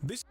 This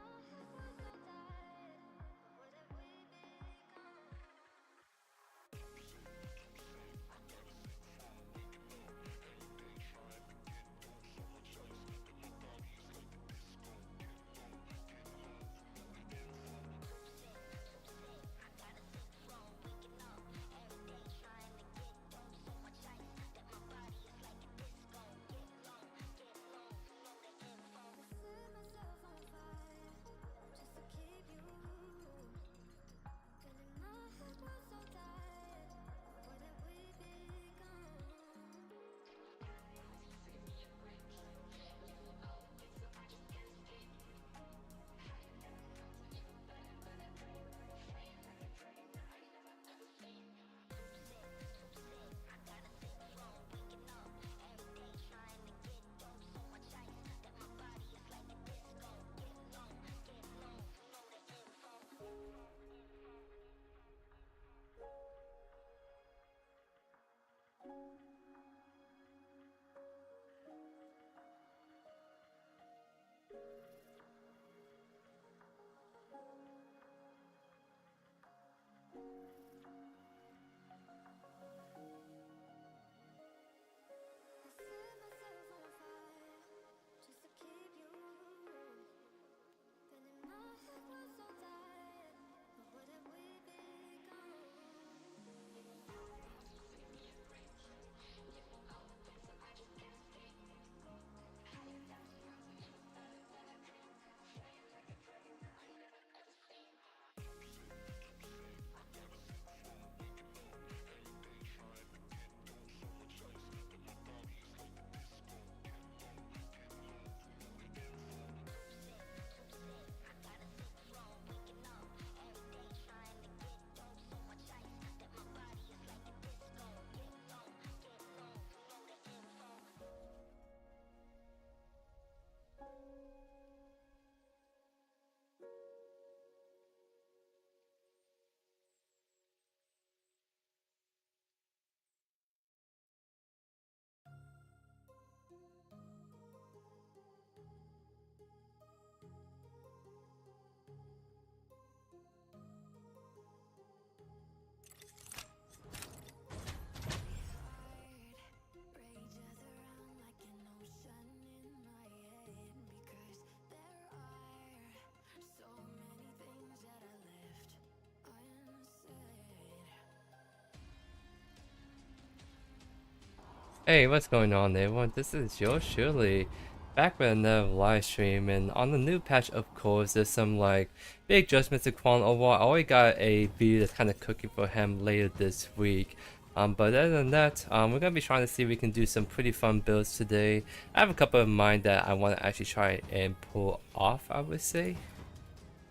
Hey, what's going on everyone? This is JoeYoursTruly back with another live stream, and on the new patch, of course, there's some like big adjustments to Quan overall. I already got a video that's kind of cooking for him later this week. But other than that, we're gonna be trying to see if we can do some pretty fun builds today. I have a couple in mind that I want to actually try and pull off, I would say.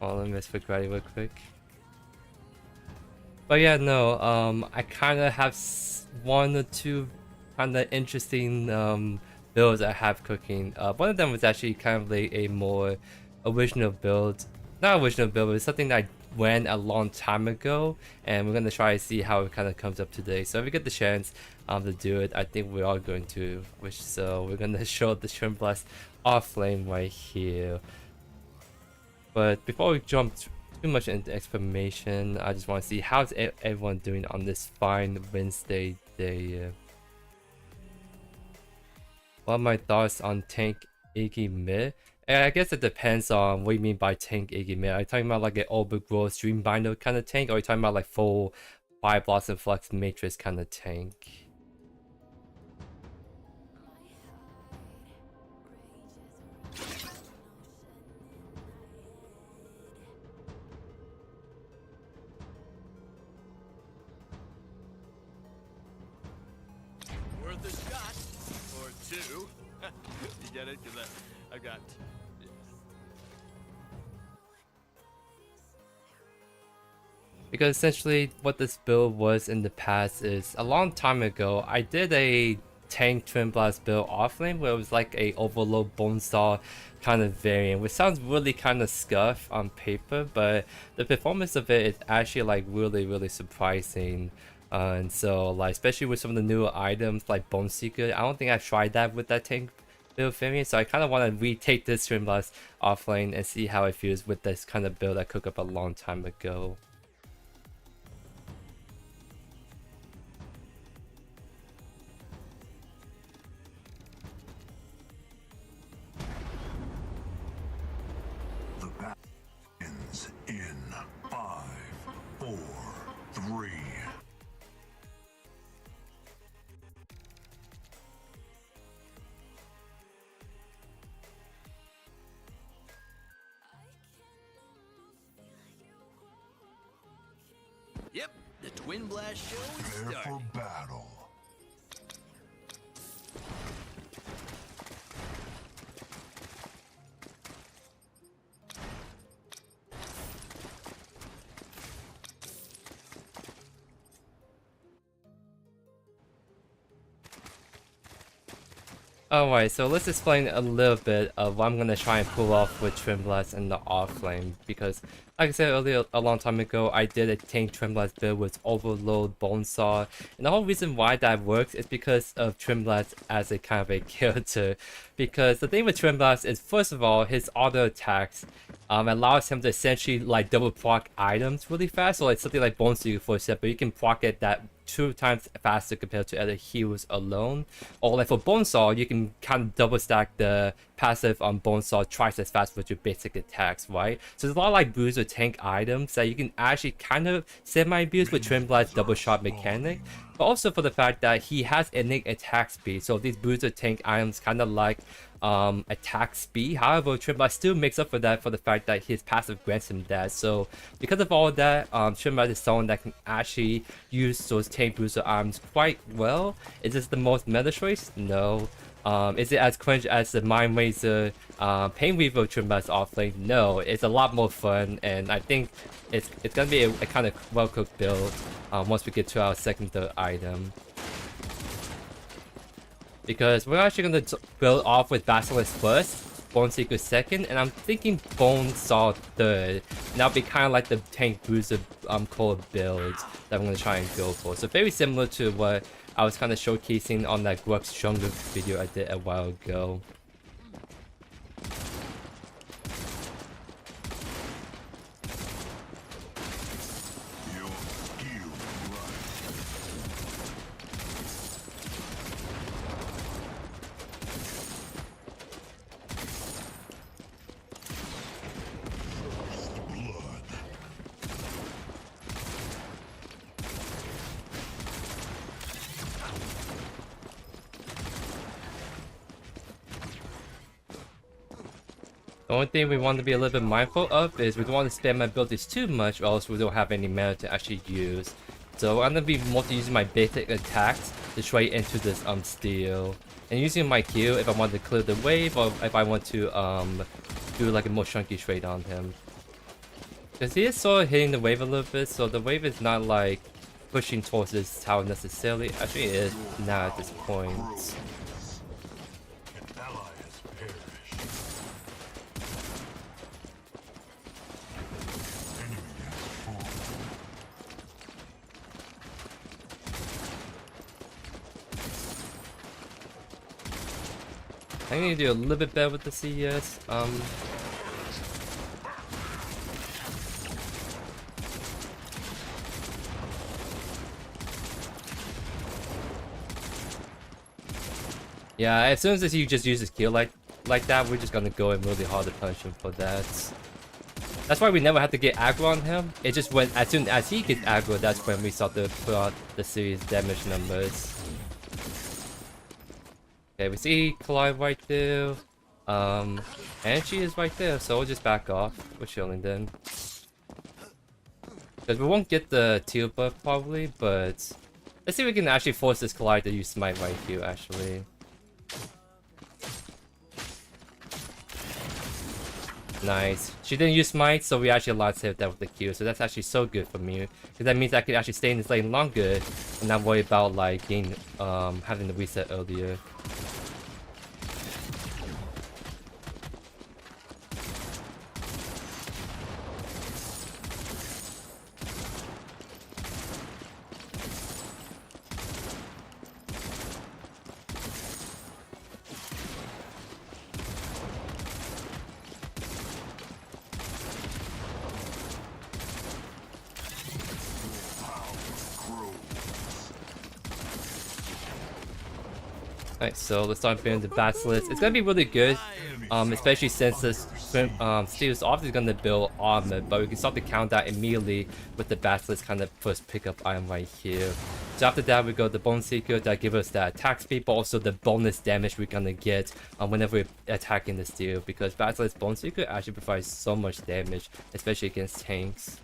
Well, let me just quick ready real quick. But yeah, no, I kind of have one or two kind of interesting builds I have cooking. One of them was actually kind of like a more original build. Not original build, but it's something that I went a long time ago, and we're gonna try to see how it kind of comes up today. So if we get the chance to do it, I think we are going to. So we're gonna show the Shrimp Blast off flame right here. But before we jump too much into explanation, I just want to see how's everyone doing on this fine Wednesday day. What are my thoughts on tank Iggy mid? And I guess it depends on what you mean by tank Iggy mid. Are you talking about like an overgrowth Dreambinder kind of tank, or are you talking about like full Fire Blossom Flux Matrix kind of tank? worth a shot or two. You get it? Because I've got. Because essentially what this build was in the past is a long time ago I did a tank Twin Blast build offlane where it was like a Overload Bonesaw kind of variant, which sounds really kind of scuffed on paper, but the performance of it is actually like really surprising. And so like especially with some of the newer items like Bone Seeker, I don't think I've tried that with that tank build for me, so I kind of want to retake this Streamblast offlane and see how it feels with this kind of build I cooked up a long time ago. The battle ends in 5, 4, 3. Yep, the Twin Blast show is Prepare starting. for battle. Alright, so let's explain a little bit of what I'm going to try and pull off with Twinblast in the offlane, because like I said earlier, a long time ago, I did a tank Twinblast build with Overload, Bonesaw, and the whole reason why that works is because of Twinblast as a kind of a character. Because the thing with Twinblast is, first of all, his auto attacks allows him to essentially like double proc items really fast. So like something like Bonesaw, for example, you can proc it that 2 times faster compared to other heroes alone. Or like for Bonesaw, you can kind of double stack the passive on Bonesaw twice as fast with your basic attacks, right? So there's a lot of like boost or tank items that you can actually kind of semi-abuse with Twinblast's double shot mechanic. But also for the fact that he has innate attack speed, so these boost or tank items kind of like attack speed. However, Twinblast still makes up for that for the fact that his passive grants him that. So because of all that, Twinblast is someone that can actually use those tank booster arms quite well. Is this the most meta choice? No. Is it as cringe as the Mind Razor Pain Weaver Twinblast offlane? No. It's a lot more fun, and I think it's gonna be a kind of well cooked build once we get to our second, third item. Because we're actually going to build off with Basilisk first, Bone Seeker second, and I'm thinking Bonesaw third. And that'll be kind of like the tank booster core build that I'm going to try and go for. So very similar to what I was kind of showcasing on that Grux Stronger video I did a while ago. The only thing we want to be a little bit mindful of is we don't want to spam my abilities too much, or else we don't have any mana to actually use. So I'm gonna be mostly using my basic attacks to try into this steal, and using my Q if I want to clear the wave, or if I want to do like a more chunky trade on him. Because he is sort of hitting the wave a little bit, so the wave is not like pushing towards this tower necessarily. Actually, it is now at this point. I need to do a little bit better with the CS. Yeah, as soon as he just uses Q like that, we're just gonna go in really hard to punish him for that. That's why we never had to get aggro on him. It just went as soon as he gets aggro, that's when we start to put out the series damage numbers. Okay, we see Collide right there. Energy is right there, so we'll just back off. We're chilling then. Because we won't get the teal buff probably, but let's see if we can actually force this Collide to use Smite right here actually. Nice. She didn't use Smite, so we actually allowed to save that with the Q, so that's actually so good for me. Because that means I can actually stay in this lane longer and not worry about like getting having to reset earlier. Alright, so let's start building the Basilisk. It's gonna be really good, especially since this steel is obviously gonna build armor, but we can start to count that immediately with the Basilisk kind of first pickup item right here. So after that, we go the Bone Seeker that gives us that attack speed, but also the bonus damage we're gonna get whenever we're attacking the steel, because Basilisk Bone Seeker actually provides so much damage, especially against tanks.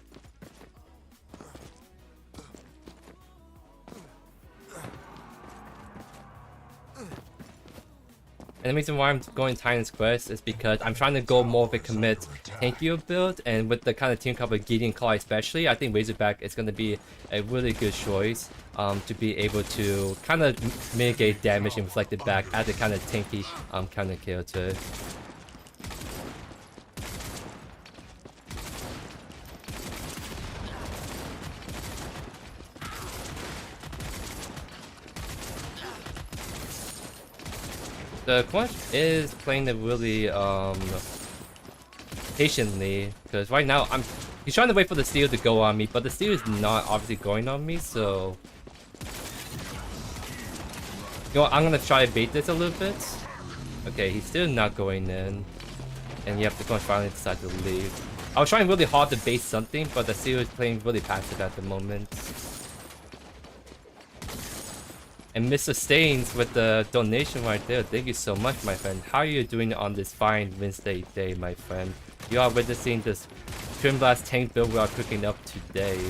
And the reason why I'm going Titan's Quest is because I'm trying to go more of a commit tankier build, and with the kind of team cover of Gideon Claw especially, I think Razorback is going to be a really good choice to be able to kind of mitigate damage and reflect it back as a kind of tanky counter character. The Crunch is playing it really patiently, because right now he's trying to wait for the steel to go on me, but the steel is not obviously going on me, so you know what, I'm gonna try to bait this a little bit. Okay, he's still not going in, and yep, the Crunch finally decided to leave. I was trying really hard to bait something, but the steel is playing really passive at the moment. And Mr. Stains with the donation right there. Thank you so much, my friend. How are you doing on this fine Wednesday day, my friend? You are witnessing this Twin Blast tank build we are cooking up today.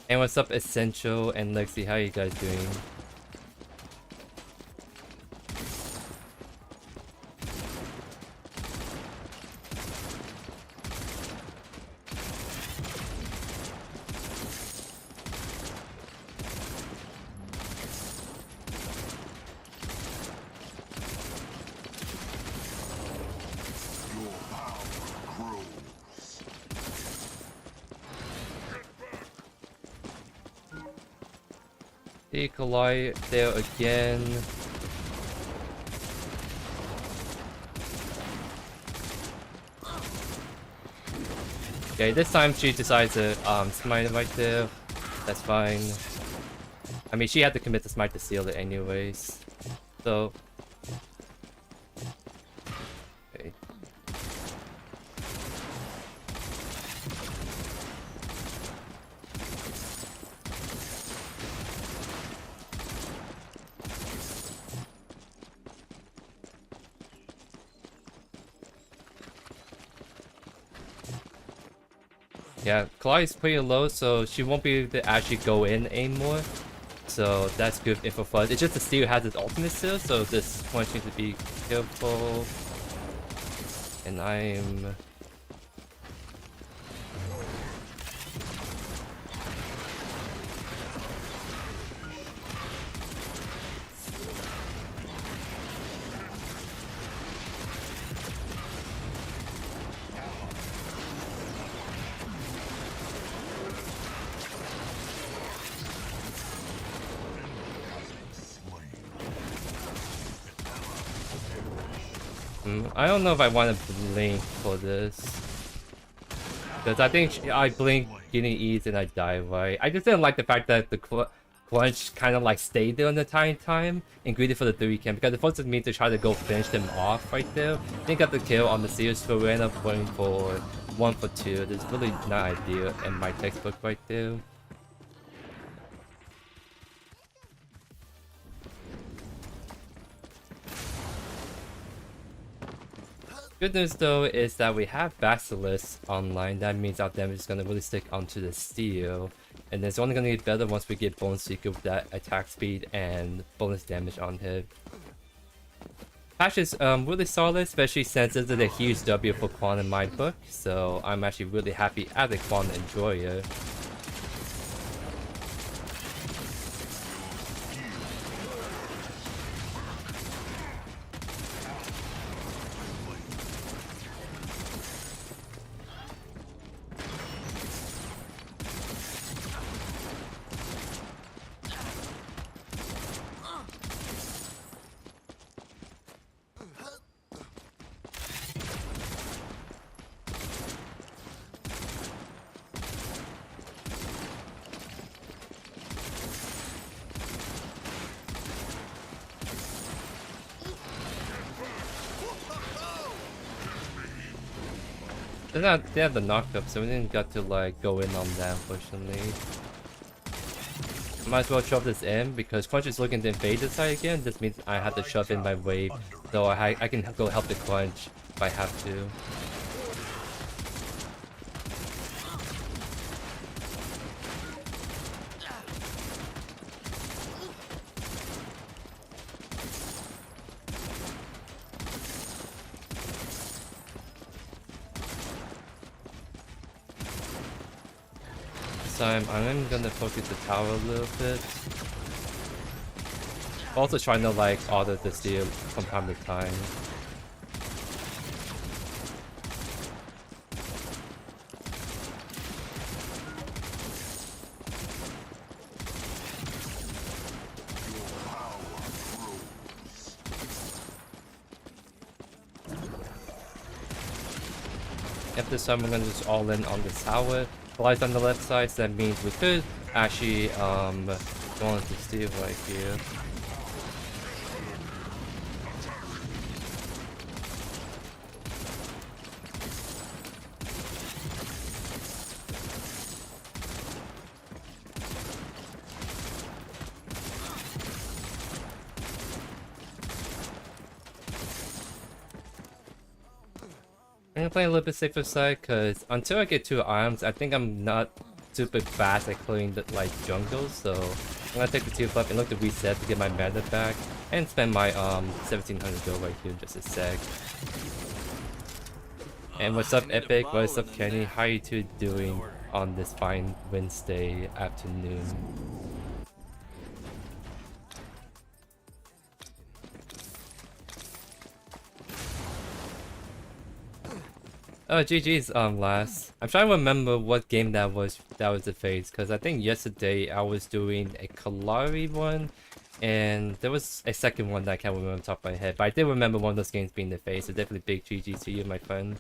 And what's up, Essential and Lexi? How are you guys doing? Collide there again. Okay, this time she decides to smite it right there. That's fine. I mean, she had to commit to smite to seal it anyways. So okay. Yeah, Kalai is pretty low, so she won't be able to actually go in anymore. So that's good info for us. It's just the steel has its ultimate still, so this one needs to be careful. And I'm... I don't know if I want to blink for this, because I think I blink getting ease and I die, right? I just didn't like the fact that the Crunch kind of like stayed there on the time and greeted for the 3 camp, because it forces me to try to go finish them off right there. Didn't get the kill on the series, so we ended up going for 1 for 2. That's really not ideal in my textbook right there. Good news though is that we have Basilisk online. That means our damage is gonna really stick onto the steel, and it's only gonna get better once we get Bone Seeker with that attack speed and bonus damage on hit. Patch is really solid, especially since this is a huge W for Quan in my book, so I'm actually really happy as a Quan enjoyer. They have the knockup, so we didn't get to like go in on that, unfortunately. Might as well shove this in because Crunch is looking to invade this side again. This means I have to shove in my wave, so I can go help the Crunch if I have to. I'm gonna focus the tower a little bit. Also trying to like auto the steal from time to time. If this time I'm gonna just all in on the tower. Lies on the left side, so that means we could actually go on to steal right here. I'm gonna play a little bit safer side because until I get 2 items, I think I'm not super fast at clearing the like jungles. So I'm gonna take the 2 buff and look to reset to get my mana back and spend my 1700 gold right here in just a sec. And what's up, Epic? What's up, Kenny? How are you two doing on this fine Wednesday afternoon? Oh, GG's last. I'm trying to remember what game that was the phase, because I think yesterday I was doing a Kalari one, and there was a second one that I can't remember on top of my head, but I did remember one of those games being the phase, so definitely big GG's to you, my friend.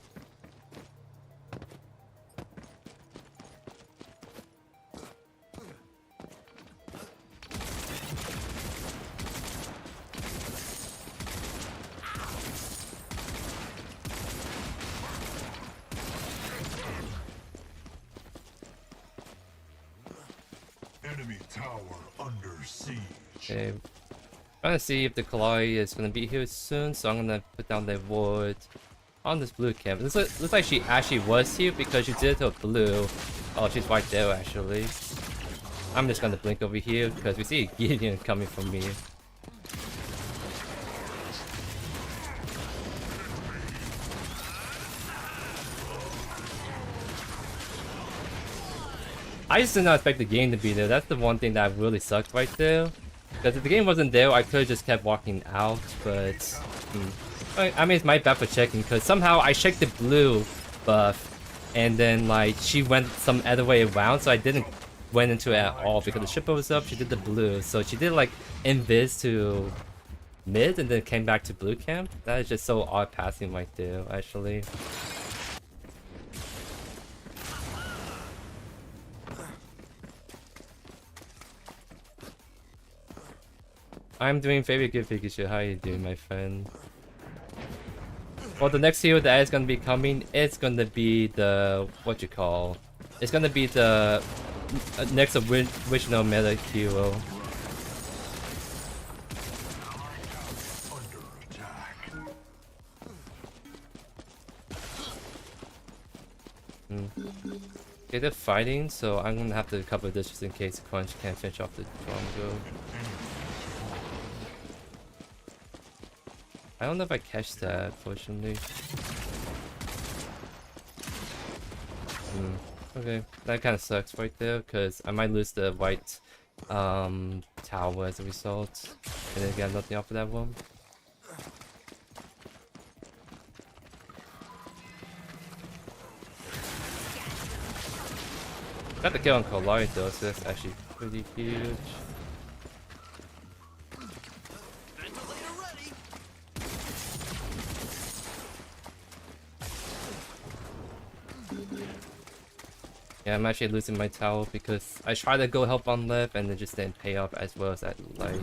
Enemy tower under siege. Okay. Trying to see if the Kalari is gonna be here soon, so I'm gonna put down the ward on this blue camp. Looks like she actually was here because she did her blue. Oh, she's right there actually. I'm just gonna blink over here because we see a Gideon coming from me. I just did not expect the game to be there. That's the one thing that really sucked right there. Because if the game wasn't there, I could have just kept walking out, but... I mean, it's my bad for checking, because somehow I checked the blue buff, and then, like, she went some other way around, so I didn't went into it at all, because the shipper was up, she did the blue, so she did, like, invis to mid, and then came back to blue camp. That is just so odd passing right there, actually. I'm doing very good, Pikachu. How you doing, my friend? Well, the next hero that is gonna be coming, it's gonna be the what you call. It's gonna be the next original meta hero. Okay, they're fighting, so I'm gonna have to cover this just in case Crunch can't finish off the Drongo. I don't know if I catch that, fortunately. Okay, that kind of sucks right there, because I might lose the white tower as a result. And then get nothing off of that one. Got the kill on Kalari though, so that's actually pretty huge. Yeah, I'm actually losing my tower because I tried to go help on left and it just didn't pay off as well as I'd like.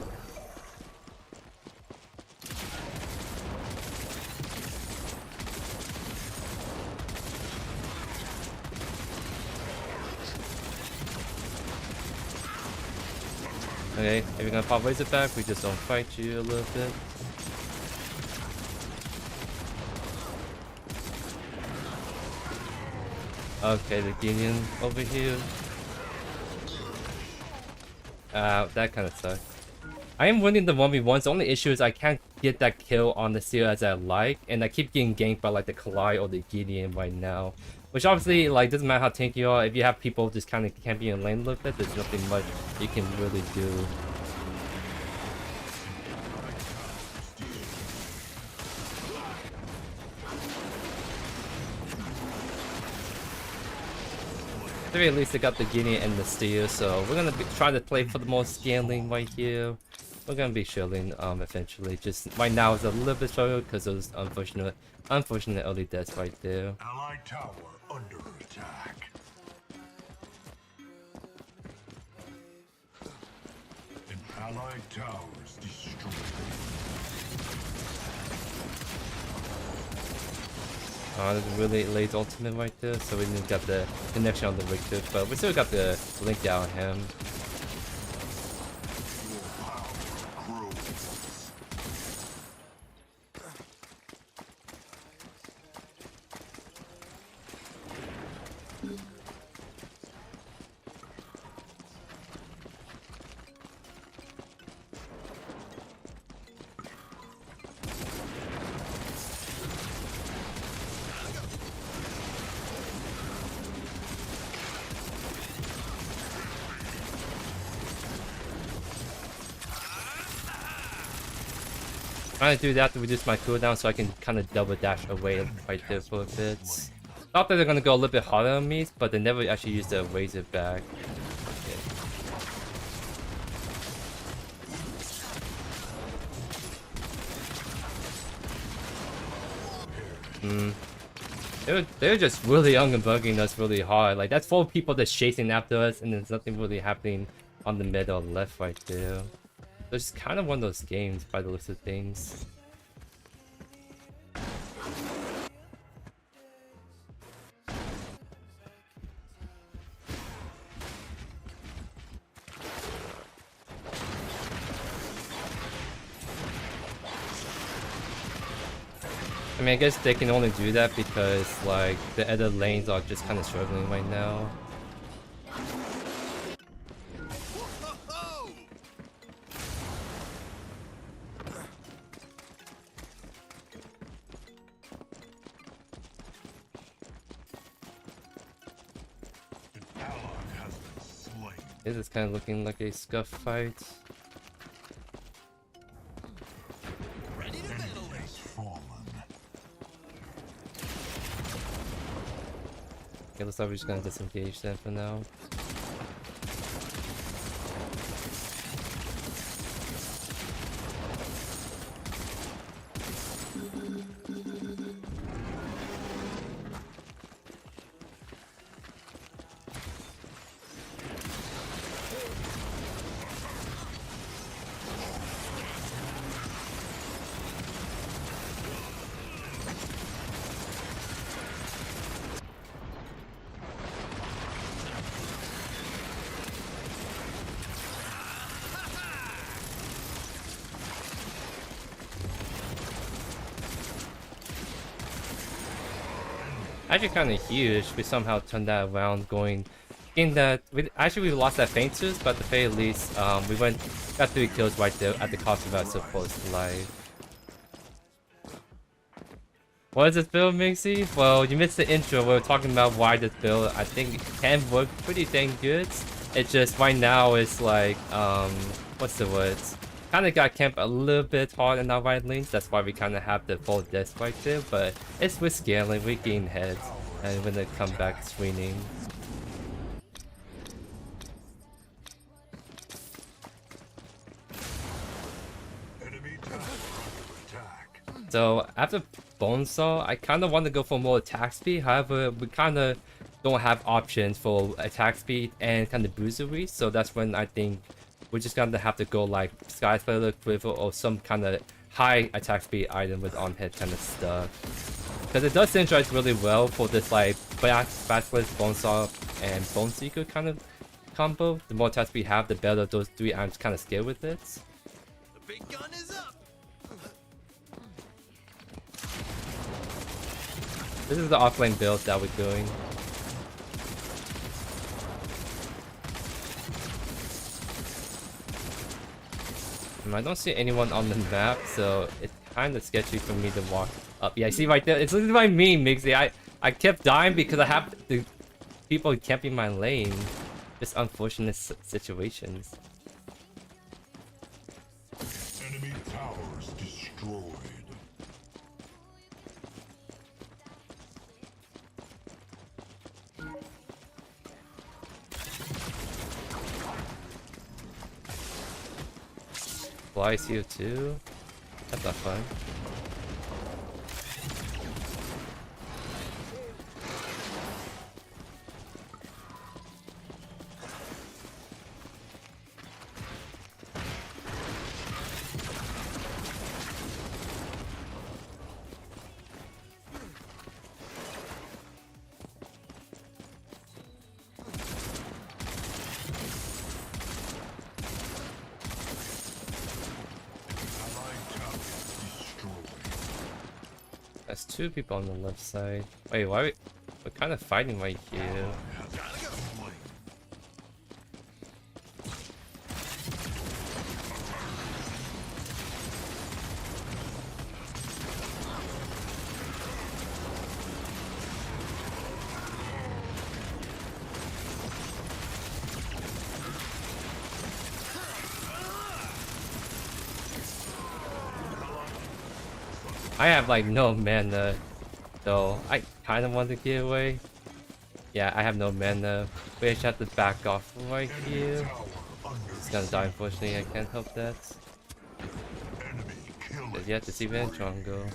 Okay, if you're gonna pop Razorback, we just don't fight you a little bit. Okay, the Guardian over here. That kind of sucks. I am winning the 1v1s. The only issue is I can't get that kill on the Seal as I like, and I keep getting ganked by like the Kalai or the Gideon right now. Which obviously, like, doesn't matter how tanky you are. If you have people just kind of camping in lane a little bit, there's nothing much you can really do. At the very least, I got the Guinea and the Steel, so we're gonna be trying to play for the more scaling right here. We're gonna be shielding eventually. Just right now it's a little bit slower because of those unfortunate early deaths right there. Allied tower under attack. An allied tower is destroyed. There's a really late ultimate right there, so we didn't get the connection on the Richter, but we still got the link down on him. Trying to do that to reduce my cooldown so I can kind of double dash away right there for a bit. Thought that they're gonna go a little bit harder on me, but they never actually used the Razorback. They're just really bugging us really hard. Like, that's 4 people that's chasing after us, and there's nothing really happening on the mid or left right there. It's kind of one of those games by the looks of things. I mean, I guess they can only do that because, like, the other lanes are just kind of struggling right now. This is kind of looking like a scuff fight. Okay, looks like we're just gonna disengage them for now. Actually kind of huge. We somehow turned that around, going in that we lost that feint tooth, but at the very least we got 3 kills right there at the cost of our supposed life. What is this build, Mixie? Well, you missed the intro. We were talking about why this build I think can work pretty dang good. It's just right now it's like what's the word? Kind of got camped a little bit hard in our right lanes. That's why we kind of have the full death right there. But it's with scaling, we gain heads, and when they come back swinging. So after Bonesaw, I kind of want to go for more attack speed. However, we kind of don't have options for attack speed and kind of bruisery. So that's when I think we're just gonna have to go like Sky Splitter, Quiver, or some kind of high attack speed item with on hit kind of stuff. Because it does synergize really well for this like Backflip, Bonesaw, and Bone Seeker kind of combo. The more tests we have, the better those 3 items kind of scale with it. The big gun is up. This is the offlane build that we're doing. I don't see anyone on the map, so it's kind of sketchy for me to walk up. Yeah, see right there, it's looking like me, Mixie. I kept dying because I have the people camping my lane. Just unfortunate situations. Enemy towers destroyed. Flies here too. That's not fun. There's 2 people on the left side. Wait, why we're kind of fighting right here. I have like no mana, so I kind of want to get away. Yeah, I have no mana. We just have to back off right here. It's gonna die, unfortunately. I can't help that. But yeah, to see Ventron go.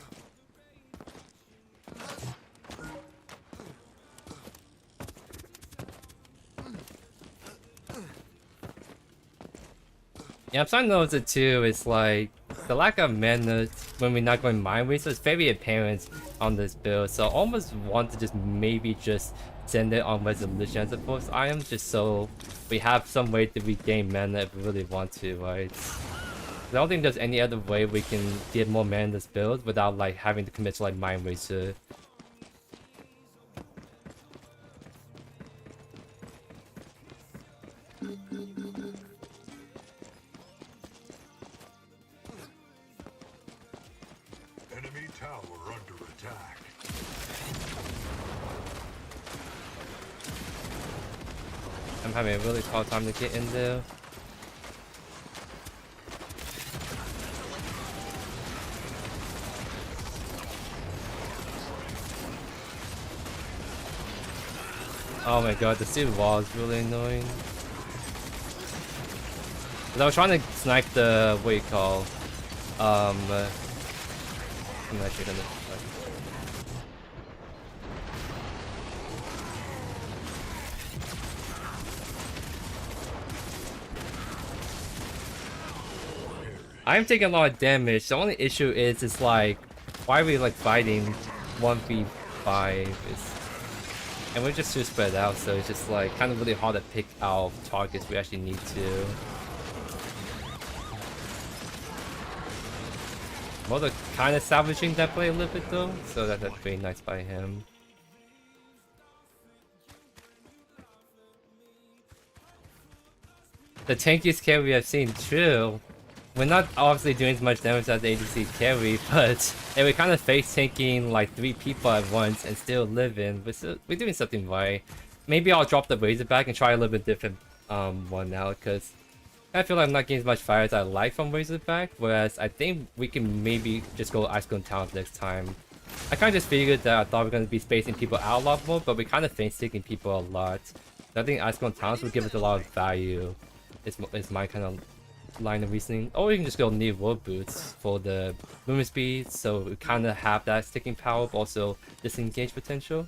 Yeah, I'm starting to notice it too. It's like the lack of mana when we're not going mind waste is very apparent on this build. So I almost want to just maybe just send it on resolution as a first item, just so we have some way to regain mana if we really want to, right? I don't think there's any other way we can get more mana in this build without like having to commit to like mind waste to. Enemy tower under attack. I'm having a really hard time to get in there. Oh my god, the steel wall is really annoying. Cause I was trying to snipe the what you call, I'm actually gonna. I'm taking a lot of damage. The only issue is, it's like, why are we like fighting 1v5? And we're just too spread out, so it's just like kind of really hard to pick out targets we actually need to. Moda kind of salvaging that play a little bit though, so that's pretty nice by him. The tankiest carry I've seen, true. We're not obviously doing as much damage as the ADC carry, but and we're kind of face tanking like 3 people at once and still living. We're doing something right. Maybe I'll drop the Razorback and try a little bit different one now, because I feel like I'm not getting as much fire as I like from Razorback, whereas I think we can maybe just go Ice Golem Towns next time. I kind of just figured that I thought we were going to be spacing people out a lot more, but we kind of face tanking people a lot. So I think Ice Golem Towns would give us a lot of value. It's my kind of line of reasoning. Or we can just go near World Boots for the movement speed, so we kind of have that sticking power, but also disengage potential.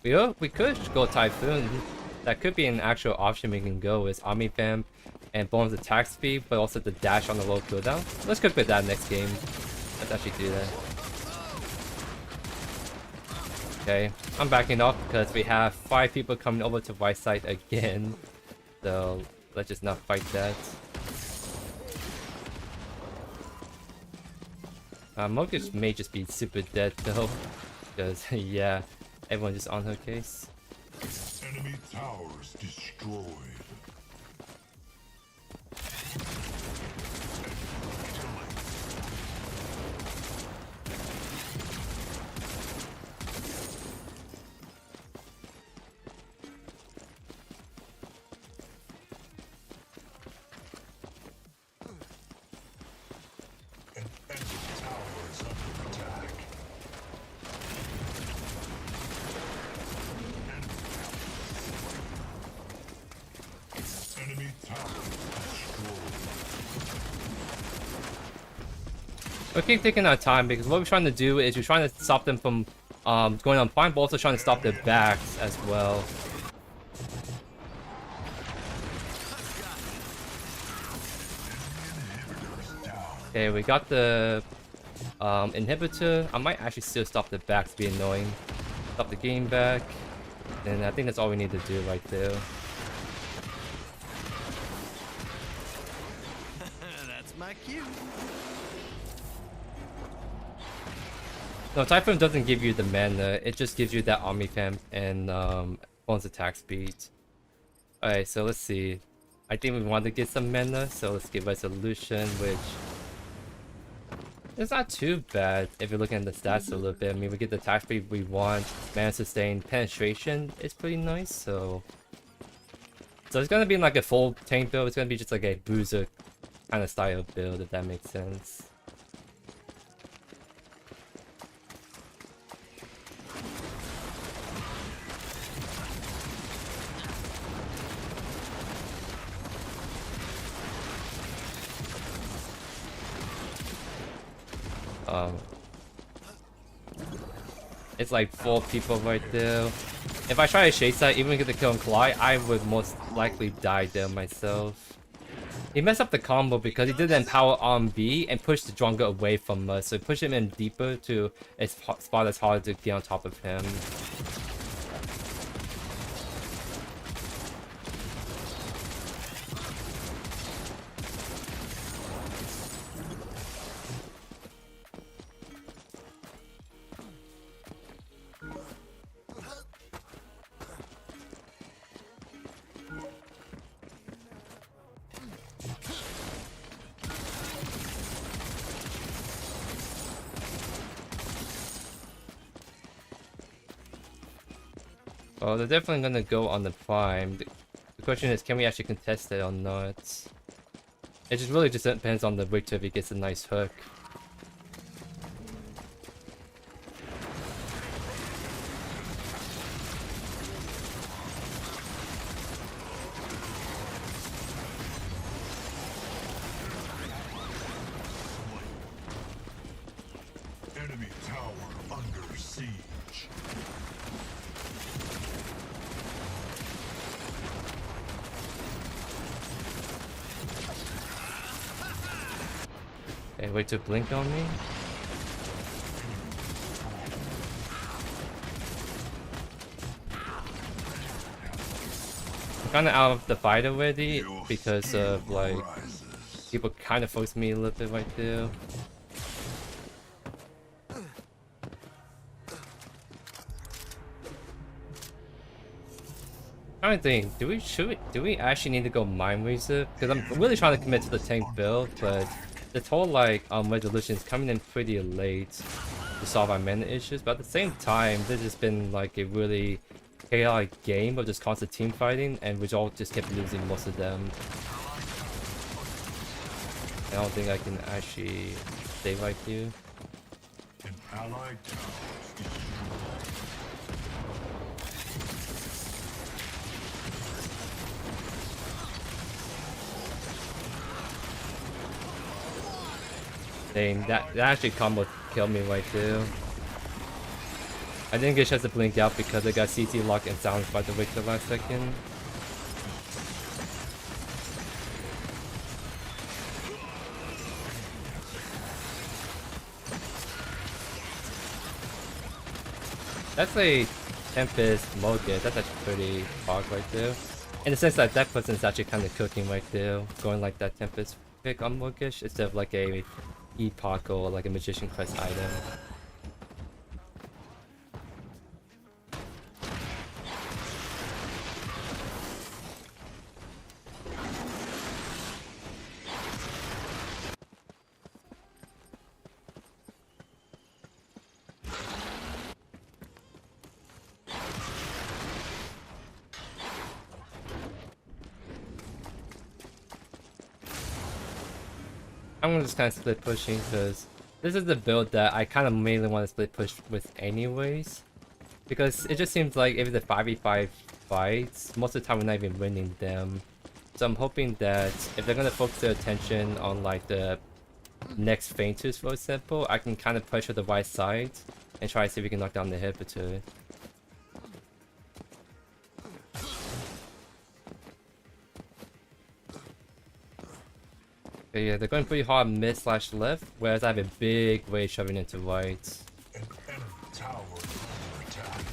We could go Typhoon. that could be an actual option we can go is Omni Vamp and bonus attack speed, but also the dash on the low cooldown. Let's cook with that next game. Let's actually do that. Okay, I'm backing off because we have 5 people coming over to right side again. So let's just not fight that. Mogus may just be super dead though, because yeah, everyone just on her case. Enemy towers destroyed. We keep taking our time because what we're trying to do is we're trying to stop them from going on fine, but also trying to stop their backs as well. Okay, we got the inhibitor. I might actually still stop the backs, be annoying. Stop the game back. And I think that's all we need to do right there. That's my cue. No, Typhoon doesn't give you the mana, it just gives you that Omni Vamp and bonus attack speed. Alright, so let's see. I think we want to get some mana, so let's get Resolution, which it's not too bad if you're looking at the stats a little bit. I mean, we get the attack speed we want, mana sustain, penetration is pretty nice, so it's gonna be like a full tank build, it's gonna be just like a bruiser kind of style build, if that makes sense. It's like 4 people right there. If I try to chase that, even get the kill on Collide, I would most likely die there myself. He messed up the combo because he did the empower on B and pushed the Drongo away from us, so he pushed him in deeper to a spot that's hard to get on top of him. Well, they're definitely gonna go on the prime. The question is, can we actually contest it or not? It just really just depends on the Victor if he gets a nice hook. Enemy tower under siege. Okay, wait to blink on me. I'm kinda out of the fight already because of like people kinda forced me a little bit right there. I think, do we actually need to go Mind Razor? Because I'm really trying to commit to the tank build, but this whole like resolution is coming in pretty late to solve our mana issues. But at the same time, this has been like a really chaotic game of just constant team fighting, and we all just kept losing most of them. I don't think I can actually stay right here. An allied tower destroyed. Dang, that actually combo killed me right there. I didn't get a chance to blink out because I got CT locked and silenced by the wake the last second. That's a Tempest Moget. That's actually pretty hard right there. In the sense that that person's actually kind of cooking right there, going like that Tempest pick on Mogish instead of like a Epoch or like a Magician Quest item. I'm gonna just kind of split pushing because this is the build that I kind of mainly want to split push with anyways. Because it just seems like if it's a 5v5 fights, most of the time we're not even winning them. So I'm hoping that if they're gonna focus their attention on like the next feinters, for example, I can kind of pressure the right side and try to see if we can knock down the Inhibitor. Okay, yeah, they're going pretty hard mid slash left, whereas I have a big wave shoving into right. An enemy tower under attack.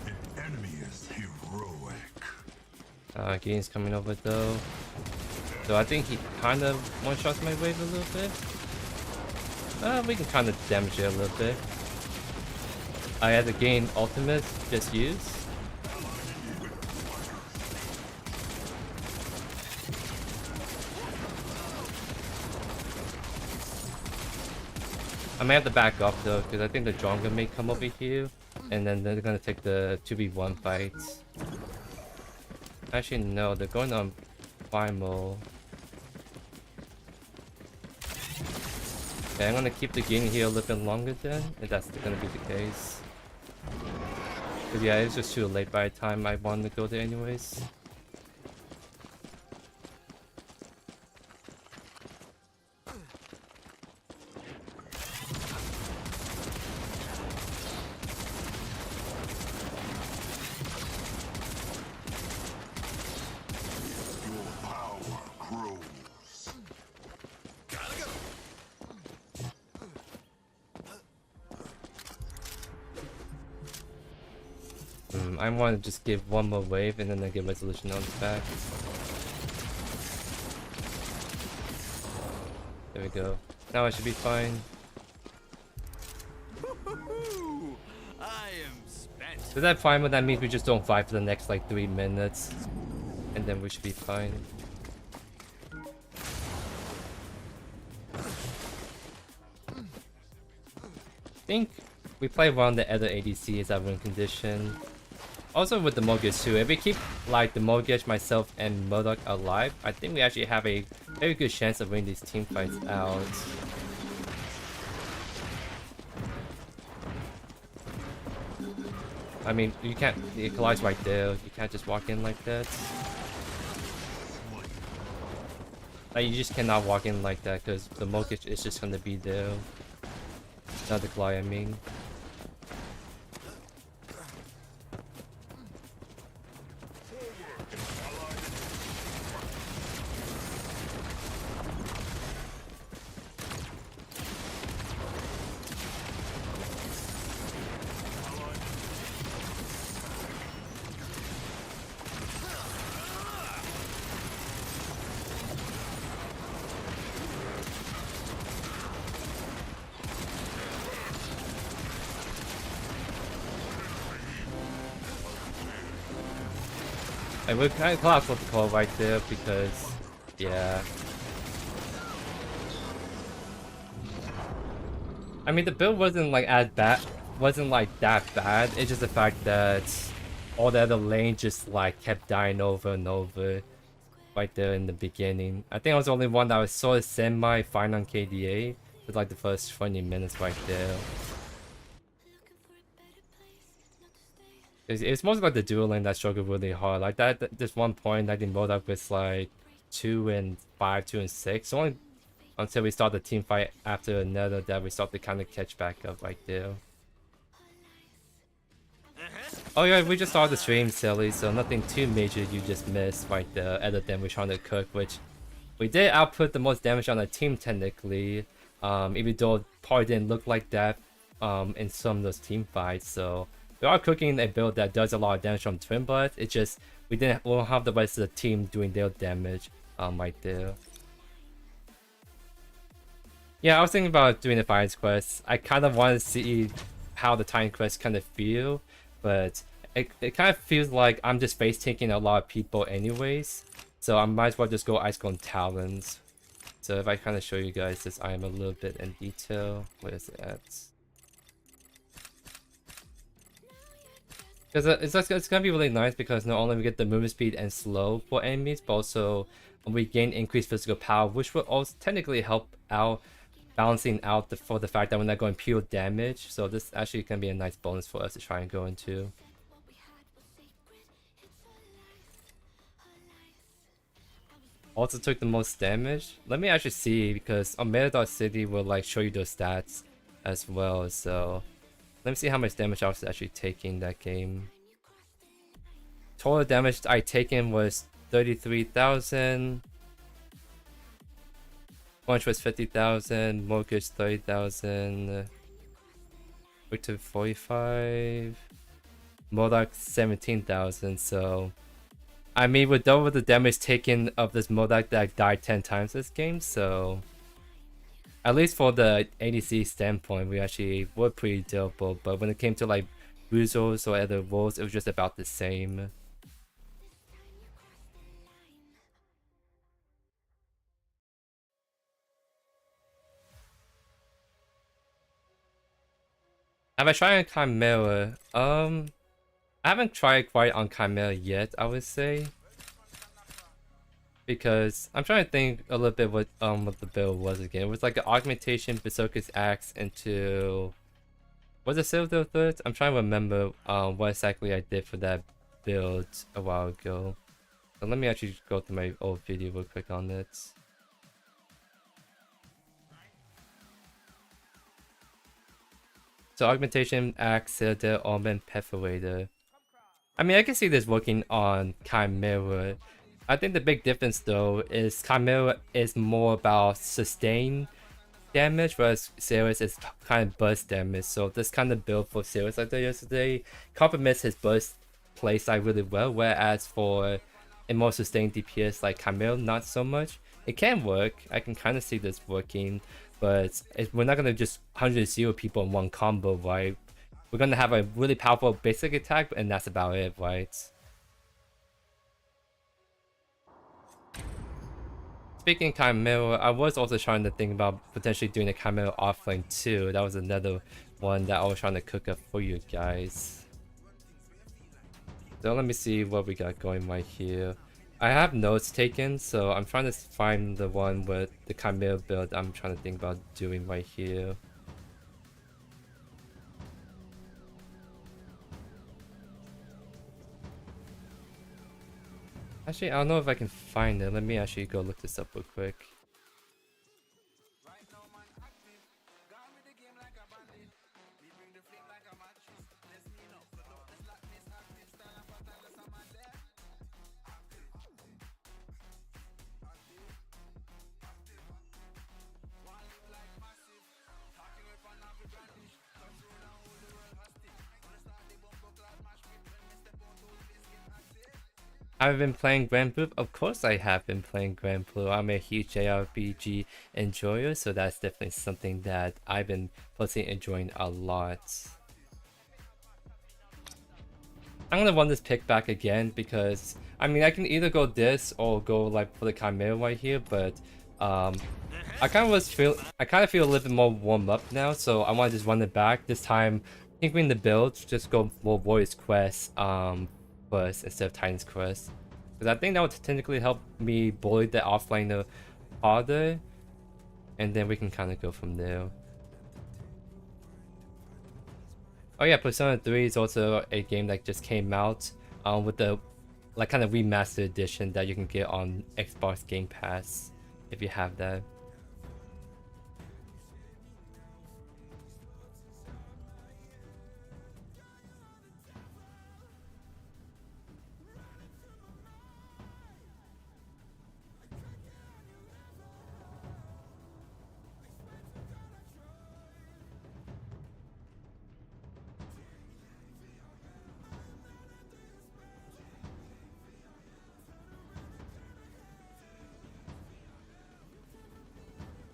An enemy is heroic. Gain's coming over though. So I think he kind of one-shots my wave a little bit. We can kind of damage it a little bit. I had the Gain ultimate just used. I may have to back up though, because I think the Drongo may come over here, and then they're gonna take the 2v1 fights. Actually, no, they're going on Primal. Okay, I'm gonna keep the Gain here a little bit longer then, if that's gonna be the case. But yeah, it's just too late by the time I wanted to go there anyways. I want to just give one more wave and then I get resolution on the back. There we go. Now I should be fine. I am spent. So that primal, that means we just don't fight for the next like 3 minutes. And then we should be fine. I think we play around the other ADCs at win condition. Also with the Mogish too, if we keep like the Mogish, myself, and Murdoch alive, I think we actually have a very good chance of winning these team fights out. I mean, you can't, it collides right there, you can't just walk in like that. Like, you just cannot walk in like that because the Mogish is just gonna be there. Not the Collide, I mean. And we're kind of close with the call right there because, yeah. I mean, the build wasn't like as bad, wasn't like that bad. It's just the fact that all the other lanes just like kept dying over and over right there in the beginning. I think I was the only one that was sort of semi-fine on KDA for like the first 20 minutes right there. It's mostly like the dual lane that struggled really hard. Like that, this one point, like the Modak was like 2 and 5, 2 and 6. So only until we start the team fight after another that we start to kind of catch back up right there. Oh yeah, we just started the stream, silly, so nothing too major you just missed right there, other than we're trying to cook, which we did output the most damage on the team technically, even though probably didn't look like that in some of those team fights. So we are cooking a build that does a lot of damage from Twin Blood. It's just we don't have the rest of the team doing their damage right there. Yeah, I was thinking about doing the Titans quest. I kind of want to see how the Titan quest kind of feel, but it kind of feels like I'm just face taking a lot of people anyways. So I might as well just go Ice Golem Talons. So if I kind of show you guys this item a little bit in detail, where is it at? Because it's gonna be really nice because not only we get the movement speed and slow for enemies, but also we gain increased physical power, which will also technically help out balancing out for the fact that we're not going pure damage. So this actually can be a nice bonus for us to try and go into. Also took the most damage. Let me actually see, because on Meta City will like show you those stats as well. So let me see how much damage I was actually taking that game. Total damage I taken was 33,000. Punch was 50,000. Mortgage 30,000. Victor 45. Modak 17,000. So I mean, with double the damage taken of this Modak that died 10 times this game, so at least for the ADC standpoint, we actually were pretty doable. But when it came to like Bruisers or other roles, it was just about the same. Have I tried on Chimera? I haven't tried quite on Chimera yet, I would say. Because I'm trying to think a little bit what the build was again. It was like an augmentation Berserker's Axe into, was it Silver Third? I'm trying to remember what exactly I did for that build a while ago. So let me actually go through my old video real quick on it. So augmentation Axe, Citadel, Omen, Perforator. I mean, I can see this working on Chimera. I think the big difference though is Chimera is more about sustain damage, whereas Ceres is kind of burst damage. So this kind of build for Ceres I did yesterday complements his burst playstyle really well, whereas for a more sustained DPS like Chimera, not so much. It can work, I can kind of see this working, but we're not going to just 100-0 people in one combo, right? We're going to have a really powerful basic attack, and that's about it, right? Speaking of Chimera, I was also trying to think about potentially doing a Chimera offlane too. That was another one that I was trying to cook up for you guys. So let me see what we got going right here. I have notes taken, so I'm trying to find the one with the Chimera build I'm trying to think about doing right here. Actually, I don't know if I can find it. Let me actually go look this up real quick. I've been playing Grand Blue. Of course I have been playing Grand Blue. I'm a huge JRPG enjoyer, so that's definitely something that I've been personally enjoying a lot. I'm gonna run this pick back again because I mean I can either go this or go like for the Chimera right here, but I kind of feel a little bit more warm up now, so I want to just run it back this time. Tinkering the build, just go for Warrior's Quest first instead of Titan's Quest, because I think that would technically help me bully the offlaner harder, and then we can kind of go from there. Oh yeah, Persona 3 is also a game that just came out with the like kind of remastered edition that you can get on Xbox Game Pass if you have that.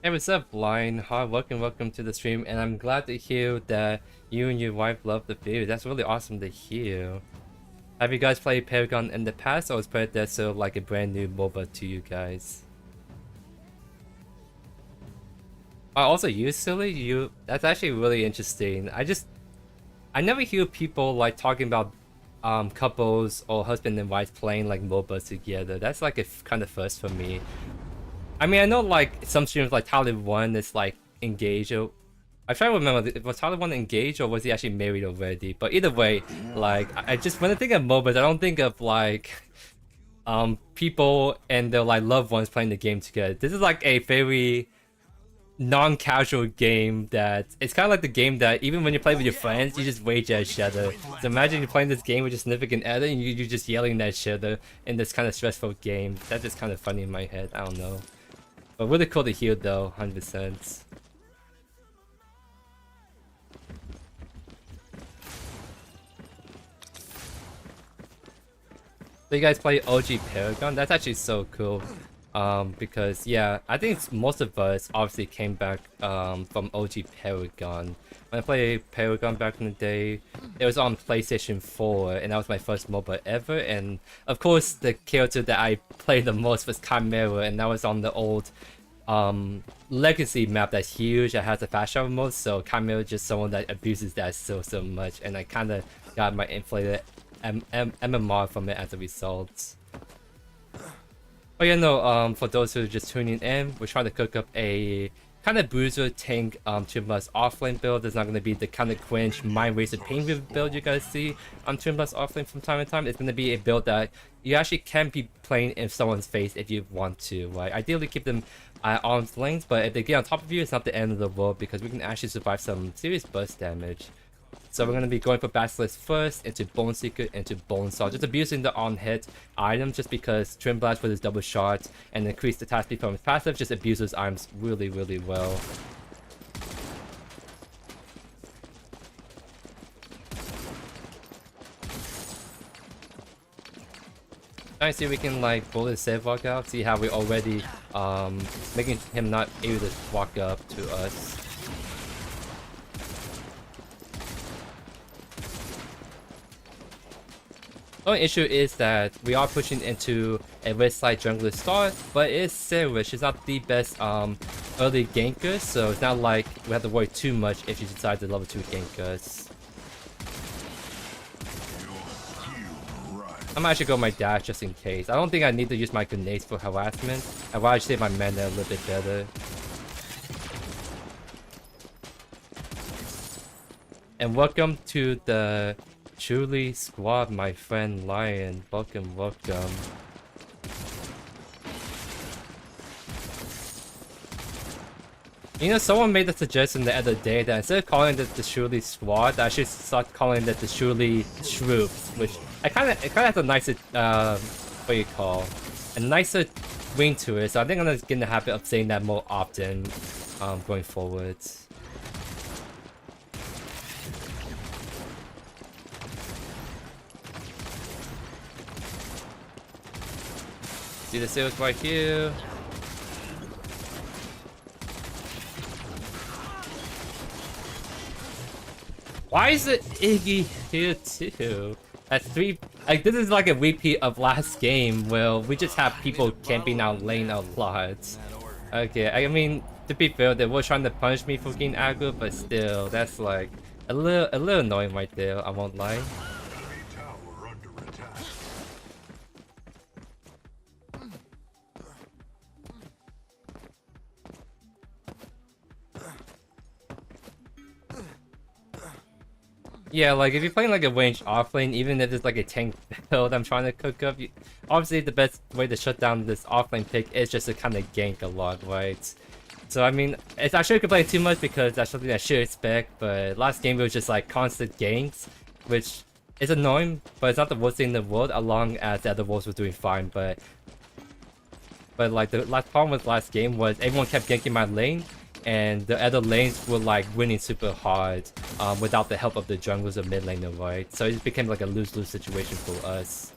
Hey, what's up, Blind? Hi, welcome to the stream, and I'm glad to hear that you and your wife love the video. That's really awesome to hear. Have you guys played Paragon in the past, or is Predecessor like a brand new MOBA to you guys? Also, you silly, that's actually really interesting. I never hear people like talking about couples or husband and wife playing like MOBAs together. That's like a kind of first for me. I mean, I know like some streamers like Tyler 1 is like engaged, or I try to remember, was Tyler 1 engaged or was he actually married already? But either way, like I just when I think of MOBAs, I don't think of like people and their like loved ones playing the game together. This is like a very non-casual game that it's kind of like the game that even when you play with your friends, you just rage at each other. So imagine you're playing this game with your significant other and you're just yelling at each other in this kind of stressful game. That's just kind of funny in my head. I don't know. But really cool to hear though, 100%. So you guys play OG Paragon? That's actually so cool. Because yeah, I think most of us obviously came back from OG Paragon. When I played Paragon back in the day, it was on PlayStation 4, and that was my first MOBA ever. And of course, the character that I played the most was Chimera, and that was on the old legacy map that's huge that has a fast travel mode. So Chimera is just someone that abuses that so much, and I kind of got my inflated MMR from it as a result. Oh yeah, no, for those who are just tuning in, we're trying to cook up a kind of bruiser tank Twinblast offlane build. There's not going to be the kind of cringe mind racer pain build you guys see on Twinblast offlane from time to time. It's going to be a build that you actually can be playing in someone's face if you want to, right? Ideally keep them at arm's length, but if they get on top of you, it's not the end of the world because we can actually survive some serious burst damage. So we're going to be going for Basilisk first, into Bone Seeker, into Bone Saw. Just abusing the on-hit item just because Twin Blast with his double shot and increased attack speed from his passive just abuses items really well. Trying to see if we can like bullet save walk out, see how we already making him not able to walk up to us. The only issue is that we are pushing into a red side jungler start, but it's Sarah. She's not the best early ganker, so it's not like we have to worry too much if she decides to level 2 gank us. I'm actually going my dash just in case. I don't think I need to use my grenades for harassment. I'd rather save my mana a little bit better. And welcome to the Truly squad, my friend Lion. Welcome. You know, someone made the suggestion the other day that instead of calling it the Truly squad, I should start calling it the Truly troops, which it kind of has a nicer what do you call, a nicer ring to it. So I think I'm gonna get in the habit of saying that more often going forward. See the sales right here. Why is it Iggy here too? At 3, like this is like a repeat of last game where we just have people camping out lane a lot. Okay, I mean to be fair, they were trying to punish me for getting aggro, but still, that's like a little annoying right there. I won't lie. Yeah, like if you're playing like a ranged offlane, even if it's like a tank build I'm trying to cook up, obviously the best way to shut down this offlane pick is just to kind of gank a lot, right? So I mean, it's I shouldn't complain too much because that's something I should expect, but last game it was just like constant ganks, which is annoying, but it's not the worst thing in the world, as long as the other wolves were doing fine, but like the last problem with last game was everyone kept ganking my lane, and the other lanes were like winning super hard without the help of the junglers or mid laner, right? So it just became like a lose-lose situation for us.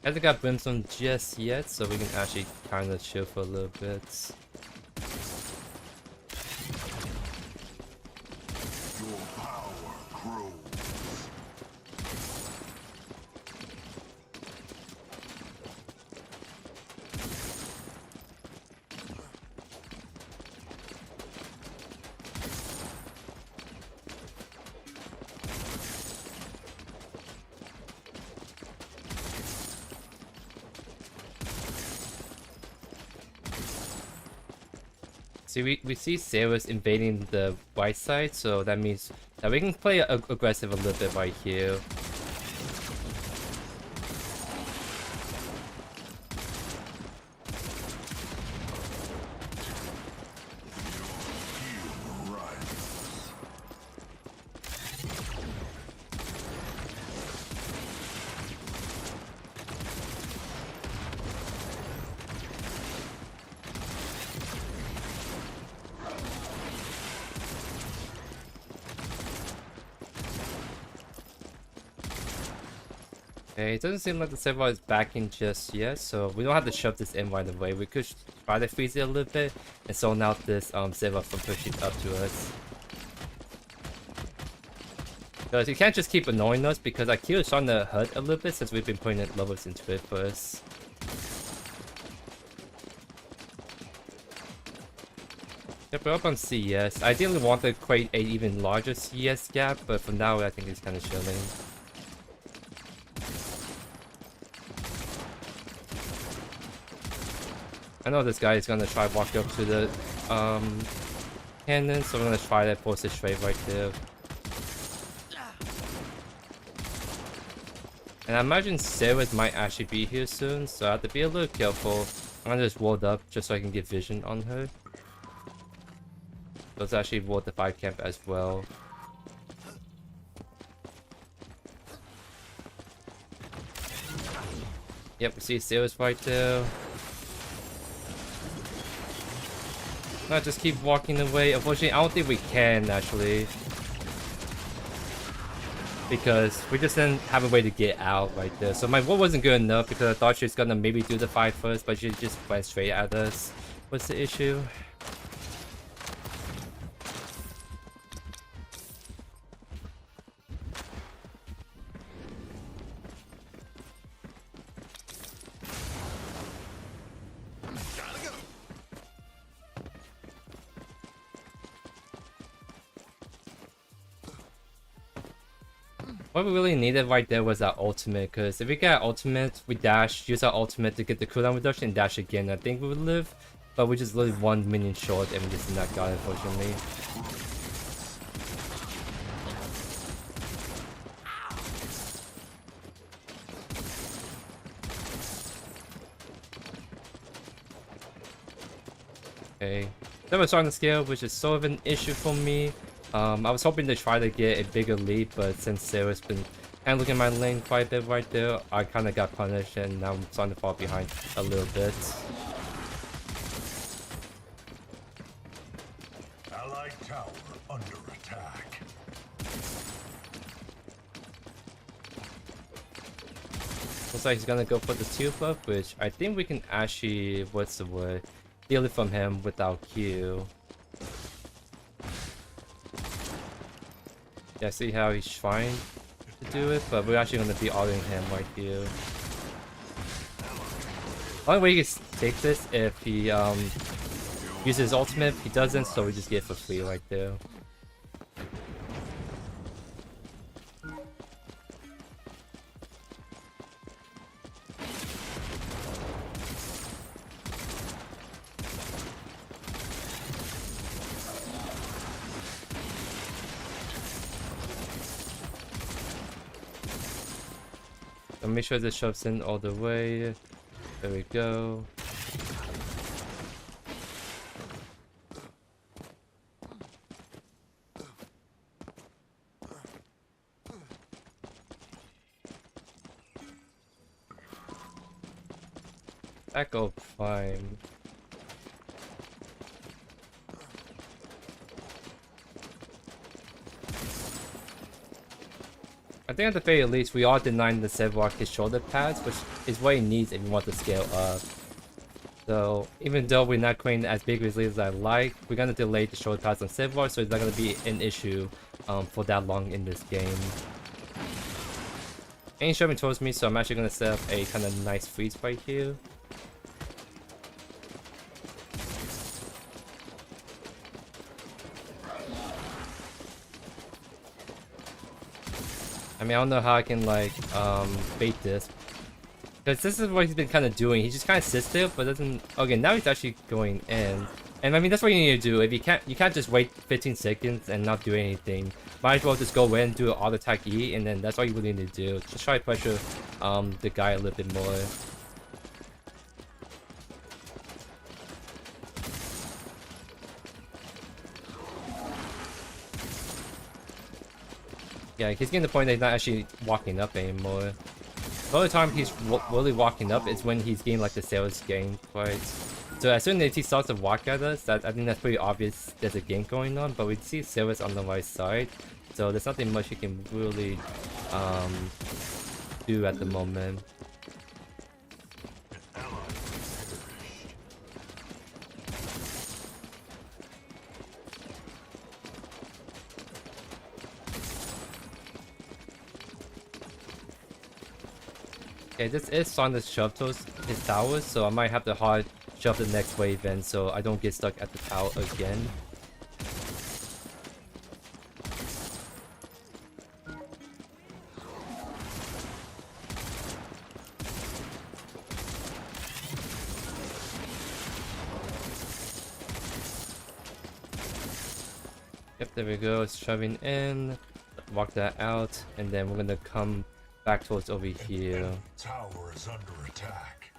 Hasn't got Brimstone just yet, so we can actually kind of chill for a little bit. Your power grows. See, we see Sarah's invading the right side, so that means that we can play aggressive a little bit right here. Okay, it doesn't seem like the server is backing just yet, so we don't have to shove this in right away. We could try to freeze it a little bit and zone out this server from pushing up to us. Because you can't just keep annoying us, because our Q is starting to hurt a little bit since we've been putting levels into it first. Yep, we're up on CS. I ideally want to create an even larger CS gap, but for now I think it's kind of chilling. I know this guy is gonna try walk up to the cannon, so I'm gonna try that force it straight right there. And I imagine Sarah might actually be here soon, so I have to be a little careful. I'm gonna just ward up just so I can get vision on her. Let's actually ward the 5 camp as well. Yep, we see Sarah's right there. No, just keep walking away. Unfortunately, I don't think we can actually, because we just didn't have a way to get out right there. So my ward wasn't good enough because I thought she was gonna maybe do the fight first, but she just went straight at us. What's the issue? What we really needed right there was our ultimate, because if we get our ultimate, we dash, use our ultimate to get the cooldown reduction, and dash again. I think we would live, but we just lived 1 minion short, and we just did not got it, unfortunately. Okay, then we're starting to scale, which is sort of an issue for me. I was hoping to try to get a bigger lead, but since Sarah's been kind of looking at my lane quite a bit right there, I kind of got punished, and now I'm starting to fall behind a little bit. Allied tower under attack. Looks like he's gonna go for the 2 buff, which I think we can actually, what's the word, steal it from him without Q. Yeah, see how he's trying to do it, but we're actually going to be autoing him right here. The only way he can take this if he uses his ultimate. He doesn't, so we just get it for free right there. So make sure this shoves in all the way. There we go. That go fine. I think at the very least, we are denying the Sevrock his shoulder pads, which is what he needs if you want to scale up. So, even though we're not creating as big as I like, we're gonna delay the shoulder pads on Sevrock, so it's not gonna be an issue for that long in this game. Ain't shoving towards me, so I'm actually gonna set up a kind of nice freeze right here. I mean, I don't know how I can like bait this, because this is what he's been kind of doing. He just kind of sits there, but doesn't. Okay, now he's actually going in, and I mean that's what you need to do. If you can't just wait 15 seconds and not do anything. Might as well just go in, do an auto attack E, and then that's all you really need to do. Just try to pressure the guy a little bit more. Yeah, he's getting to the point that he's not actually walking up anymore. The only time he's really walking up is when he's getting like the sales game fights. So as soon as he starts to walk at us, I think that's pretty obvious there's a game going on, but we see Silver's on the right side. So there's nothing much he can really do at the moment. Okay, this is starting to shove towards his towers, so I might have to hard shove the next wave in so I don't get stuck at the tower again. Yep, there we go, it's shoving in, walk that out, and then we're gonna come back towards over here. Tower is under attack.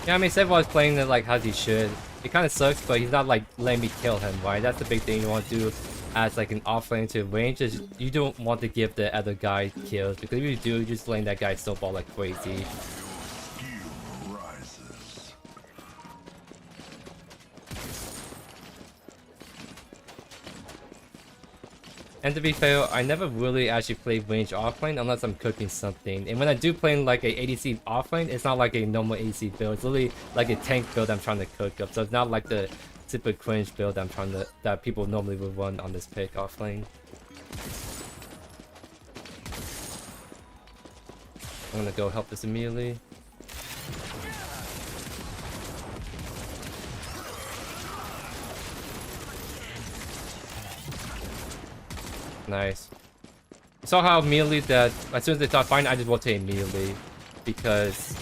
Yeah, I mean, Sevrock's playing it like how he should. It kind of sucks, but he's not like letting me kill him, right? That's the big thing you want to do as like an offlane to range, is you don't want to give the other guy kills, because if you do, you're just letting that guy snowball like crazy. And to be fair, I never really actually play range offlane unless I'm cooking something. And when I do play like a ADC offlane, it's not like a normal ADC build. It's literally like a tank build I'm trying to cook up. So it's not like the super cringe build that people normally would run on this pick offlane. I'm gonna go help this immediately. Nice. You saw how immediately that as soon as they thought fine, I just rotate immediately, because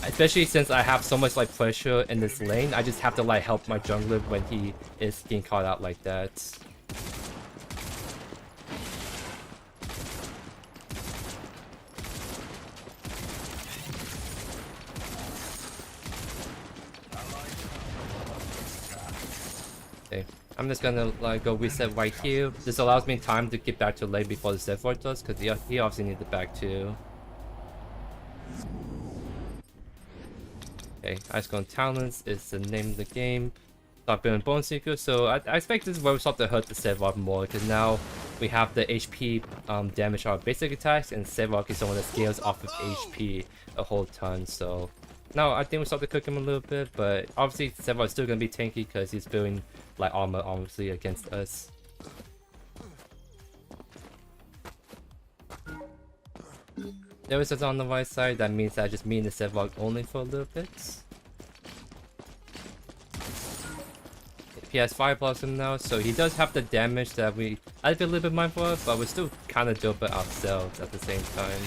especially since I have so much like pressure in this lane, I just have to like help my jungler when he is getting caught out like that. Okay. I'm just gonna like go reset right here. This allows me time to get back to lane before the Sevrock does, because he obviously needs it back too. Okay, Ice Golem Talents is the name of the game. Start building Bone Seeker, so I expect this is where we start to hurt the Sevrock more, because now we have the HP damage on our basic attacks, and Sevrock is someone that scales off of HP a whole ton, so now I think we start to cook him a little bit, but obviously Sevrock's still gonna be tanky because he's building like armor obviously against us. There is on the right side, that means I just mean the Sevrock only for a little bit. He has Fire Blossom now, so he does have the damage that I'd be a little bit mindful of, but we're still kind of dope ourselves at the same time.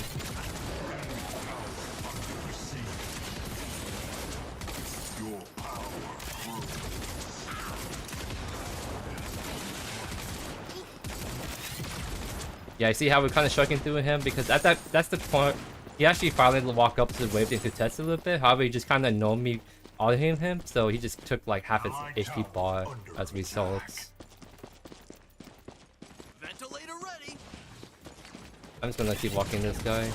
Yeah, I see how we're kind of shocking through him because that's the point. He actually finally walked up to the wave to test a little bit. However, he just kind of know me auto-hitting him, so he just took like half his HP bar as a result. Ventilator ready. I'm just gonna keep walking this guy.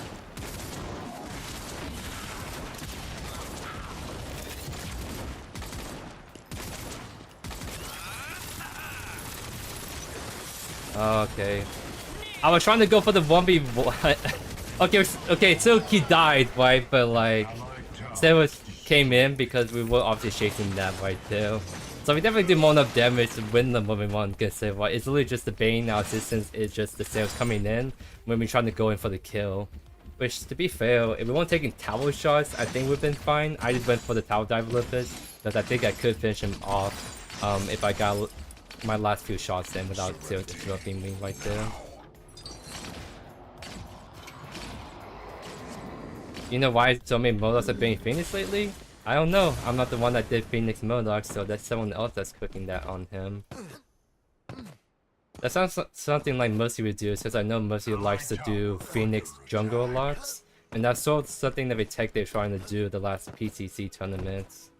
Okay. I was trying to go for the 1v1. okay, so he died, right? But like, Sarah came in because we were obviously chasing that right there. So we definitely did more enough damage to win the 1v1 against Sarah, right? It's literally just the Bane, our assistance is just the Sarah's coming in when we're trying to go in for the kill. Which, to be fair, if we weren't taking tower shots, I think we've been fine. I just went for the tower dive a little bit, because I think I could finish him off if I got my last few shots in without Sarah interrupting me right there. You know why so many Murlocs are being Phoenix lately? I don't know. I'm not the one that did Phoenix Murloc, so that's someone else that's cooking that on him. That sounds something like Mercy would do, since I know Mercy likes to do Phoenix jungle a lot. And that's sort of something that they're trying to do the last PCC tournaments.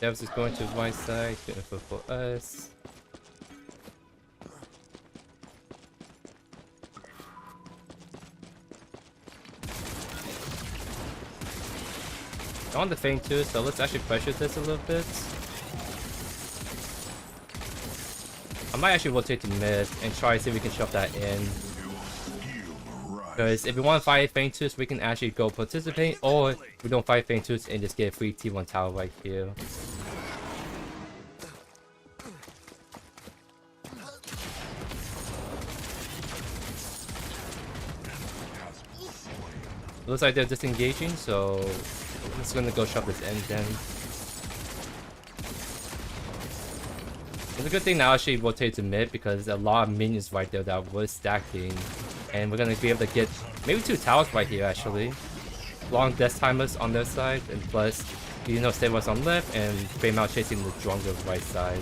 Devs is going to the right side, good info for us. I want the Feint too, so let's actually pressure this a little bit. I might actually rotate to mid and try to see if we can shove that in. Because if we want to fight Feintus, we can actually go participate, or we don't fight Feintus and just get a free T1 tower right here. Looks like they're disengaging, so I'm just gonna go shove this in then. It's a good thing now actually rotate to mid because a lot of minions right there that were stacking. And we're gonna be able to get maybe 2 towers right here actually. Long death timers on their side, and plus, you know, stay was on left and Fame out chasing the stronger right side.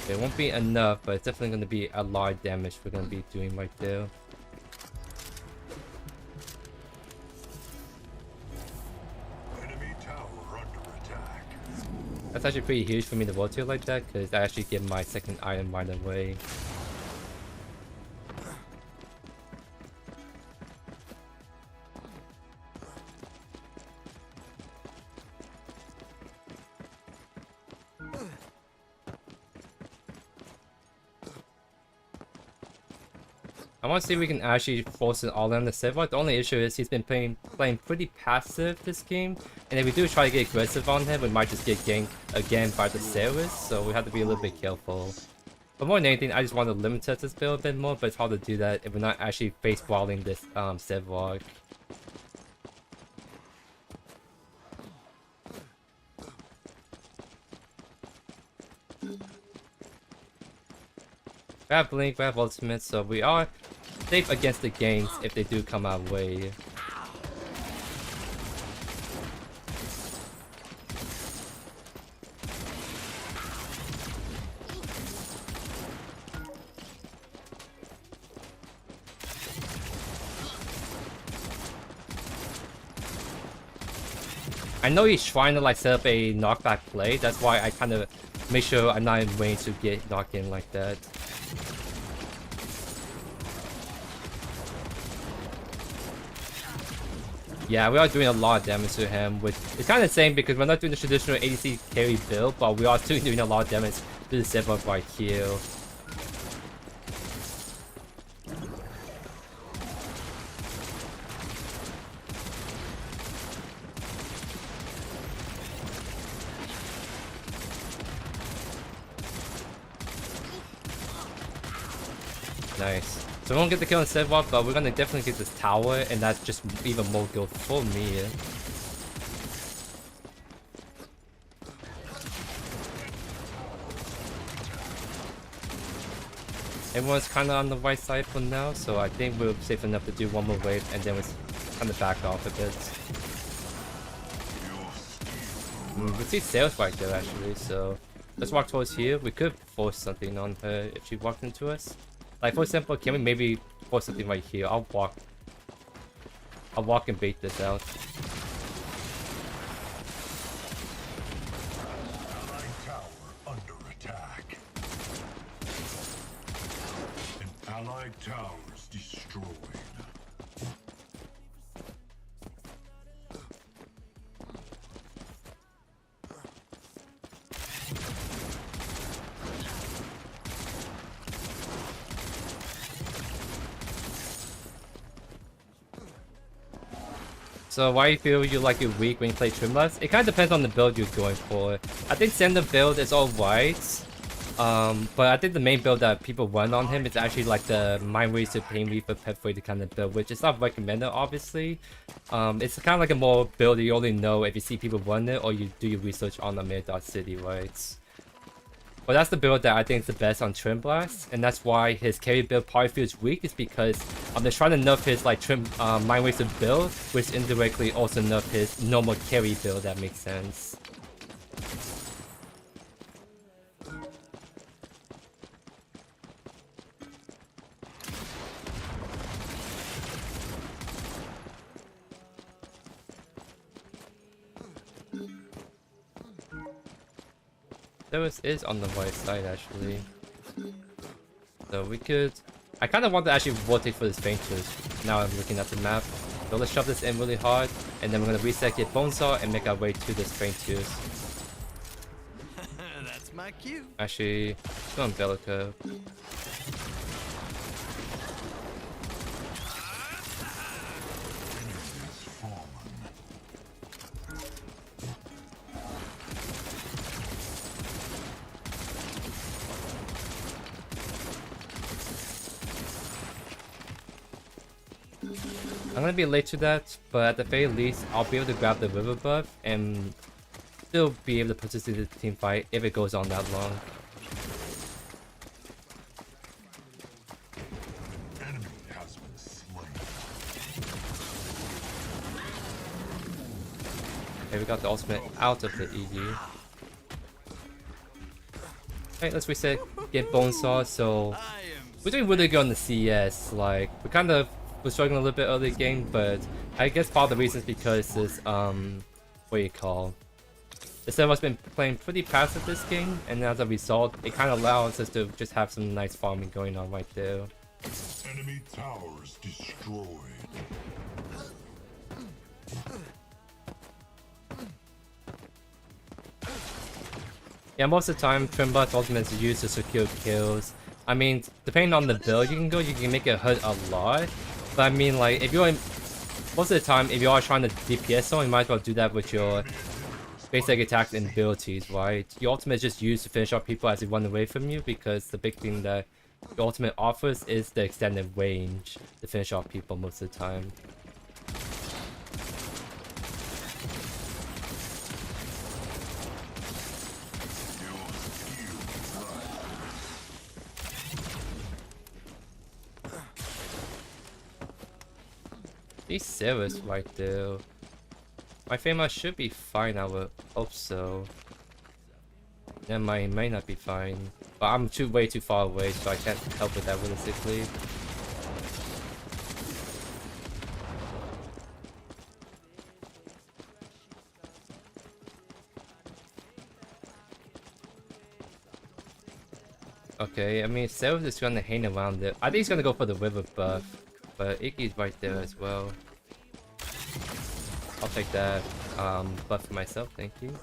It won't be enough, but it's definitely gonna be a lot of damage we're gonna be doing right there. That's actually pretty huge for me to rotate like that, because I actually get my second item right away. I want to see if we can actually force it all in the server. The only issue is he's been playing pretty passive this game, and if we do try to get aggressive on him, we might just get ganked again by the Sailors, so we have to be a little bit careful. But more than anything, I just want to limit test this build a bit more, but it's hard to do that if we're not actually face brawling this server. We have Blink, we have Ultimate, so we are safe against the games if they do come our way. I know he's trying to like set up a knockback play, that's why I kind of make sure I'm not in range to get knocked in like that. Yeah, we are doing a lot of damage to him, which is kind of insane because we're not doing the traditional ADC carry build, but we are still doing a lot of damage to the server right here. Nice. So we won't get the kill on Sedwalk, but we're gonna definitely get this tower, and that's just even more good for me. everyone's kind of on the right side for now, so I think we're safe enough to do one more wave and then we'll kind of back off a bit. We see Sales right there actually, so let's walk towards here. We could force something on her if she walked into us. Like for example, can we maybe force something right here? I'll walk and bait this out. Allied tower under attack. An allied tower's destroyed. So why you feel you like you're weak when you play Trimblast? It kind of depends on the build you're going for. I think Sender build is alright. But I think the main build that people run on him is actually like the Mind Racer, Pain Reaper, Pepfrey kind of build, which is not recommended obviously. It's kind of like a more build you only know if you see people run it or you do your research on Amir.city, right? But that's the build that I think is the best on Trimblast, and that's why his carry build probably feels weak, is because they're trying to nerf his like Mind Racer build, which indirectly also nerf his normal carry build, that makes sense. Lewis is on the right side actually. So we could... I kind of want to actually rotate for this Fainters. Now I'm looking at the map. So let's shove this in really hard. And then we're going to reset, get Bonesaw, and make our way to this Fainters. That's my cue. Actually, let's go on Bellica. I'm gonna be late to that, but at the very least, I'll be able to grab the river buff and still be able to participate in the team fight if it goes on that long. Enemy has been slain. Okay, we got the ultimate out of the ED. Alright, let's reset, get Bonesaw. So we're doing really good on the CS. Like, we kind of were struggling a little bit early game, but I guess part of the reason is because this, what do you call? The server's been playing pretty passive this game, and as a result, it kind of allows us to just have some nice farming going on right there. Enemy towers destroyed. Yeah, most of the time, Trimblast ultimate is used to secure kills. I mean, depending on the build you can go, you can make it hurt a lot. But I mean, like, if you're most of the time, if you are trying to DPS someone, you might as well do that with your basic attacks and abilities, right? Your ultimate is just used to finish off people as they run away from you, because the big thing that your ultimate offers is the extended range to finish off people most of the time. These Sarahs right there. My Fama should be fine, I would hope so. Then mine may not be fine. But I'm way too far away, so I can't help with that realistically. Okay, I mean, Sarah's is gonna hang around it. I think he's gonna go for the river buff. But Iggy's right there as well. I'll take that buff for myself, thank you.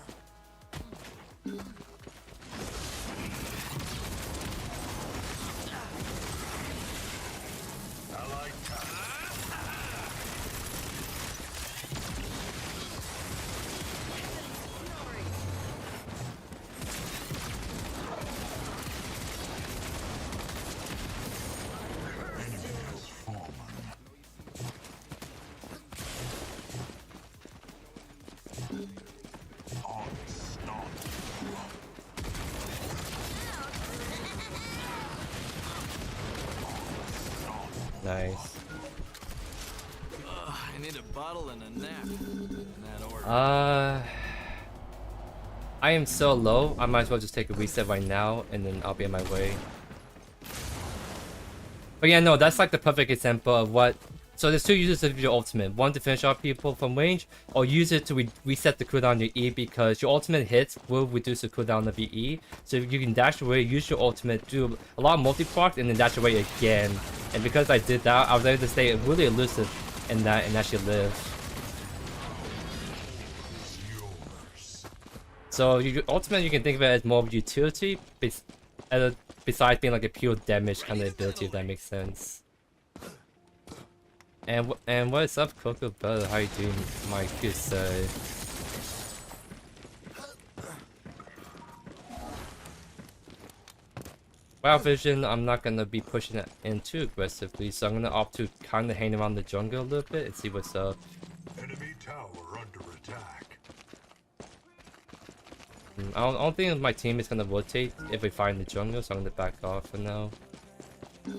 Nice. I need a bottle and a nap. In that order. I am so low, I might as well just take a reset right now, and then I'll be on my way. But yeah, no, that's like the perfect example of what... So there's two uses of your ultimate. One to finish off people from range, or use it to reset the cooldown on your E, because your ultimate hits will reduce the cooldown of your E. So you can dash away, use your ultimate, do a lot of multi-proc, and then dash away again. And because I did that, I was able to stay really elusive in that and actually live. So your ultimate, you can think of it as more of utility, besides being like a pure damage kind of ability, if that makes sense. And what is up, Coco Bella? How you doing, my good sir? Wild Vision, I'm not gonna be pushing it in too aggressively, so I'm gonna opt to kind of hang around the jungle a little bit and see what's up. Enemy tower under attack. I don't think my team is gonna rotate if we find the jungle, so I'm gonna back off for now.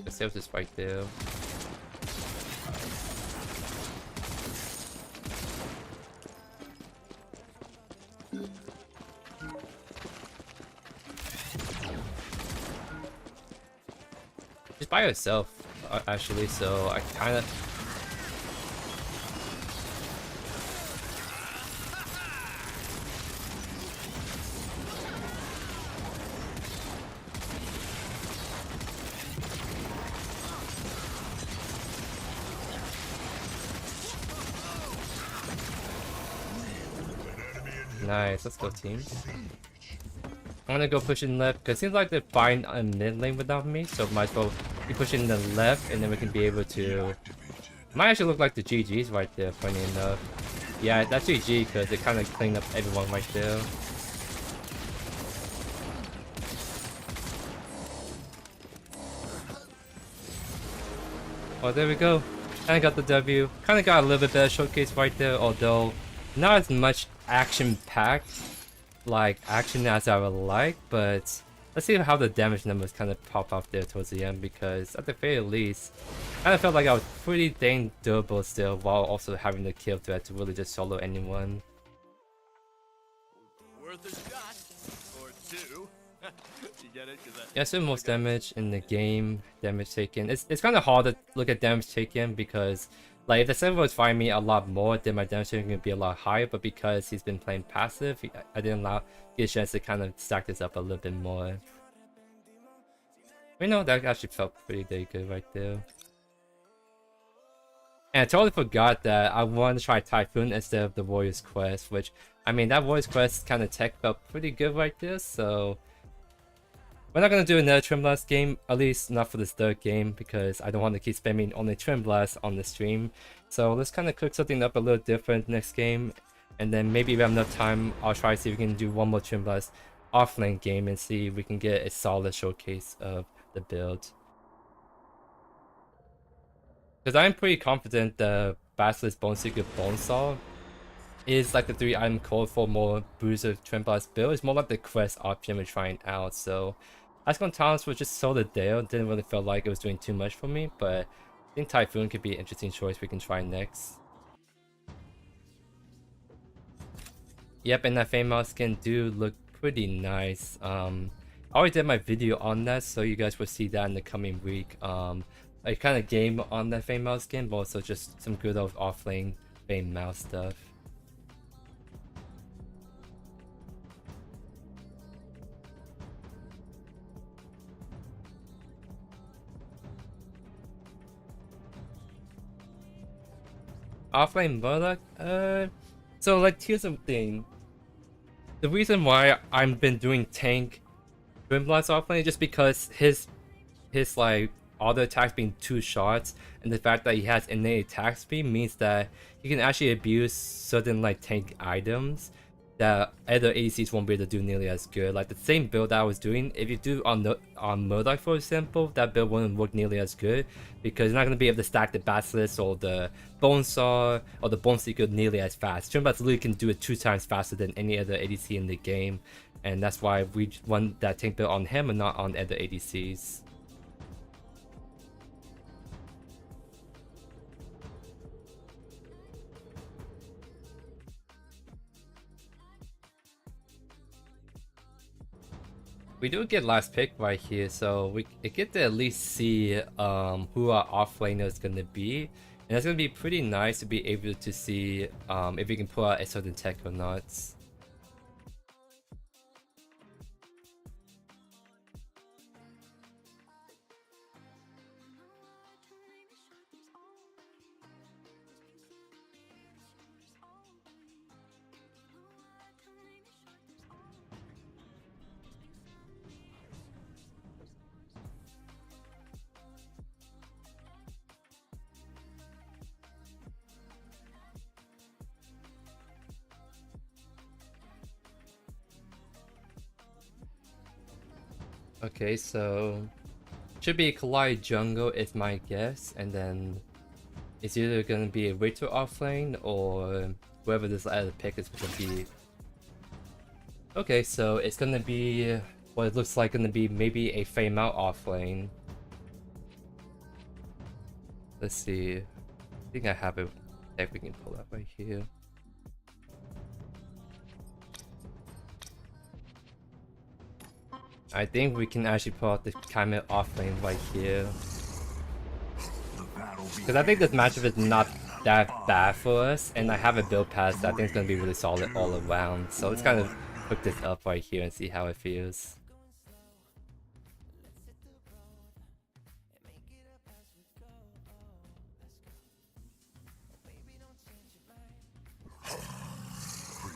The sales is right there. She's by herself, actually, so I kind of... Nice, let's go team. I'm gonna go push in left, because it seems like they're fine in mid lane without me, so might as well be pushing the left, and then we can be able to... Might actually look like the GG's right there, funny enough. Yeah, that's GG, because it kind of cleaned up everyone right there. Oh, there we go. Kinda got the W. Kinda got a little bit better showcase right there, although not as much action-packed like action as I would like, but let's see how the damage numbers kind of pop up there towards the end, because at the very least I kind of felt like I was pretty dang durable still while also having the kill threat to really just solo anyone. Worth a shot. Or two. You get it? Yeah, so most damage in the game, damage taken. It's kind of hard to look at damage taken because like if the server was fighting me a lot more, then my damage taken would be a lot higher, but because he's been playing passive, I didn't get a chance to kind of stack this up a little bit more. You know, that actually felt pretty dang good right there. And I totally forgot that I wanted to try Typhoon instead of the Warrior's Quest, which, I mean, that Warrior's Quest kind of tech felt pretty good right there, so... We're not going to do another Trim Blast game, at least not for this third game, because I don't want to keep spamming only Trim Blast on the stream. So let's kind of cook something up a little different next game, and then maybe if we have enough time, I'll try to see if we can do one more Trim Blast offlane game and see if we can get a solid showcase of the build. Because I'm pretty confident the Basilisk Bone Seeker Bonesaw is like the 3-item code for more Bruiser Trim Blast build. It's more like the quest option we're trying out, so Ascon Talents was just so the Dale, didn't really feel like it was doing too much for me, but I think Typhoon could be an interesting choice we can try next. Yep, and that Fame Mouse skin do look pretty nice. I already did my video on that, so you guys will see that in the coming week. I kind of game on that Fame Mouse skin, but also just some good old offlane Fame Mouse stuff. Offlane Murloc? So like here's the thing. The reason why I've been doing tank Twin Blast offlane is just because his like auto attacks being 2 shots, and the fact that he has innate attack speed means that he can actually abuse certain like tank items that other ADCs won't be able to do nearly as good. Like the same build that I was doing, if you do on Murdoch for example, that build wouldn't work nearly as good because you're not going to be able to stack the Basilisk or the Bonesaw or the Bone Seeker nearly as fast. Trim Blast literally can do it 2 times faster than any other ADC in the game, and that's why we want that tank build on him and not on other ADCs. We do get last pick right here, so we get to at least see who our offlaner is gonna be, and that's gonna be pretty nice to be able to see if we can pull out a certain tech or not. Okay, so should be a Kalai jungle is my guess, and then it's either gonna be a Rito offlane or whoever this other pick is gonna be. Okay, so it's gonna be what it looks like gonna be maybe a Fame Out offlane. Let's see. I think I have a deck we can pull up right here. I think we can actually pull out the Chimera offlane right here. Because I think this matchup is not that bad for us, and I have a build pass that I think is going to be really solid all around. So let's kind of hook this up right here and see how it feels.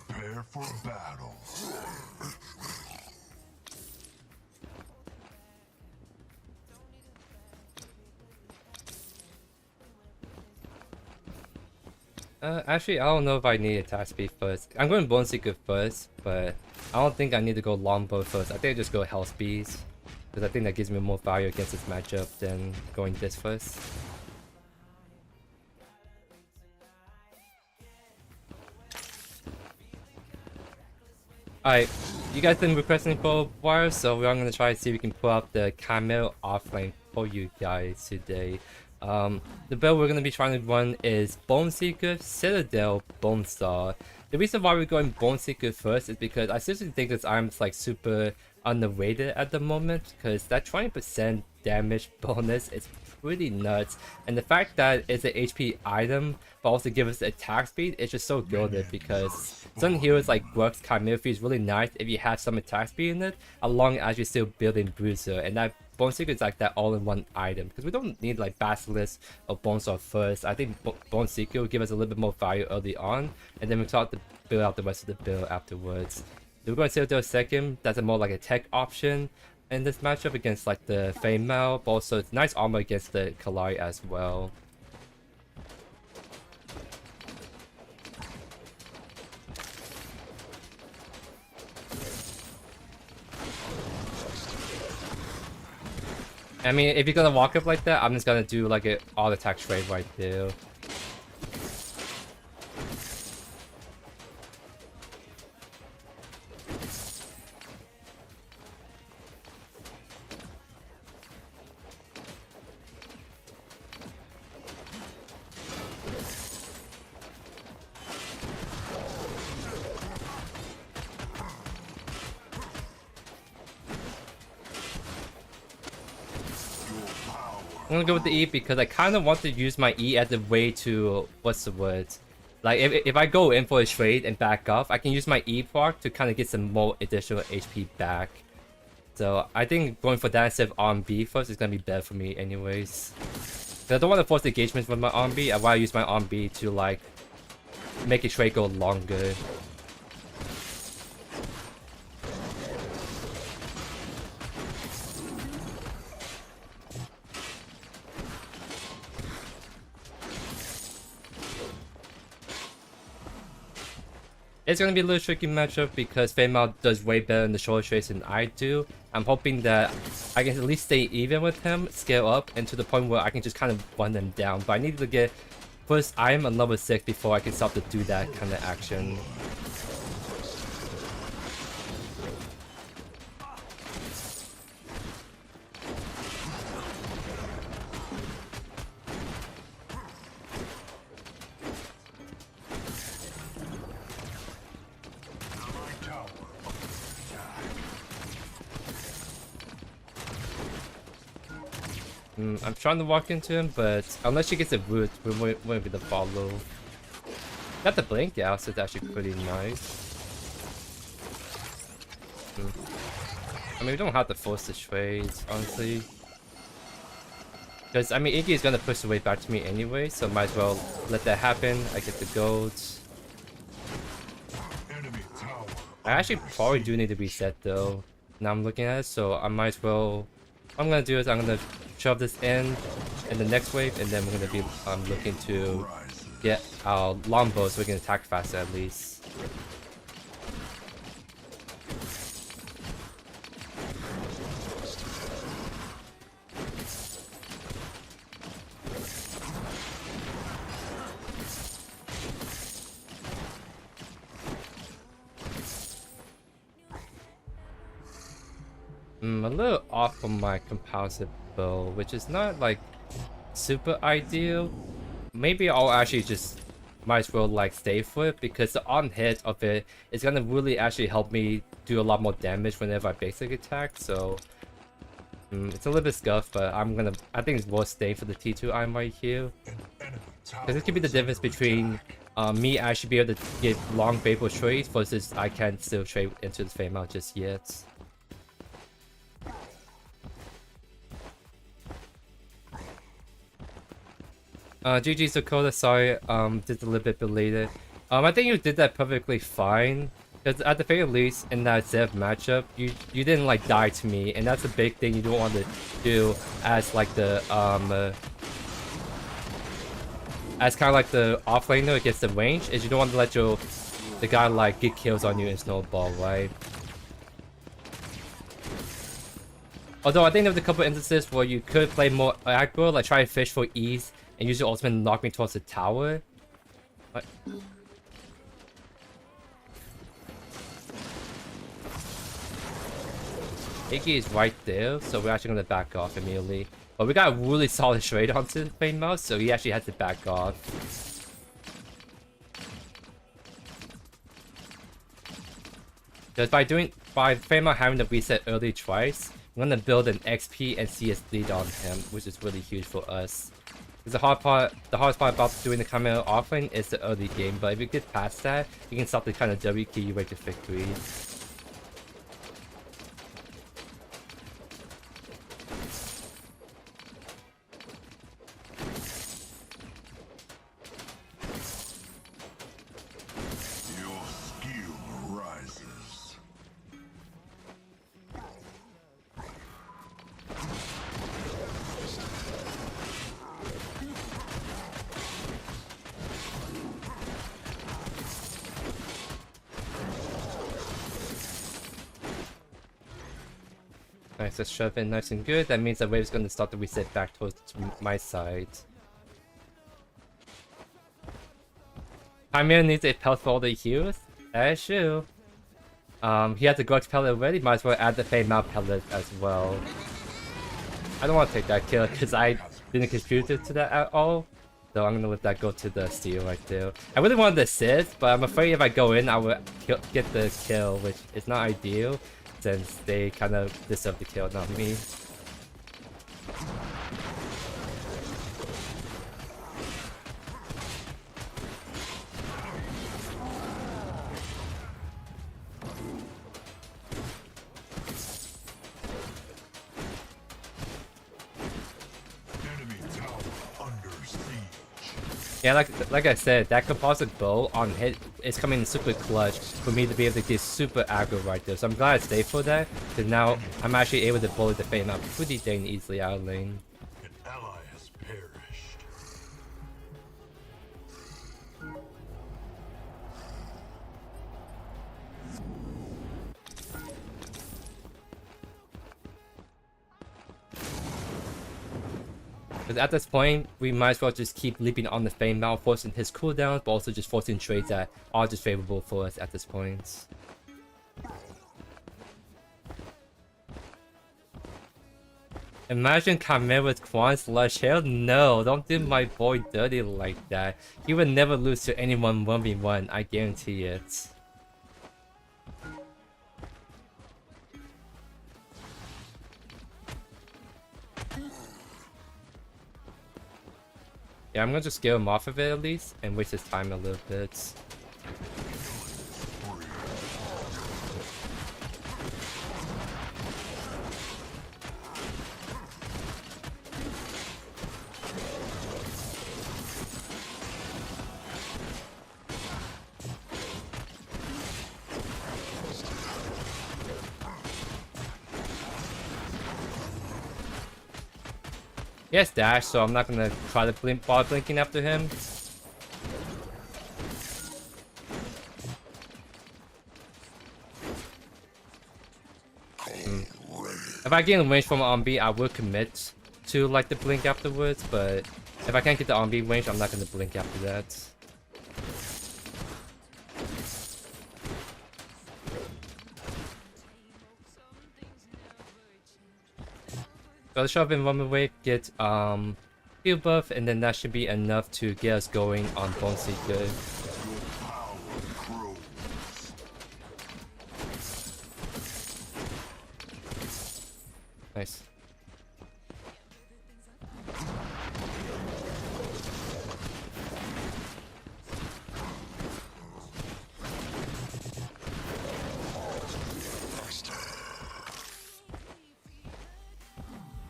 Prepare for battle. Actually, I don't know if I need attack speed first. I'm going Bone Seeker first, but I don't think I need to go Longbow first. I think I just go Hell Speeds, because I think that gives me more value against this matchup than going this first. Alright, you guys been requesting for a while, so we're going to try to see if we can pull out the Camel offlane for you guys today. The build we're going to be trying to run is Bone Seeker, Citadel, Bone Star. The reason why we're going Bone Seeker first is because I seriously think this item is like super underrated at the moment, because that 20% damage bonus is pretty nuts, and the fact that it's an HP item but also gives us attack speed is just so good, because some heroes like Grux Chimera feels really nice if you have some attack speed in it, along as you're still building Bruiser, and that Bone Seeker is like that all-in-one item, because we don't need like Basilisk or Bone Star first. I think Bone Seeker will give us a little bit more value early on, and then we start to build out the rest of the build afterwards. We're going to Citadel second, that's a more like a tech option in this matchup against like the Fame Mal, but also it's nice armor against the Kalari as well. I mean, if you're gonna walk up like that, I'm just gonna do like an all attack straight right there. I'm gonna go with the E because I kind of want to use my E as a way to, what's the word? Like, if I go in for a trade and back off, I can use my E proc to kind of get some more additional HP back. So I think going for that instead of RB first is gonna be better for me anyways. I don't want to force engagements with my RB, I want to use my RB to like, make a trade go longer. It's gonna be a little tricky matchup because Fame Out does way better in the short trades than I do. I'm hoping that I can at least stay even with him, scale up, and to the point where I can just kind of run them down. But I need to get first item on level 6 before I can start to do that kind of action. I'm trying to walk into him, but unless she gets a root, we won't be the follow. Got the blink out, so it's actually pretty nice. I mean, we don't have to force the trades, honestly. Because, I mean, Iggy is gonna push the way back to me anyway, so might as well let that happen. I get the gold. I actually probably do need to reset though. Now I'm looking at it, so I might as well. What I'm gonna do is I'm gonna shove this in the next wave, and then we're gonna be looking to get our longbow so we can attack faster at least. A little off from my composite bow, which is not like super ideal. Maybe I'll actually just might as well like stay for it, because the on hit of it is gonna really actually help me do a lot more damage whenever I basic attack. So it's a little bit scuffed, but I think it's worth staying for the T2 item right here, because it could be the difference between me actually be able to get long Vapor trades versus I can't still trade into the Fame out just yet. GG's Dakota, sorry, did a little bit belated. I think you did that perfectly fine, because at the very least in that Zev matchup, you didn't like die to me, and that's a big thing you don't want to do as like the as kind of like the offlaner against the range, is you don't want to let the guy like get kills on you and snowball, right? Although I think there was a couple instances where you could play more aggro, like try to fish for ease and use your ultimate to knock me towards the tower. What? Iggy is right there, so we're actually gonna back off immediately. But we got a really solid trade onto the Flame Mouse, so he actually had to back off. Because by Flame Mouse having to reset early twice, I'm gonna build an XP and CS lead on him, which is really huge for us. Because the hardest part about doing the Chimera offlane is the early game, but if you get past that, you can start to kind of W key your way to victory. Nice, let's shove in nice and good. That means the wave's going to start to reset back towards my side. Chimera needs a pelt for all the heals. That is true. He had the Grudge pellet already, might as well add the Fame Out pellet as well. I don't want to take that kill because I didn't contribute to that at all. So I'm going to let that go to the steal right there. I really wanted to assist, but I'm afraid if I go in, I will get the kill, which is not ideal, since they kind of deserve the kill, not me. Yeah, like I said, that composite bow on hit is coming super clutch for me to be able to get super aggro right there. So I'm glad I stayed for that, because now I'm actually able to bully the Fame out pretty dang easily out of lane. An ally has perished. Because at this point, we might as well just keep leaping on the Fame now, forcing his cooldowns, but also just forcing trades that are just favorable for us at this point. Imagine Chimera with Quan's Lush Hail? No, don't do my boy dirty like that. He would never lose to anyone 1v1, I guarantee it. Yeah, I'm gonna just scale him off of it at least and waste his time a little bit. He has dash, so I'm not gonna try to ball blinking after him. If I get in range from on B, I will commit to like the blink afterwards, but if I can't get the on B range, I'm not gonna blink after that. So let's shove in one way, get heal buff, and then that should be enough to get us going on Bone Seeker. Nice.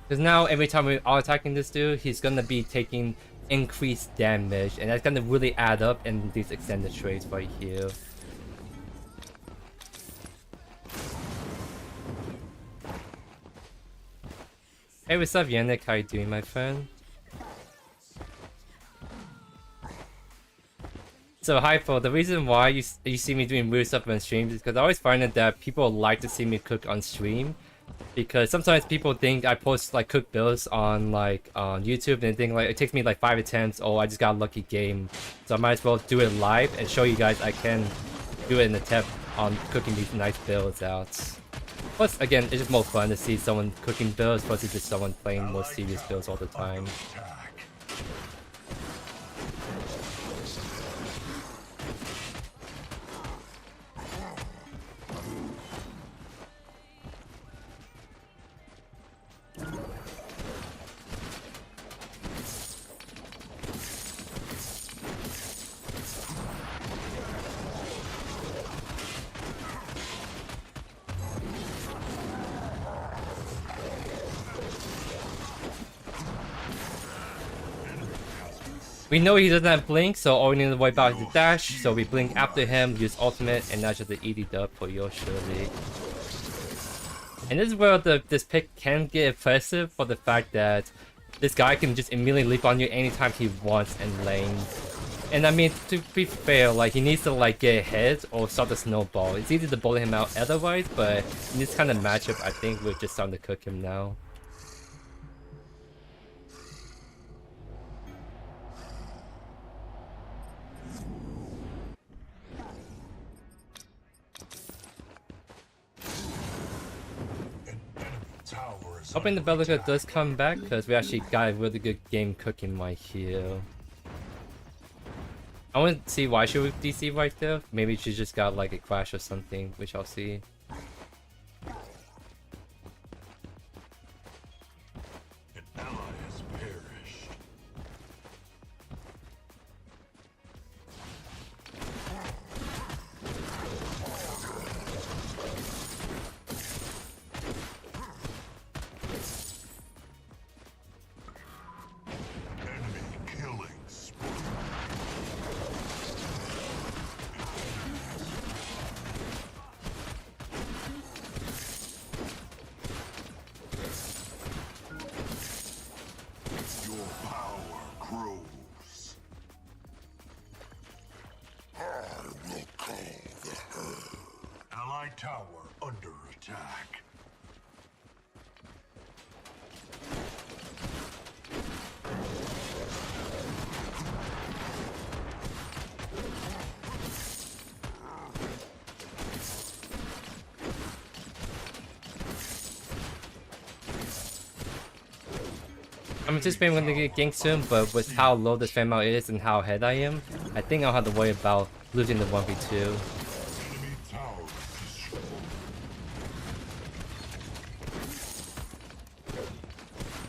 Because now every time we are attacking this dude, he's gonna be taking increased damage, and that's gonna really add up in these extended trades right here. Hey, what's up, Yannick? How you doing, my friend? So, Hypo, the reason why you see me doing weird stuff on stream is because I always find it that people like to see me cook on stream. Because sometimes people think I post like cooked builds on on YouTube, and they think like it takes me like 5 attempts. Oh, I just got a lucky game, so I might as well do it live and show you guys I can do it in a attempt on cooking these nice builds out. Plus, again, it's just more fun to see someone cooking builds versus just someone playing more serious builds all the time. We know he doesn't have blink, so all we need to wipe out is the dash. So we blink after him, use ultimate, and that's just the ED dub for JoeYoursTruly. And this is where this pick can get impressive for the fact that this guy can just immediately leap on you anytime he wants in lane. And I mean, to be fair, like he needs to like get ahead or start the snowball. It's easy to bully him out otherwise, but in this kind of matchup, I think we're just starting to cook him now. Hoping the Bellica does come back, because we actually got a really good game cooking right here. I want to see why she would DC right there. Maybe she just got like a crash or something, which I'll see. An ally has perished. Tower under attack. I'm anticipating when they get ganked soon, but with how low this fan mount is and how ahead I am, I think I'll have to worry about losing the 1v2.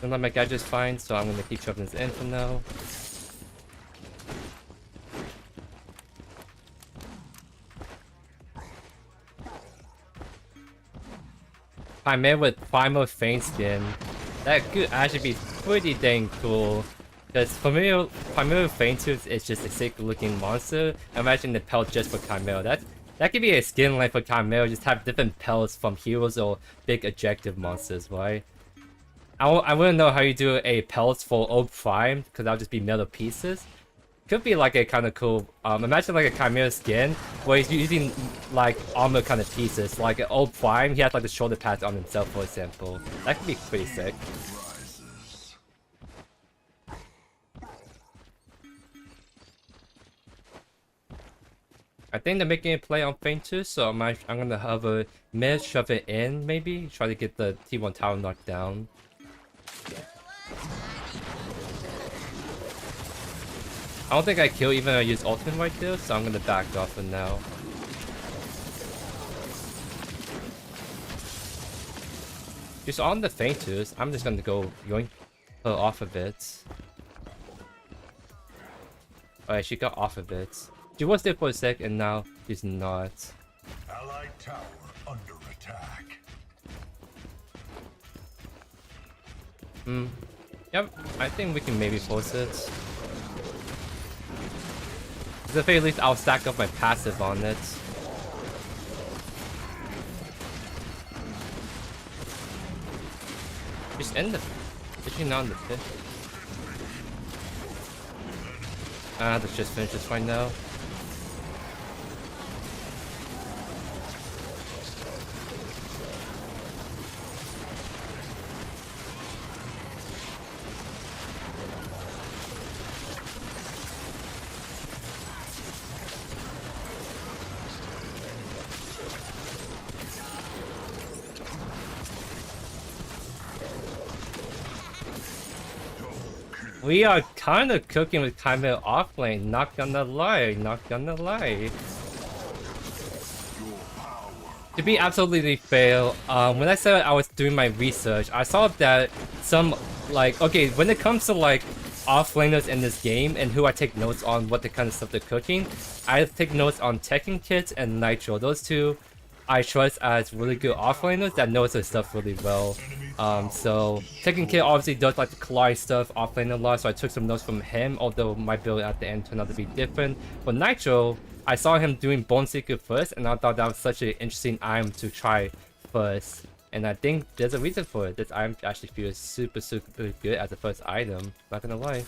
Don't let my gadgets fine, so I'm gonna keep shoving this in for now. Chimera with Primal Feint skin, that could actually be pretty dang cool. Because Chimera Feint is just a sick looking monster. Imagine the pelt just for Chimera. That could be a skin line for Chimera, just have different pelts from heroes or big objective monsters, right? I wouldn't know how you do a pelt for Old Prime, because that'll just be metal pieces. Could be like a kind of cool, imagine like a Chimera skin, where he's using like armor kind of pieces. Like an Old Prime, he has like the shoulder pads on himself, for example. That could be pretty sick. I think they're making a play on Feint too, so I'm gonna have a mid shove it in, maybe? Try to get the T1 tower knocked down. I don't think I kill even if I use ultimate right there, so I'm gonna back off for now. Just on the Feinters, I'm just gonna go yoink her off of it. Alright, she got off of it. She was there for a sec and now she's not. Allied tower under attack. Yep, I think we can maybe force it. At the very least, I'll stack up my passive on it. She's in the... Is she not in the pit? Let's just finish this right now. We are kind of cooking with Chimera off lane, not gonna lie, not gonna lie. To be absolutely fair, when I said I was doing my research, I saw that some, like, okay, when it comes to, like, offlaners in this game and who I take notes on what the kind of stuff they're cooking, I take notes on Tekken Kit and Nitro. Those two I trust as really good offlaners that knows their stuff really well. So Tekken Kit obviously does like the collide stuff offlane a lot, so I took some notes from him, although my build at the end turned out to be different. But Nitro, I saw him doing Bone Seeker first, and I thought that was such an interesting item to try first. And I think there's a reason for it. This item actually feels super good as the first item, not gonna lie.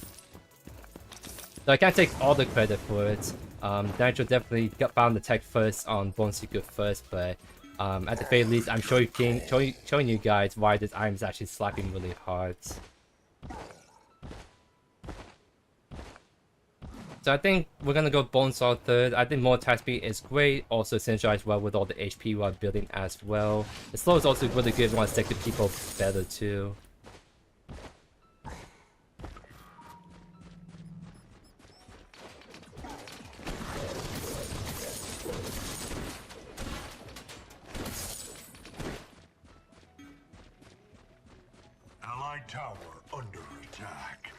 So I can't take all the credit for it. Nitro definitely found the tech first on Bone Seeker first, but at the very least, I'm showing you guys why this item is actually slapping really hard. So I think we're gonna go Bone Saw third. I think more attack speed is great, also synergized well with all the HP while building as well. The slow is also really good if you want to stick to people better too. Allied tower under attack.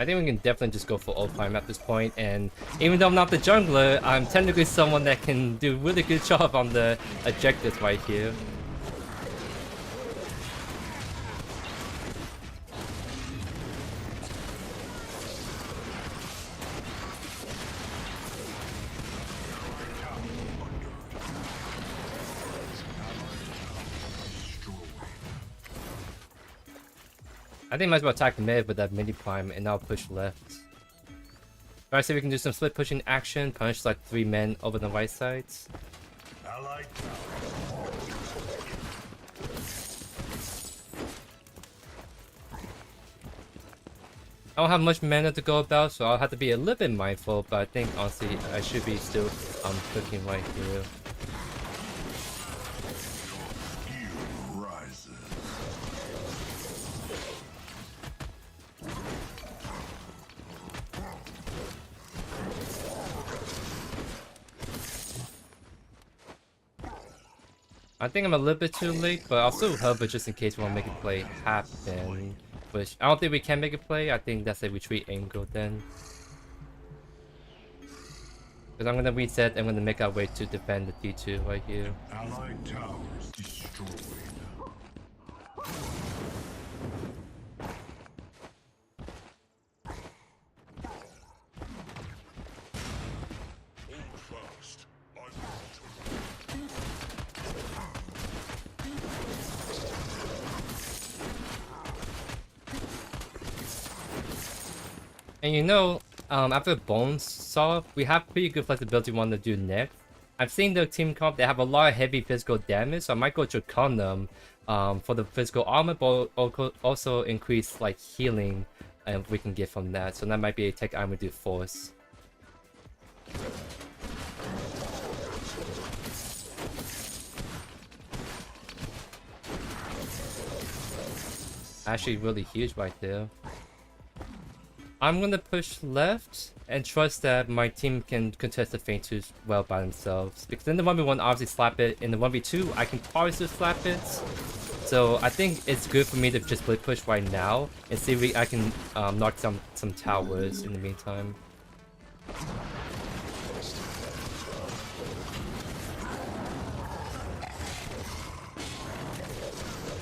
I think we can definitely just go for Old Prime at this point, and even though I'm not the jungler, I'm technically someone that can do a really good job on the objectives right here. I think I might as well attack mid with that mini prime and now push left. Alright, so we can do some split pushing action, punish like 3 men over the right sides. Allied I don't have much mana to go about, so I'll have to be a little bit mindful, but I think honestly I should be still cooking right here. I think I'm a little bit too late, but I'll still hover just in case we want to make a play happen. Which I don't think we can make a play. I think that's a retreat angle then. Because I'm gonna reset. I'm gonna make our way to defend the D2 right here. Allied towers destroyed. And you know, after Bones Saw, we have pretty good flexibility on what to do next. I've seen the team comp, they have a lot of heavy physical damage, so I might go Draconium for the physical armor, but also increase like healing we can get from that. So that might be a tech item we do Force. Actually really huge right there. I'm gonna push left and trust that my team can contest the feint 2 well by themselves. Because in the 1v1 obviously slap it, in the 1v2 I can probably still slap it. So I think it's good for me to just split push right now and see if I can knock some towers in the meantime.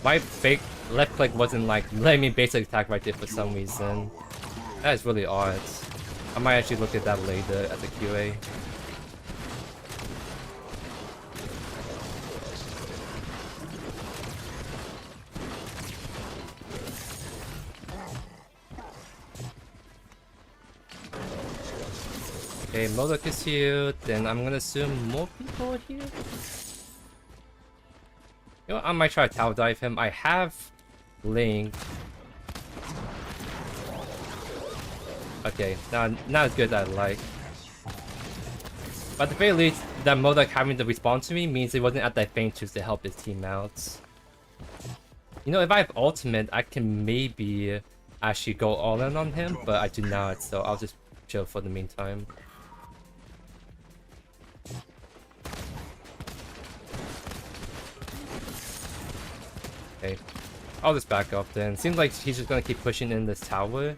My fake left click wasn't like letting me basic attack right there for some reason. That is really odd. I might actually look at that later as a QA. Okay, Modok is here, then I'm gonna assume more people are here? You know, I might try to tower dive him. I have Link. Okay, not as good as I like. But at the very least, that Modok having to respond to me means he wasn't at that feint to help his team out. You know, if I have ultimate, I can maybe actually go all in on him, but I do not, so I'll just chill for the meantime. Okay, I'll just back off then. Seems like he's just gonna keep pushing in this tower.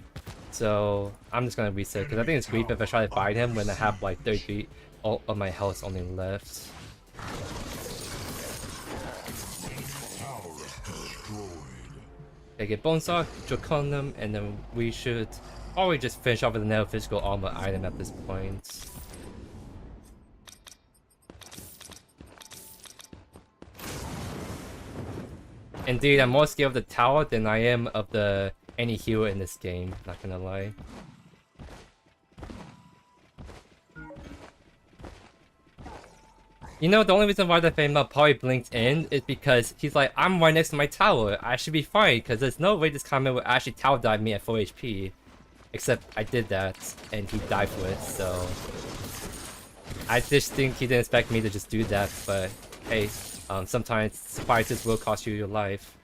So I'm just gonna reset because I think it's creepy if I try to fight him when I have like 33 of my health only left. Okay, get Bonesaw, Draconium, and then we should probably just finish off with another physical armor item at this point. Indeed, I'm more scared of the tower than I am of any hero in this game, not gonna lie. You know, the only reason why the Fama probably blinked in is because he's like, I'm right next to my tower, I should be fine, because there's no way this comment would actually tower dive me at 4 HP. Except I did that, and he died for it, so... I just think he didn't expect me to just do that, but hey, sometimes surprises will cost you your life.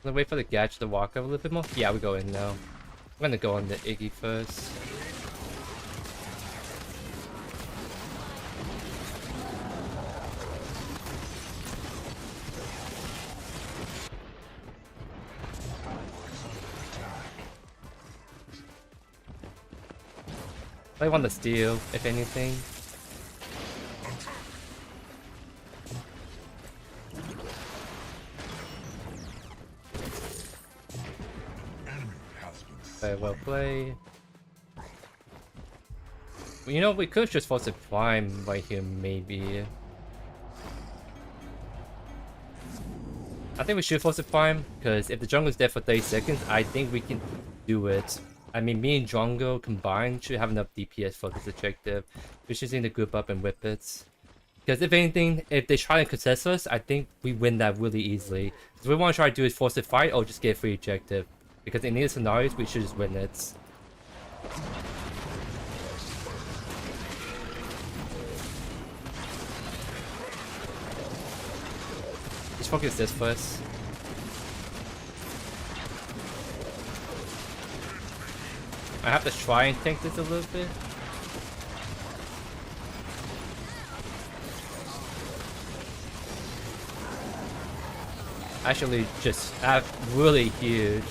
Gonna wait for the gadget to walk up a little bit more. Yeah, we go in now. I'm gonna go on the Iggy first. I want to steal, if anything. Very well played. Well, you know, we could just force a prime right here, maybe. I think we should force a prime, because if the jungle is dead for 30 seconds, I think we can do it. I mean, me and Jungle combined should have enough DPS for this objective. We just need to group up and whip it. Because if anything, if they try to contest us, I think we win that really easily. So we want to try to do is force a fight or just get a free objective. Because in these scenarios, we should just win it. Let's focus this first. I have to try and tank this a little bit. Actually, just really huge.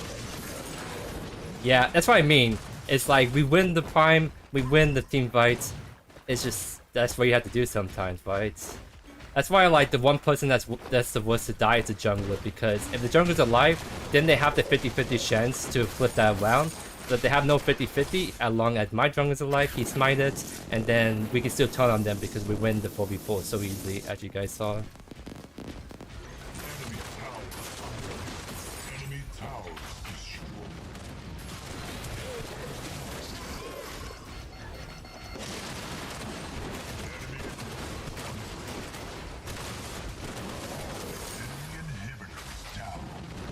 Yeah, that's what I mean. It's like we win the prime, we win the team fights. It's just that's what you have to do sometimes, right? That's why like the one person that's the worst to die is the jungler, because if the jungler's alive, then they have the 50-50 chance to flip that around. But they have no 50-50 as long as my jungler's alive, he smited, and then we can still turn on them because we win the 4v4 so easily, as you guys saw. Enemy towers destroyed.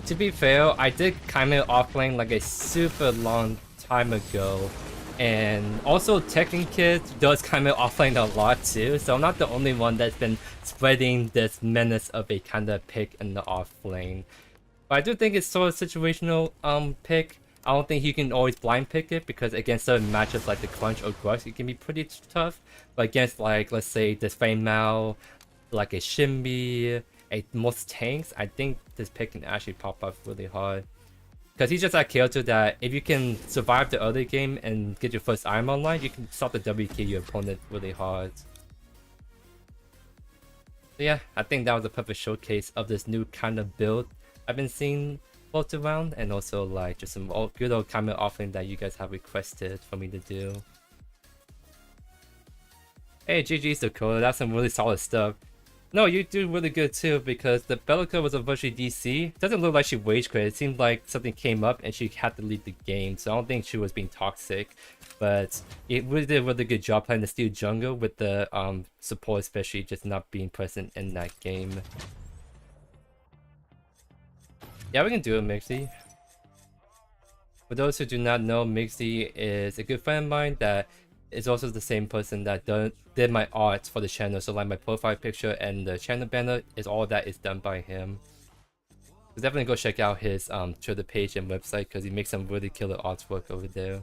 To be fair, I did kind of offlane like a super long time ago, and also Tekken Kid does kind of offlane a lot too, so I'm not the only one that's been spreading this menace of a kind of pick in the offlane. But I do think it's sort of situational pick. I don't think you can always blind pick it, because against certain matchups like the Crunch or Grux, it can be pretty tough. But against like, let's say this Fei Mao, like a Shimby, most tanks, I think this pick can actually pop up really hard. Because he's just that character that if you can survive the early game and get your first item online, you can start the WK your opponent really hard. So yeah, I think that was a perfect showcase of this new kind of build I've been seeing float around, and also like just some good old kind of offering that you guys have requested for me to do. Hey, GG's Dakota, that's some really solid stuff. No, you do really good too, because the Bellica was virtually DC. Doesn't look like she rage quit. It seemed like something came up and she had to leave the game, so I don't think she was being toxic. But it really did a really good job playing the Steel Jungle with the support, especially just not being present in that game. Yeah, we can do it, Mixie. For those who do not know, Mixie is a good friend of mine that is also the same person that did my art for the channel. So like my profile picture and the channel banner is all that is done by him. So definitely go check out his Twitter page and website, because he makes some really killer artwork over there.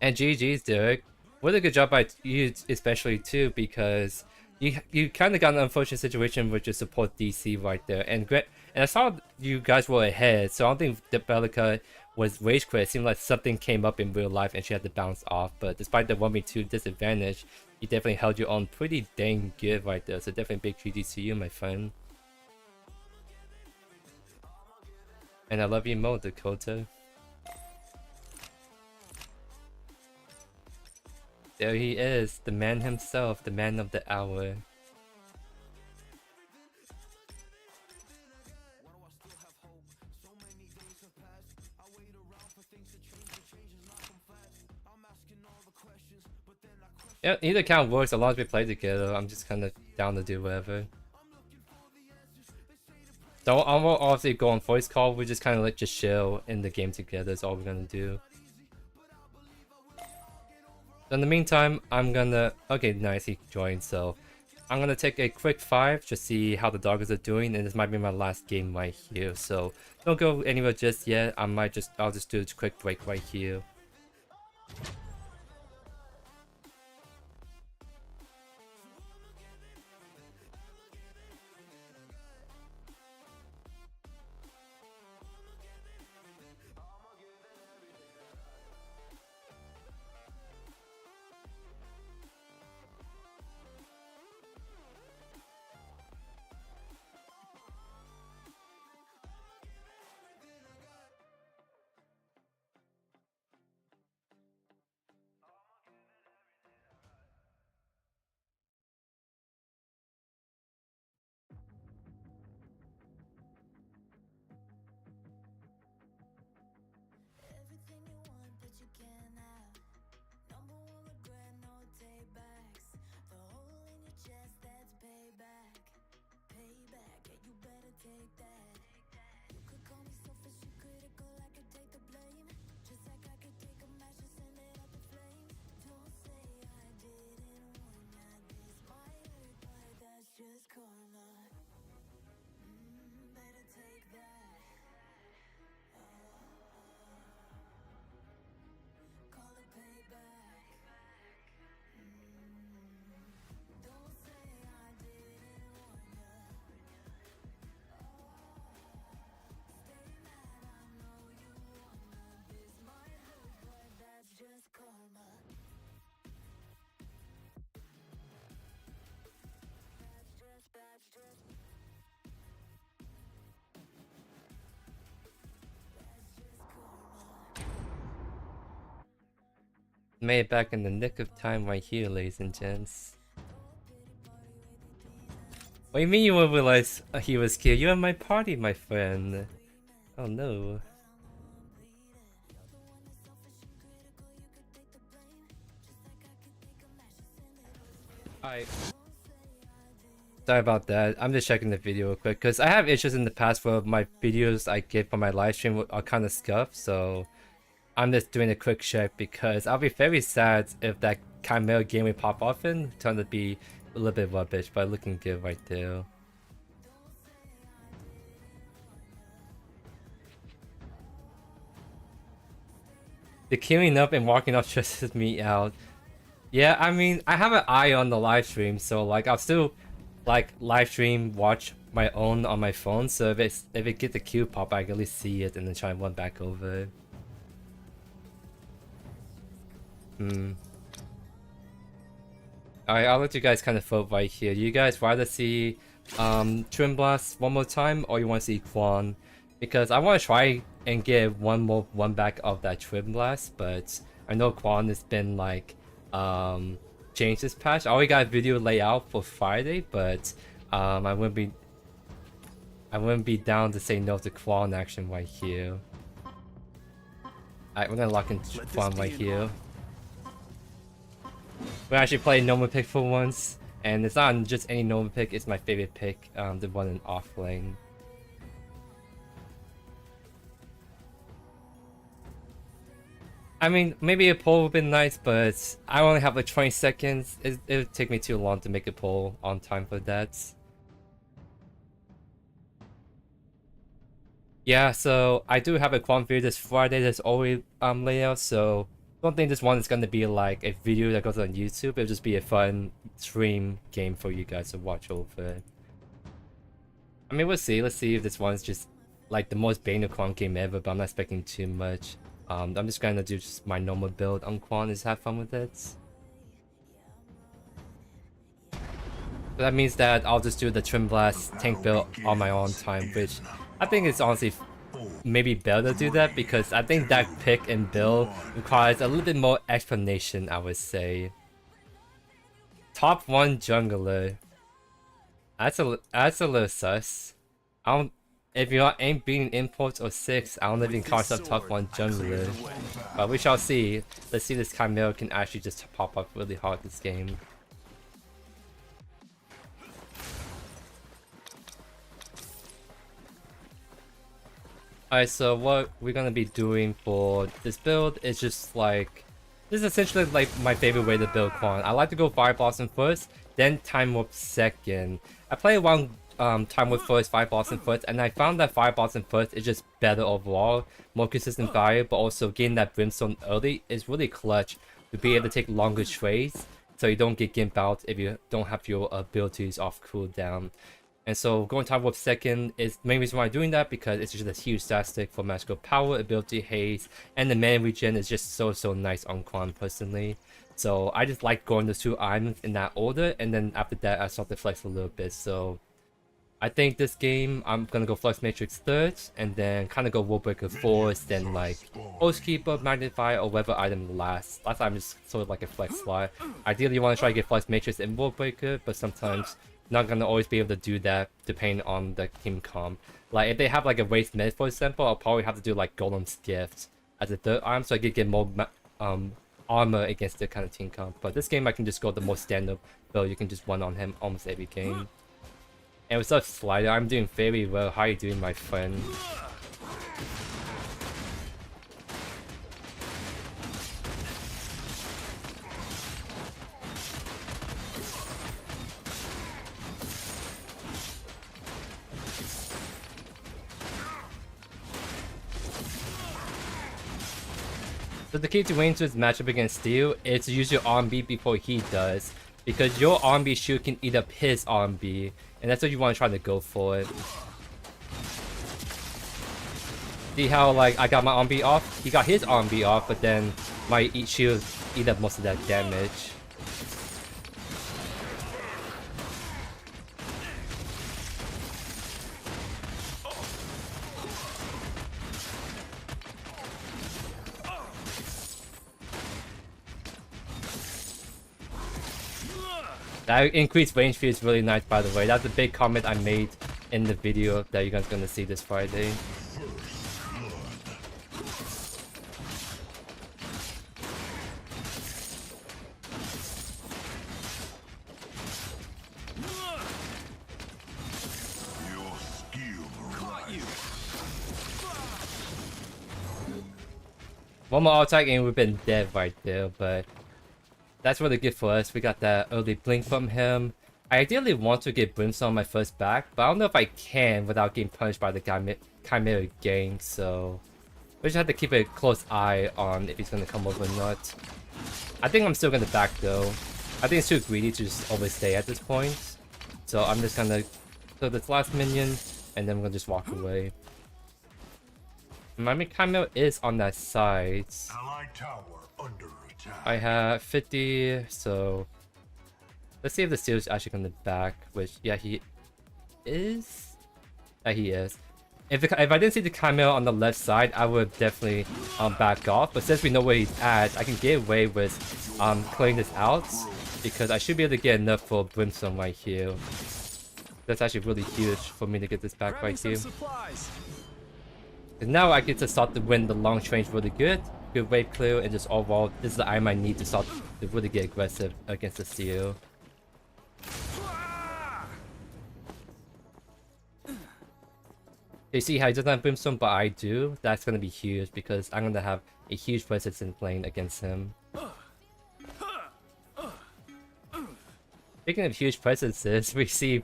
And GG's, Derek. What a good job by you, especially too, because you kind of got an unfortunate situation with your support DC right there. And I saw you guys were ahead, so I don't think the Bellica was rage quit. It seemed like something came up in real life and she had to bounce off. But despite the 1v2 disadvantage, you definitely held your own pretty dang good right there. So definitely big GG to you, my friend. And I love you more, Dakota. There he is, the man himself, the man of the hour. Yeah, either account works as long as we play together. I'm just kind of down to do whatever. So I won't obviously go on voice call. We just kind of like just chill in the game together. That's all we're gonna do. So in the meantime, I'm gonna... Okay, nice, he joined, so... I'm gonna take a quick 5 to see how the doggers are doing, and this might be my last game right here, so... Don't go anywhere just yet, I'll just do a quick break right here. Made it back in the nick of time right here, ladies and gents. What do you mean you won't realize he was killed? You're at my party, my friend. Oh no. Alright. Sorry about that. I'm just checking the video real quick because I have issues in the past where my videos I get from my live stream are kind of scuffed, so I'm just doing a quick check because I'll be very sad if that Chimera game we pop off in turned to be a little bit rubbish, but looking good right there. The queuing up and walking off stresses me out. Yeah, I mean, I have an eye on the live stream, so like I'll still like live stream watch my own on my phone, so if it gets a queue pop, I can at least see it and then try and run back over. Alright, I'll let you guys kind of vote right here. Do you guys rather see Trim Blast one more time, or you want to see Quan? Because I want to try and get one more run back of that Trim Blast, but I know Quan has been like changed this patch. I already got a video layout for Friday, but I wouldn't be down to say no to Quan action right here. Alright, we're gonna lock in Quan right here. We actually played normal pick for once, and it's not just any normal pick, it's my favorite pick, the one in off lane. I mean, maybe a poll would have been nice, but I only have like 20 seconds. It would take me too long to make a poll on time for that. Yeah, so I do have a Quan video this Friday that's already layout, so I don't think this one is going to be like a video that goes on YouTube. It'll just be a fun stream game for you guys to watch over. I mean, we'll see. Let's see if this one's just like the most bane of Quan game ever, but I'm not expecting too much. I'm just gonna do just my normal build on Quan, just have fun with it. So that means that I'll just do the Trim Blast tank build on my own time, which I think is honestly maybe better to do that, because I think that pick and build requires a little bit more explanation, I would say. Top 1 jungler. That's a little sus. If you ain't beating imports or 6, I don't know if you can call yourself top 1 jungler. But we shall see. Let's see if this Chimera can actually just pop up really hard this game. Alright, so what we're gonna be doing for this build is just like... This is essentially like my favorite way to build Quan. I like to go Fire Blossom first, then Time Warp second. I play around Time Warp first, Fire Blossom first, and I found that Fire Blossom first is just better overall, more consistent fire, but also getting that Brimstone early is really clutch to be able to take longer trades, so you don't get gimped out if you don't have your abilities off cooldown. And so going Time Warp second is the main reason why I'm doing that, because it's just a huge stat stick for magical power, ability haste, and the mana regen is just so nice on Quan personally. So I just like going those 2 items in that order, and then after that I start to flex a little bit. So I think this game I'm gonna go Flux Matrix third, and then kind of go Worldbreaker fourth, then like Oathkeeper, Magnify, or whatever item last. Last time just sort of like a flex slot. Ideally you want to try to get Flux Matrix and Worldbreaker, but sometimes not gonna always be able to do that depending on the team comp. Like if they have like a Wraith Mid for example, I'll probably have to do like Golem's Gift as a third arm, so I could get more armor against the kind of team comp. But this game I can just go the most standard build. You can just one on him almost every game. And what's up, Slider? I'm doing very well. How are you doing, my friend? So the key to winning this matchup against Steel is to use your RB before he does, because your RB shield can eat up his RB, and that's what you want to try to go for. See how like I got my RB off? He got his RB off, but then my shield eat up most of that damage. That increased range feels really nice, by the way. That's a big comment I made in the video that you guys are gonna see this Friday. One more attack and we've been dead right there, but that's really good for us. We got that early blink from him. I ideally want to get Brimstone on my first back, but I don't know if I can without getting punished by the Chimera gang, so we just have to keep a close eye on if he's gonna come over or not. I think I'm still gonna back though. I think it's too greedy to just overstay at this point. So I'm just gonna kill this last minion and then I'm gonna just walk away. My Chimera is on that side. Allied tower under attack. I have 50, so let's see if the Steel is actually going to back, which, yeah, he is. Yeah, he is. If I didn't see the Chimera on the left side, I would definitely back off. But since we know where he's at, I can get away with clearing this out, because I should be able to get enough for Brimstone right here. That's actually really huge for me to get this back right here. And now I get to start to win the long range really good. Good wave clear, and just overall, this is the item I need to start to really get aggressive against the Steel. You see how he doesn't have Brimstone, but I do? That's gonna be huge, because I'm gonna have a huge presence in playing against him. Speaking of huge presences, we see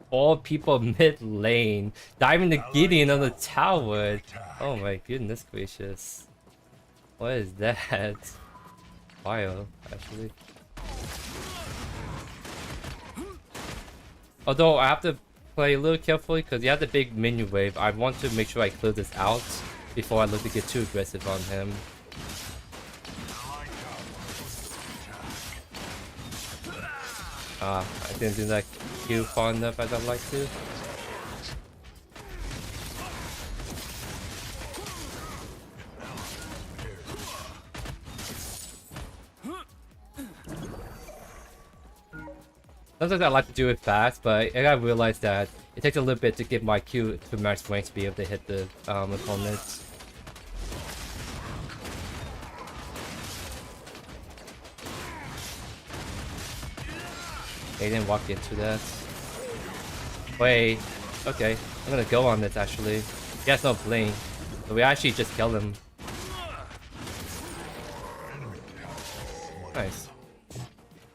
4 people mid lane diving the Gideon on the tower. Oh my goodness gracious. What is that? Wild, actually. Although I have to play a little carefully because he has a big minion wave. I want to make sure I clear this out before I look to get too aggressive on him. I didn't do that Q far enough as I'd like to. Sometimes I like to do it fast, but I gotta realize that it takes a little bit to get my Q to max range to be able to hit the opponents. They didn't walk into that. Wait, okay, I'm gonna go on this actually. He has no blink, but we actually just killed him. Nice.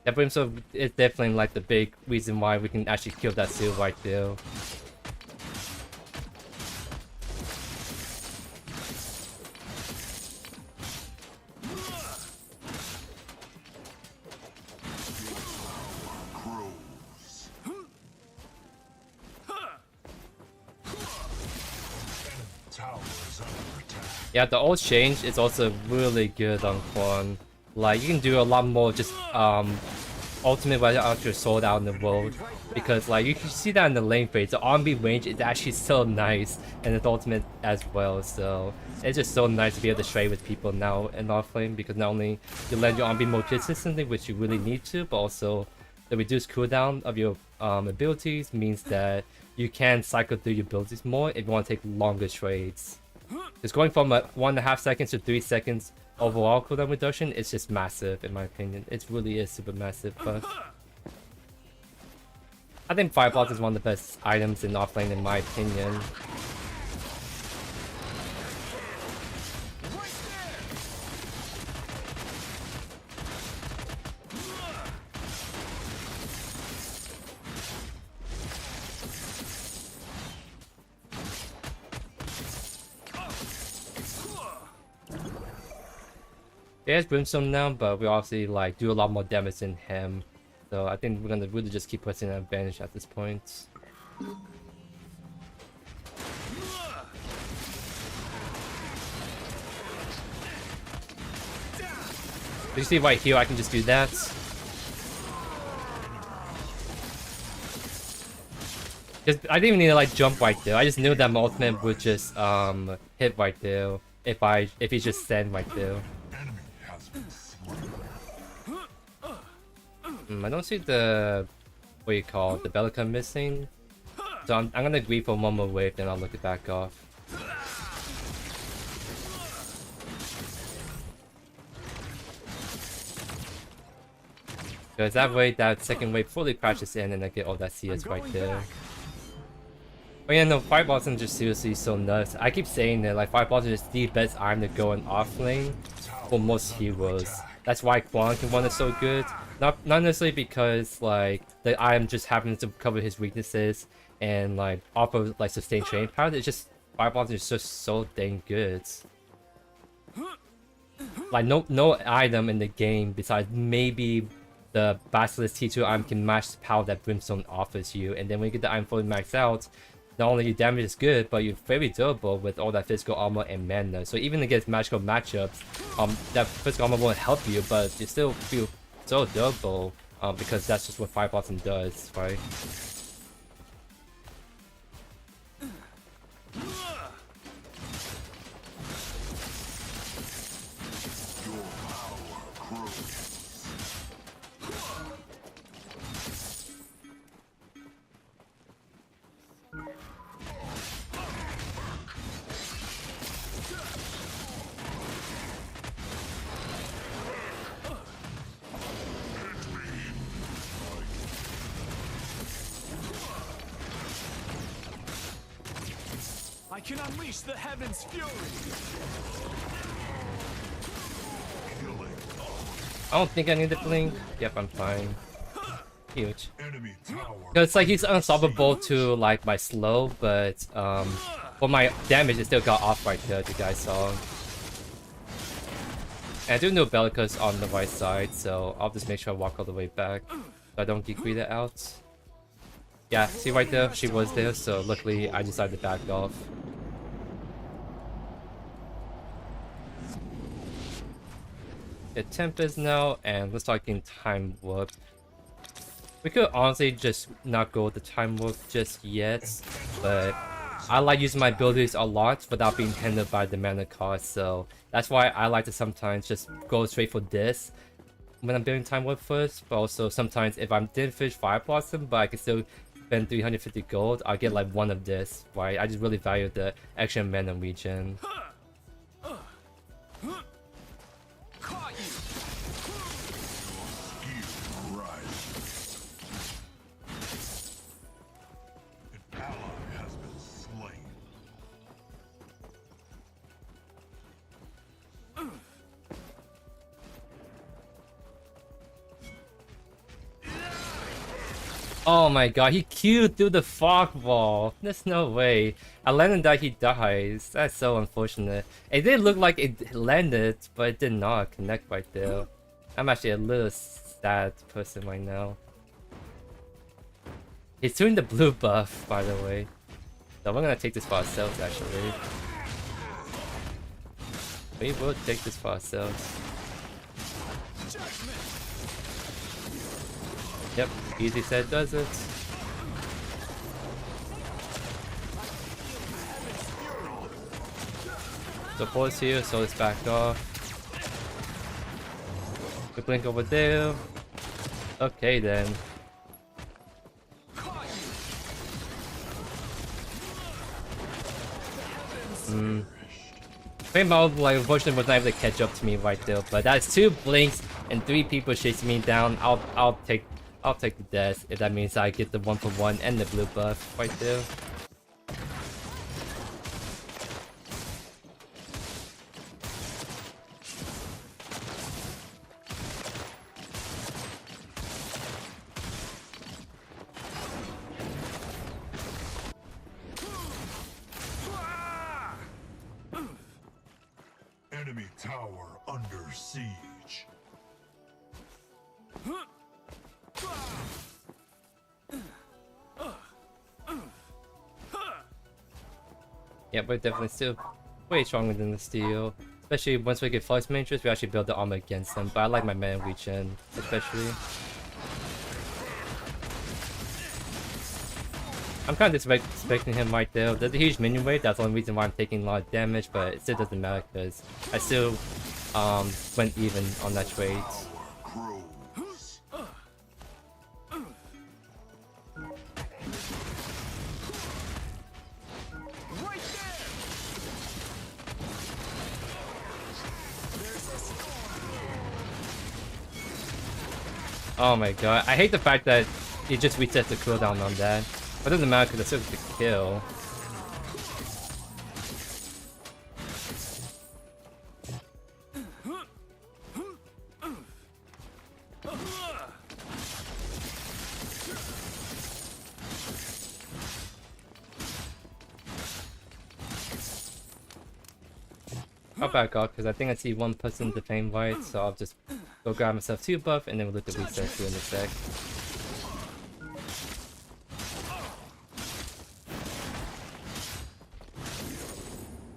That Brimstone is definitely like the big reason why we can actually kill that Seal right there. Yeah, the old change is also really good on Quan. Like, you can do a lot more just ultimate without your sword out in the world, because like you can see that in the lane phase, the RB range is actually so nice, and it's ultimate as well. So it's just so nice to be able to trade with people now in offlane, because not only you land your RB more consistently, which you really need to, but also the reduced cooldown of your abilities means that you can cycle through your abilities more if you want to take longer trades. Just going from 1.5 seconds to 3 seconds overall cooldown reduction is just massive in my opinion. It really is super massive buff. I think Fireball is one of the best items in offlane in my opinion. There's Brimstone now, but we obviously like do a lot more damage than him. So I think we're gonna really just keep pressing an advantage at this point. You see right here, I can just do that. I didn't even need to like jump right there. I just knew that my ultimate would just hit right there if he just stand right there. I don't see the what you call it, the Bellica missing. So I'm gonna agree for one more wave, then I'll look it back off. Because that way that second wave fully crashes in and I get all that CS right there. But yeah, no, Fireball isn't just seriously so nuts. I keep saying that like Fireball is just the best item to go in offlane for most heroes. That's why Quan can run is so good. Not necessarily because like the item just happens to cover his weaknesses and like offer like sustained training power. It's just Fireball is just so dang good. Like no item in the game besides maybe the Basilisk T2 item can match the power that Brimstone offers you, and then when you get the item fully maxed out, not only your damage is good, but you're very durable with all that physical armor and mana. So even against magical matchups, that physical armor won't help you, but you still feel so durable because that's just what Fireball does, right? I can unleash the heavens' fury. I don't think I need to blink. Yep, I'm fine. Huge. Because like he's unstoppable to like my slow, but for my damage it still got off right there, the guys saw. And I do know Bellica's on the right side, so I'll just make sure I walk all the way back so I don't get greeted out. Yeah, see right there? She was there, so luckily I decided to back off. Get Tempest now, and let's start getting Time Warp. We could honestly just not go with the Time Warp just yet, but I like using my abilities a lot without being hindered by the mana cost, so that's why I like to sometimes just go straight for this when I'm building Time Warp first, but also sometimes if I didn't finish Fire Blossom, but I can still spend 350 gold, I'll get like one of this, right? I just really value the extra mana regen. Oh my god, he queued through the fog wall. There's no way. I landed that he dies. That's so unfortunate. It did look like it landed, but it did not connect right there. I'm actually a little sad person right now. He's doing the blue buff, by the way. So we're gonna take this for ourselves, actually. We will take this for ourselves. Yep, easy said does it. Support's here, so let's back off. We blink over there. Okay then. Rainbow, like, unfortunately was not able to catch up to me right there, but that's 2 blinks and 3 people chasing me down. I'll take the death if that means I get the 1-for-1 and the blue buff right there. Enemy tower under siege. Yeah, we're definitely still way stronger than the steel. Especially once we get Flux Mages, we actually build the armor against them. But I like my mana regen, especially. I'm kind of disrespecting him right there. There's a huge minion wave, that's the only reason why I'm taking a lot of damage, but it still doesn't matter because I still went even on that trade. Oh my god, I hate the fact that it just resets the cooldown on that. But it doesn't matter because it's still the kill. I'll back off because I think I see one person defend right, so I'll just go grab myself 2 buff and then we'll look at reset 2 in a sec.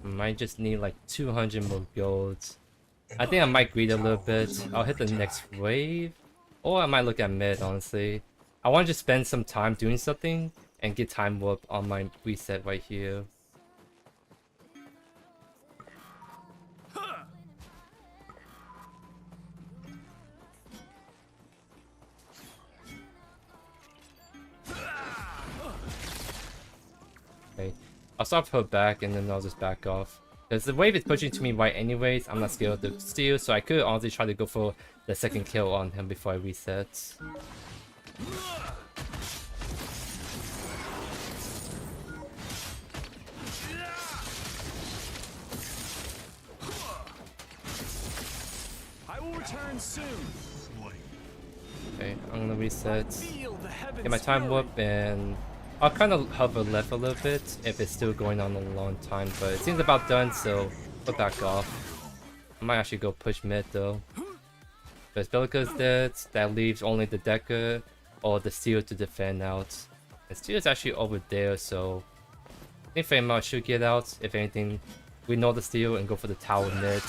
Might just need like 200 more golds. I think I might greed a little bit. I'll hit the next wave. Or I might look at mid, honestly. I want to just spend some time doing something and get time warp on my reset right here. Okay. I'll stop her back and then I'll just back off. Because the wave is pushing to me right anyways, I'm not scared of the steal, so I could honestly try to go for the second kill on him before I reset. I will return soon. Okay, I'm gonna reset. Get my time warp and I'll kind of hover left a little bit if it's still going on a long time, but it seems about done, so we'll back off. I might actually go push mid though. Because Bellica's dead, that leaves only the Decker or the Steel to defend out. And Steel is actually over there, so I think Fame should get out. If anything, we know the Steel and go for the tower mid.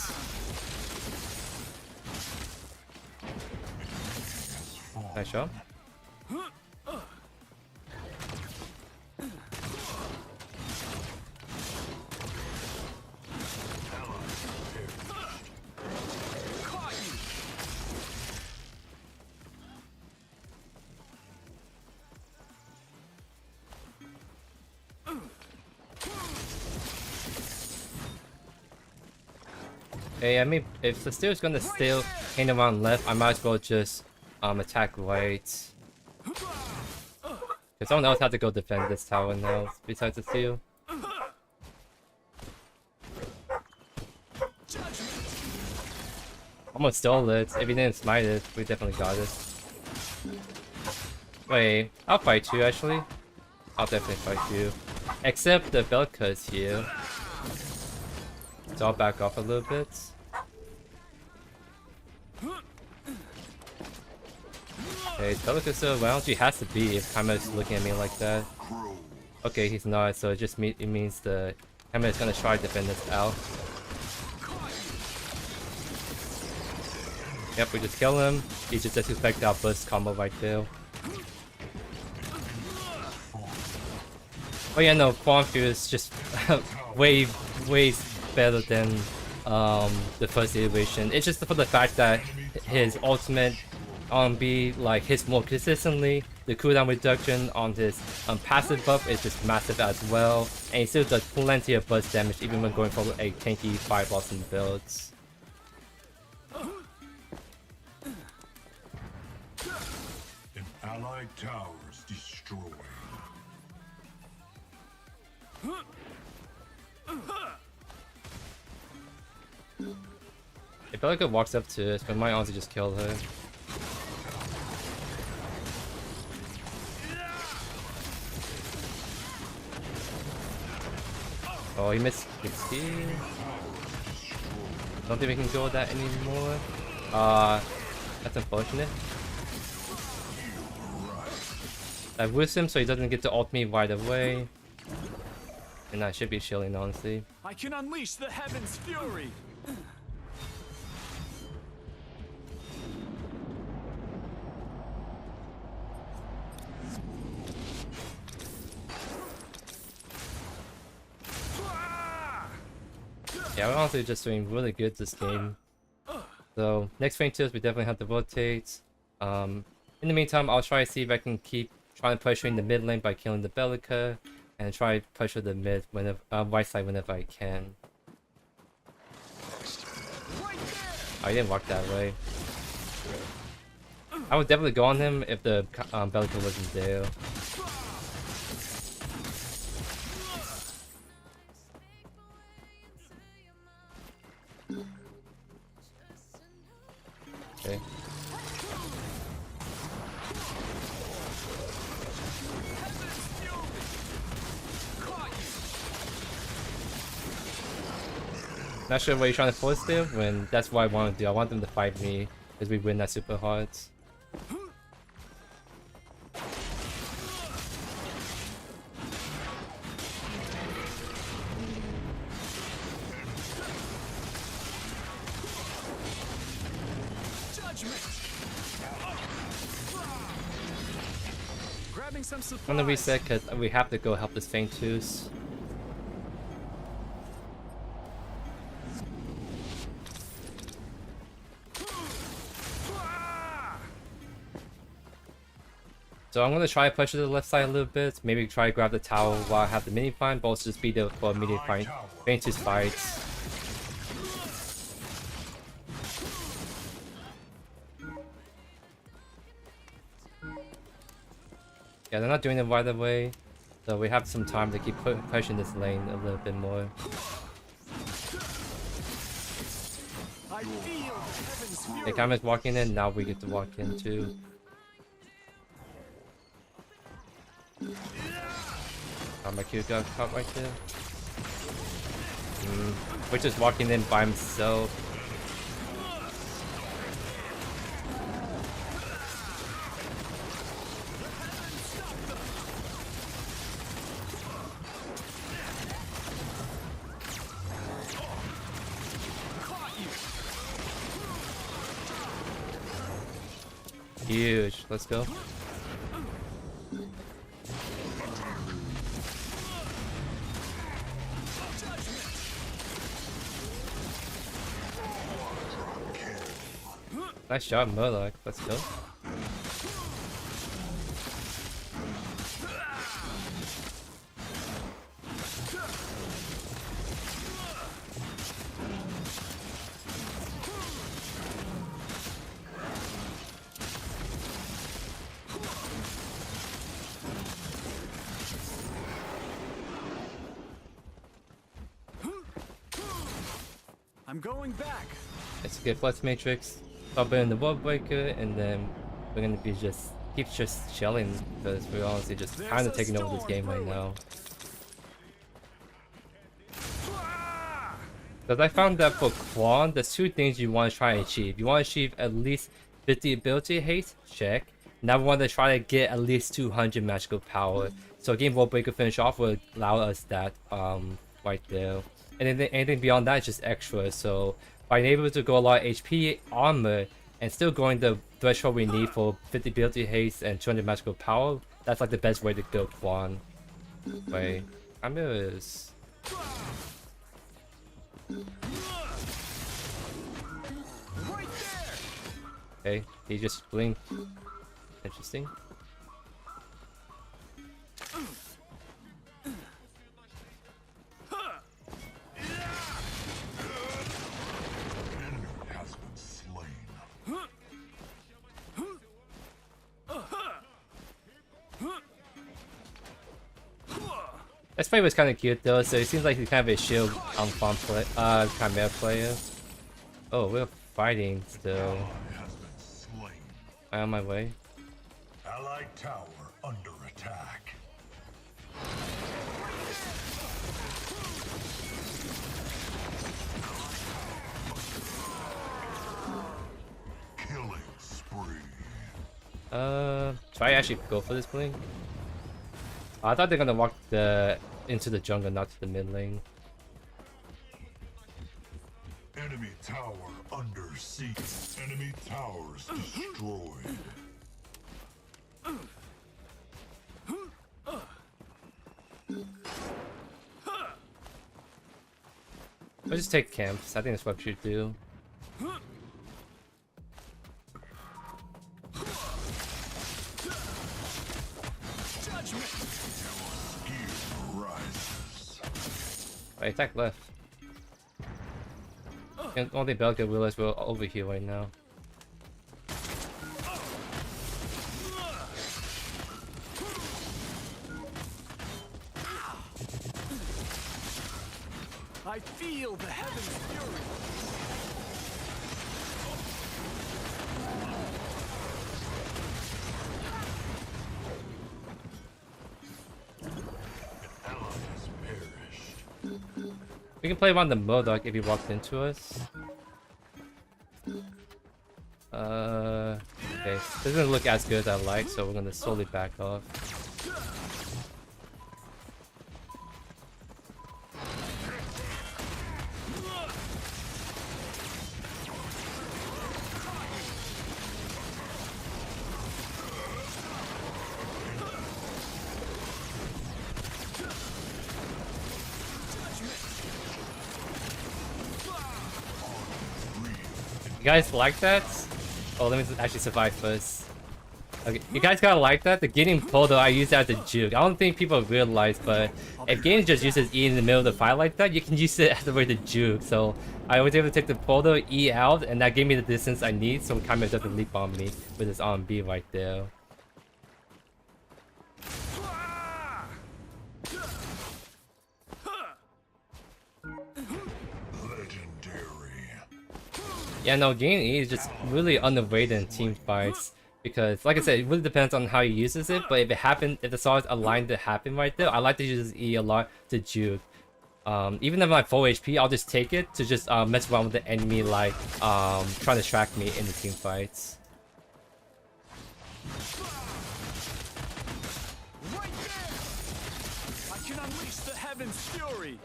Nice shot. Hey, I mean, if the Steel's gonna still hang around left, I might as well just attack right. Cause someone else had to go defend this tower now, besides the Steel. Almost stole it. If he didn't smite it, we definitely got it. Wait, I'll fight you actually. I'll definitely fight you. Except the Belka is here. So I'll back off a little bit. Okay, Belka's still around. He has to be if Kaima's looking at me like that. Okay, he's not, so it means the Kaima is gonna try to defend this out. Yep, we just kill him. He just disrespected our burst combo right there. Oh yeah, no, Quantum is just way better than the first iteration. It's just for the fact that his ultimate be like hits more consistently. The cooldown reduction on his passive buff is just massive as well, and he still does plenty of burst damage even when going for a tanky fire blossom builds. An Allied towers destroyed. If Belica walks up to us, we might honestly just kill her. Oh, he missed 60. Don't think we can go with that anymore. That's unfortunate. I whiffed him so he doesn't get to ult me right away. And I should be shielding, honestly. I can unleash the heavens' fury. Yeah, we're honestly just doing really good this game. So next phase 2 we definitely have to rotate. In the meantime, I'll try to see if I can keep trying to push in the mid lane by killing the Belica, and try to push with the mid whenever right side whenever I can. I didn't walk that way. I would definitely go on him if the Belica wasn't there. Okay. Not sure what you're trying to force there, when that's what I want to do. I want them to fight me because we win that super hard. Grabbing some supplies. I'm gonna reset because we have to go help this thing too. So I'm gonna try to push to the left side a little bit, maybe try to grab the tower while I have the mini fight, but also just be there for immediate fight, Fantasy fights. Yeah, they're not doing it right away, so we have some time to keep pushing this lane a little bit more. I feel the heavens' fury. Okay, Kami's walking in, now we get to walk in too. Oh, my Q got caught right there. We're just walking in by himself. Huge. Let's go. Nice job, Murloc. Let's go. I'm going back. It's a good flex matrix. Pop in the wall breaker, and then we're gonna be keep shelling because we're honestly just kind of taking over this game right now. Because I found that for Quan, there's two things you want to try and achieve. You want to achieve at least 50 ability haste, check. Now we want to try to get at least 200 magical power. So game wall breaker finish off will allow us that right there. And then anything beyond that is just extra. So by being able to go a lot of HP, armor, and still going the threshold we need for 50 ability haste and 200 magical power, that's like the best way to build Quan. Wait, I'm is. Okay, he just blinked. Interesting. This play was kind of cute though, so it seems like he's kind of a shield farm play, Chimera player. Oh, we're fighting still. Has been slain. I'm on my way. Allied tower under attack. Killing spree. Should I actually go for this blink? I thought they're gonna walk into the jungle, not to the mid lane. Enemy tower under siege. Enemy towers destroyed. Let's just take camps. I think that's what we should do. I attack left. And only Belgium realize we're over here right now. I feel the heavens fury. We can play around the Modok if he walked into us. Okay. This doesn't look as good as I like, so we're gonna slowly back off. You guys like that? Oh, let me actually survive first. Okay, you guys gotta like that? The getting pulled though, I use that as a juke. I don't think people realize, but if game just uses E in the middle of the fight like that, you can use it as a way to juke. So I was able to take the photo E out, and that gave me the distance I need, so Kami doesn't leap on me with his R&B right there. Yeah, no, getting E is just really underrated in team fights. Because, like I said, it really depends on how he uses it. But if the stars aligned to happen right there, I like to use E a lot to juke. Even if I'm at full HP, I'll just take it to just mess around with the enemy, like trying to track me in the team fights. Right there! I can unleash the heavens fury.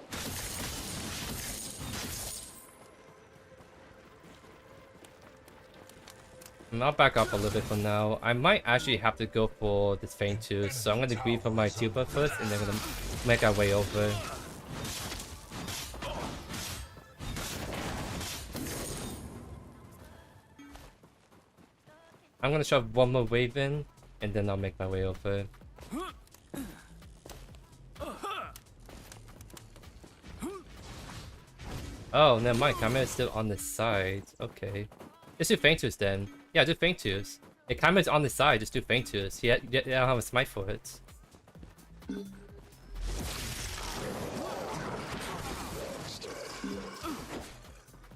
I'll back up a little bit for now. I might actually have to go for this feint too, so I'm gonna grieve for my tuber first, and then we're gonna make our way over. I'm gonna shove one more wave in, and then I'll make my way over. Oh, never mind. Kami's still on the side. Okay. Just do Feintus then. Yeah, do Feintus. If Kami's on the side, just do Feintus. Yeah, I don't have a smite for it.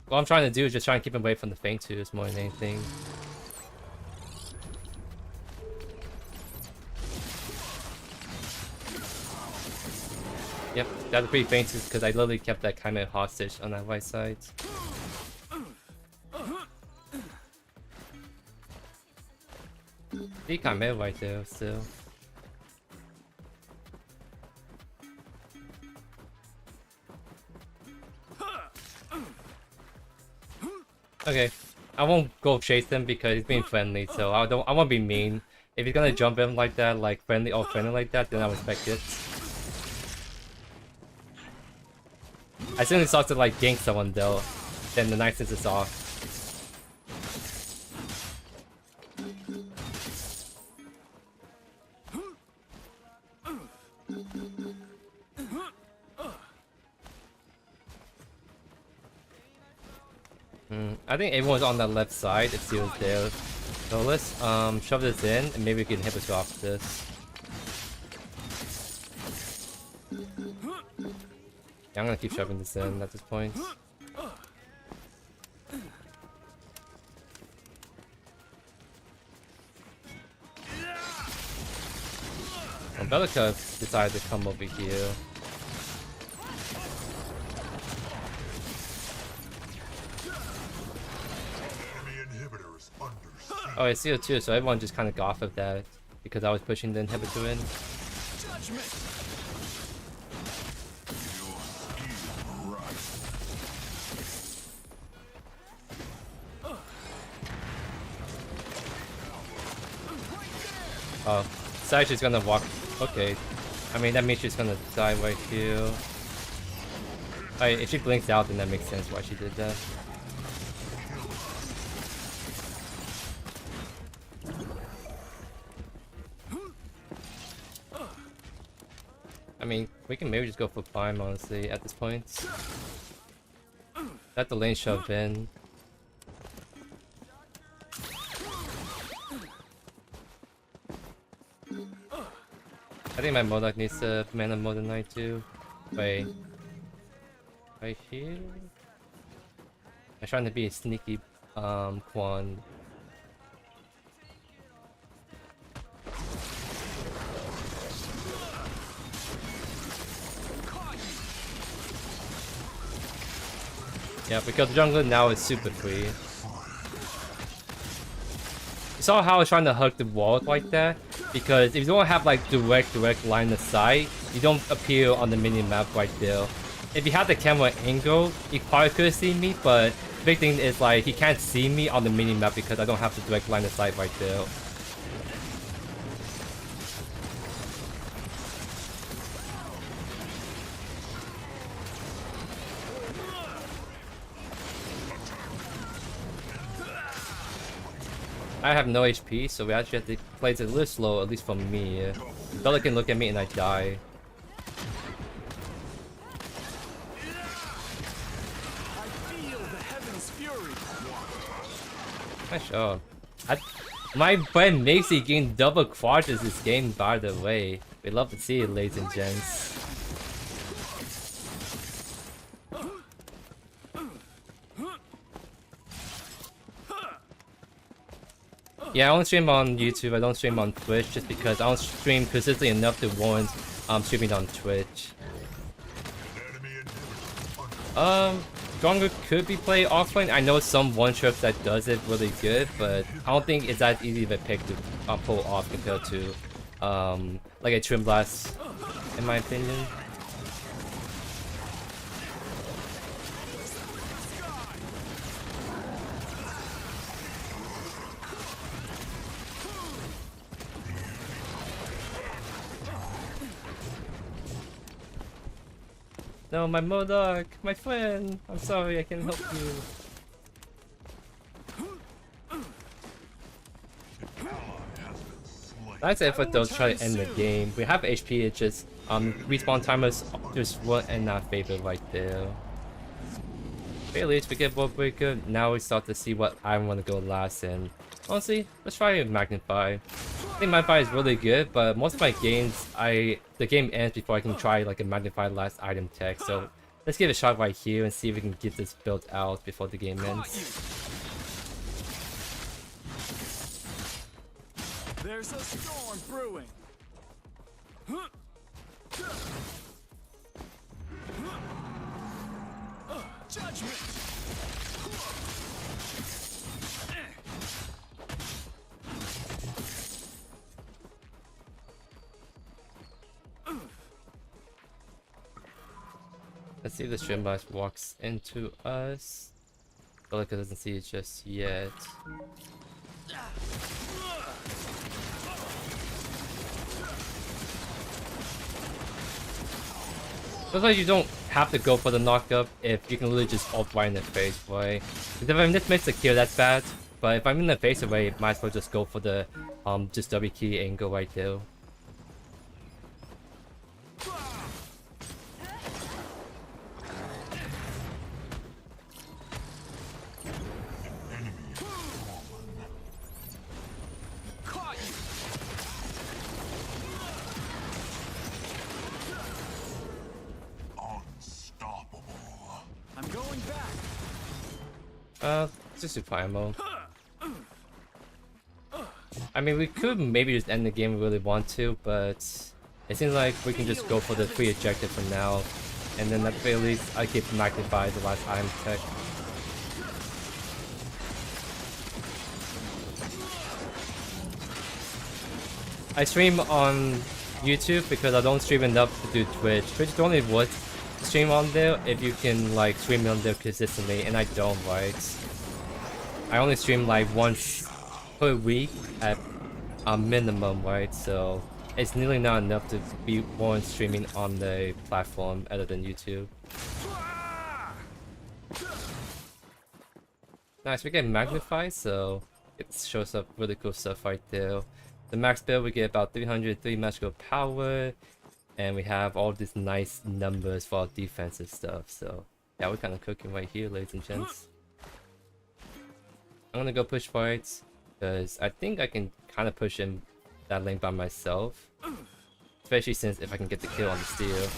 What I'm trying to do is just try and keep him away from the Feintus more than anything. Yep, that's pretty Feintus because I literally kept that Kami hostage on that right side. He Kami right there still. Okay, I won't go chase him because he's being friendly, so I won't be mean. If he's gonna jump in like that, like friendly like that, then I respect it. As soon as it starts to like gank someone though, then the niceness is off. I think everyone's on the left side if Zeal's there. So let's shove this in and maybe we can hit us off this. Yeah, I'm gonna keep shoving this in at this point. Well, Belica decided to come over here. Oh, I see it too, so everyone just kind of got off of that because I was pushing the inhibitor in. Judgment. Oh, so actually she's gonna walk. Okay, I mean that means she's gonna die right here. Alright, if she blinks out, then that makes sense why she did that. I mean, we can maybe just go for Prime, honestly, at this point. Let the lane shove in. I think my Modok needs to mana more than I do. Wait. Right here? I'm trying to be a sneaky Quan. Yeah, because jungler now is super free. You saw how I was trying to hug the wall like that? Because if you don't have like direct line of sight, you don't appear on the mini map right there. If you had the camera angle, you probably could have seen me, but the big thing is like he can't see me on the mini map because I don't have the direct line of sight right there. I have no HP, so we actually have to play it a little slow, at least for me. Bella can look at me and I die. I feel the heaven's fury. Nice shot. My friend Maxie gained double quadrants this game, by the way. We love to see it, ladies and gents. Yeah, I don't stream on YouTube, I don't stream on Twitch just because I don't stream consistently enough to warrant streaming on Twitch. Stronger could be played offline. I know some one-shots that does it really good, but I don't think it's that easy of a pick to pull off compared to like a Trim Blast, in my opinion. No, my Modok, my friend. I'm sorry, I can't help you. That's it for those try to end the game. We have HP, it's just respawn timers just weren't in our favor right there. But at least we get World Breaker. Now we start to see what I want to go last in. Honestly, let's try Magnify. I think Magnify is really good, but most of my games, the game ends before I can try like a Magnify last item tech. So let's give it a shot right here and see if we can get this built out before the game ends. There's a storm brewing. Judgment. Let's see if the stream blast walks into us. Belica doesn't see it just yet. Looks like you don't have to go for the knockup if you can literally just ult right in the face away. If I'm just missed a kill, that's bad. But if I'm in the face away, might as well just go for the just W key angle right there. Just supply ammo. I mean, we could maybe just end the game if we really want to, but it seems like we can just go for the free objective for now. And then at the very least, I keep magnified the last item tech. I stream on YouTube because I don't stream enough to do Twitch. Twitch is only worth stream on there if you can like stream on there consistently, and I don't, right? I only stream like once per week at a minimum, right? So it's nearly not enough to be warrant streaming on the platform other than YouTube. Nice, we get magnified, so it shows up really cool stuff right there. The max build, we get about 303 magical power, and we have all these nice numbers for our defensive stuff. So yeah, we're kind of cooking right here, ladies and gents. I'm gonna go push fights because I think I can kind of push in that lane by myself, especially since if I can get the kill on the steal.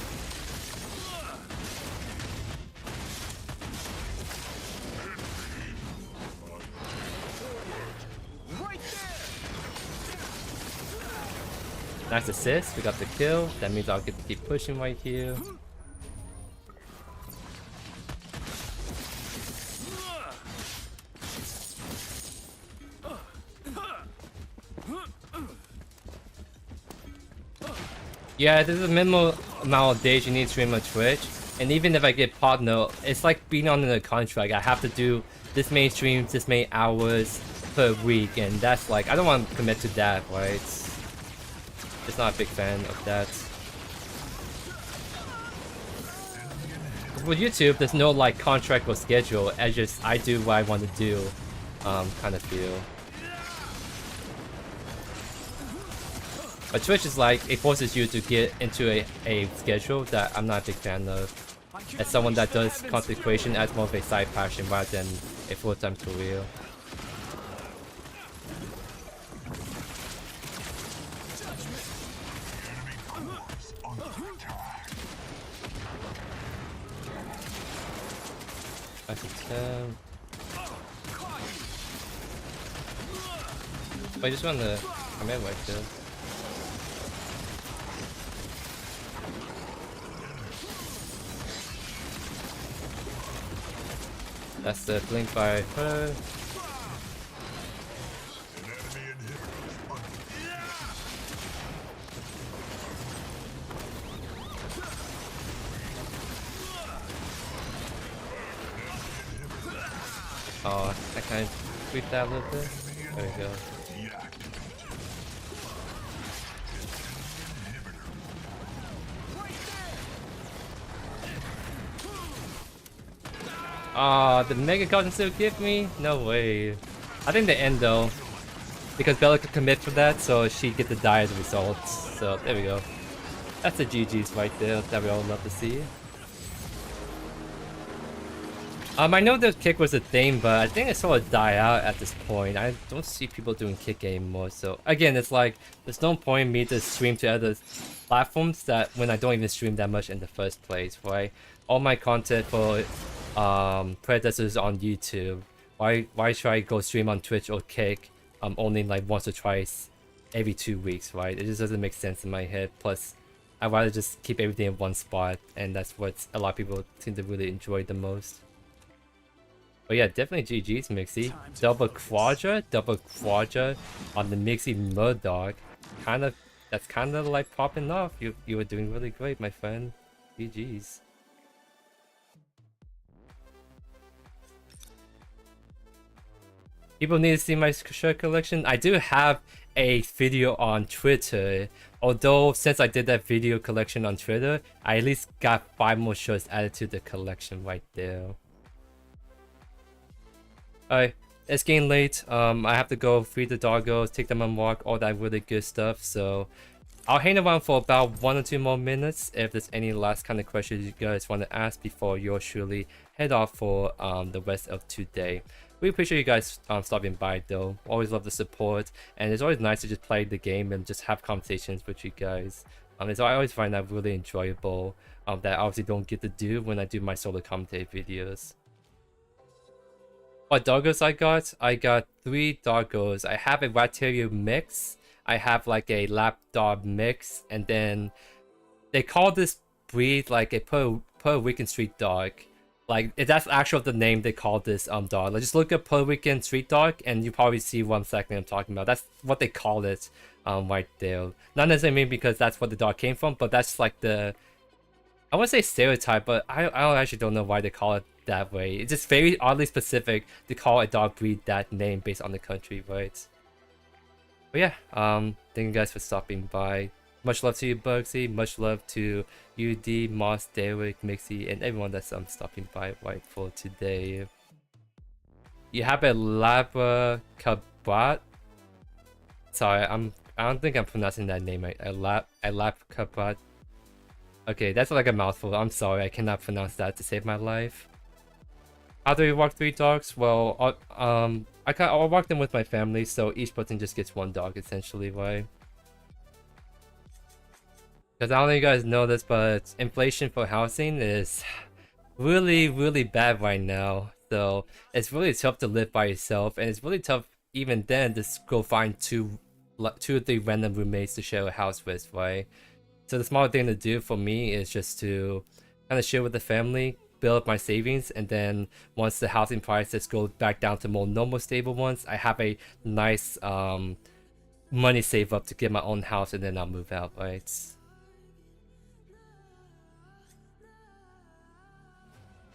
Nice assist, we got the kill. That means I'll get to keep pushing right here. Yeah, there's a minimal amount of days you need to stream on Twitch. And even if I get partner, it's like being on a contract. I have to do this many streams, this many hours per week. And that's like, I don't want to commit to that, right? Just not a big fan of that. With YouTube, there's no like contract or schedule. I do what I want to do, kind of feel. But Twitch is like, it forces you to get into a schedule that I'm not a big fan of. As someone that does content creation as more of a side passion rather than a full-time career. I just want to come in right there. That's the blink by her. Oh, I kind of tweaked that a little bit. There we go. Ah, the Mega Card still give me? No way. I think the end though. Because Bella could commit for that, so she'd get to die as a result. So there we go. That's the GG's right there that we all love to see. I know the kick was a thing, but I think it sort of died out at this point. I don't see people doing kick anymore. So again, it's like there's no point in me to stream to other platforms that when I don't even stream that much in the first place, right? All my content for predecessors on YouTube. Why should I go stream on Twitch or Kick only like once or twice every 2 weeks, right? It just doesn't make sense in my head. Plus, I'd rather just keep everything in one spot, and that's what a lot of people seem to really enjoy the most. But yeah, definitely GG's Mixie. Double quadra on the Mixie Murdoch. That's kind of like popping off. You were doing really great, my friend. GG's. People need to see my shirt collection. I do have a video on Twitter. Although, since I did that video collection on Twitter, I at least got 5 more shirts added to the collection right there. Alright, it's getting late. I have to go feed the doggos, take them on walk, all that really good stuff. So, I'll hang around for about 1 or 2 more minutes if there's any last kind of questions you guys want to ask before yours truly head off for the rest of today. We appreciate you guys stopping by though. Always love the support, and it's always nice to just play the game and just have conversations with you guys. I always find that really enjoyable. That I obviously don't get to do when I do my solo commentator videos. What doggos I got? I got 3 doggos. I have a rat terrier mix. I have like a lapdog mix, and then they call this breed like a Puerto Rican street dog. Like that's actually the name they call this dog. Like just look up Puerto Rican street dog, and you probably see what exactly I'm talking about. That's what they call it right there. Not necessarily because that's what the dog came from, but that's like the, I wouldn't say stereotype, but I actually don't know why they call it that way. It's just very oddly specific to call a dog breed that name based on the country, right? But yeah, thank you guys for stopping by. Much love to you, Bugsy. Much love to UD, Moss, Derek, Mixie, and everyone that's stopping by right for today. You have a Labra Kabat. Sorry, I don't think I'm pronouncing that name right. A Lab Kabat. Okay, that's like a mouthful. I'm sorry, I cannot pronounce that to save my life. How do we walk 3 dogs? Well, I'll walk them with my family, so each person just gets 1 dog essentially, right? Because I don't know if you guys know this, but inflation for housing is really bad right now. So it's really tough to live by yourself, and it's really tough even then to go find two or three random roommates to share a house with, right? So the smart thing to do for me is just to kind of share with the family, build up my savings, and then once the housing prices go back down to more normal stable ones, I have a nice money save up to get my own house, and then I'll move out, right?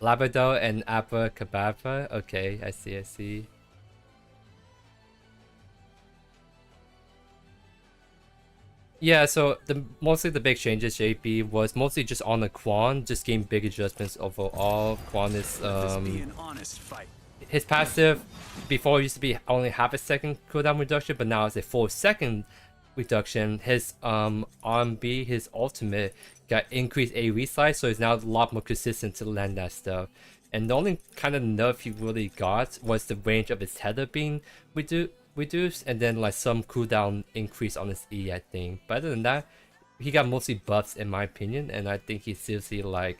Labrador and Abracadabra. Okay, I see. Yeah, so mostly the big changes, JP, was mostly just on the Quan, just getting big adjustments overall. Quan is his passive before used to be only half a second cooldown reduction, but now it's a 4-second reduction. His RMB, his ultimate, got increased AoE size, so it's now a lot more consistent to land that stuff. And the only kind of nerf he really got was the range of his tether being reduced, and then like some cooldown increase on his E, I think. But other than that, he got mostly buffs in my opinion, and I think he's seriously like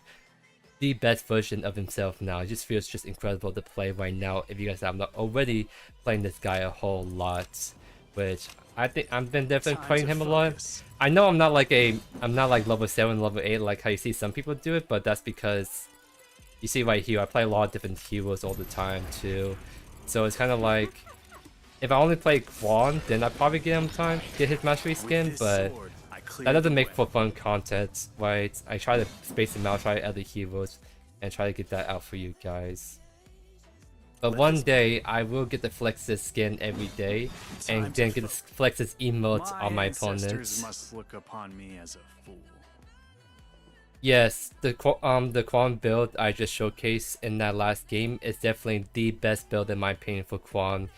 the best version of himself now. It just feels just incredible to play right now if you guys have not already playing this guy a whole lot, which I think I've been definitely playing him a lot. I know I'm not like level 7, level 8 like how you see some people do it, but that's because you see right here I play a lot of different heroes all the time too. So it's kind of like if I only play Quan, then I'd probably get his mastery skin, but that doesn't make for fun content, right? I try to space them out, try other heroes, and try to get that out for you guys. But one day, I will get to flex this skin every day, and then get to flex this emote on my opponents. Must look upon me as a fool. Yes, the Quan build I just showcased in that last game is definitely the best build in my opinion for Quan.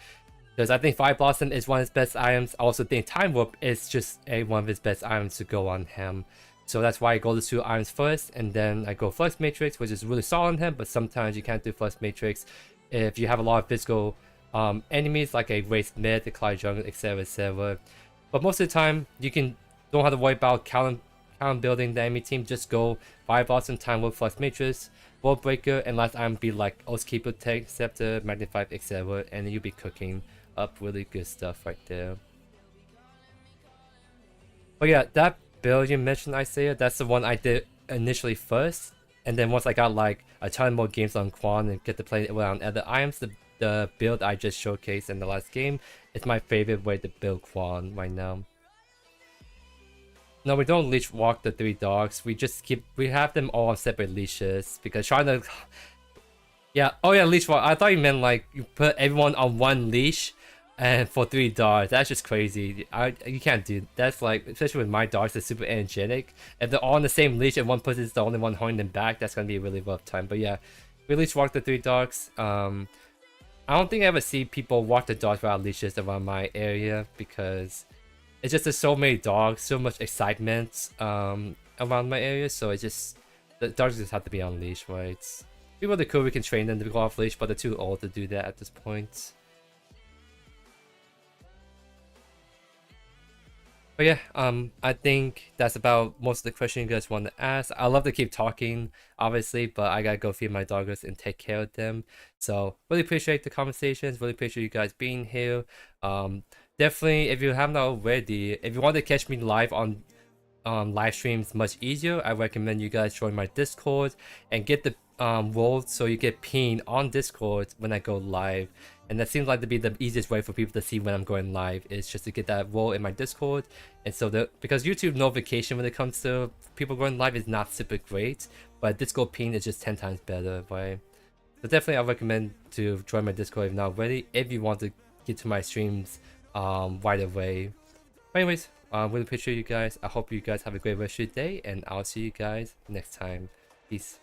Because I think Fire Blossom is one of his best items. I also think Time Warp is just one of his best items to go on him. So that's why I go to 2 items first, and then I go Flux Matrix, which is really solid on him, but sometimes you can't do Flux Matrix if you have a lot of physical enemies like a Wraith Mid, a Clyde Jungle, etc. But most of the time, you don't have to worry about count building the enemy team. Just go Fire Blossom, Time Warp, Flux Matrix, World Breaker, and last item be like Oathkeeper, Tech, Scepter, Magnify, etc. And then you'll be cooking up really good stuff right there. But yeah, that build you mentioned, Isaiah, that's the one I did initially first, and then once I got like a ton more games on Quan and get to play around other items, the build I just showcased in the last game is my favorite way to build Quan right now. No, we don't leash walk the 3 dogs. We have them all on separate leashes because trying to leash walk. I thought you meant like you put everyone on one leash and for 3 dogs. That's just crazy. You can't do that's like, especially with my dogs, they're super energetic. If they're all on the same leash and one person is the only one holding them back, that's gonna be a really rough time. But yeah, we leash walk the 3 dogs. I don't think I ever see people walk the dogs without leashes around my area because it's just there's so many dogs, so much excitement around my area. So it's just the dogs just have to be on leash, right? It'd be really cool we can train them to go off leash, but they're too old to do that at this point. But yeah, I think that's about most of the questions you guys want to ask. I love to keep talking, obviously, but I gotta go feed my doggers and take care of them. So really appreciate the conversations. Really appreciate you guys being here. Definitely, if you haven't already, if you want to catch me live on live streams much easier, I recommend you guys join my Discord and get the role so you get pinged on Discord when I go live. And that seems like to be the easiest way for people to see when I'm going live, is just to get that role in my Discord. And so because YouTube notification when it comes to people going live is not super great, but Discord ping is just 10 times better, right? So definitely I recommend to join my Discord if not already, if you want to get to my streams right away. But anyways, really appreciate you guys. I hope you guys have a great rest of your day, and I'll see you guys next time. Peace.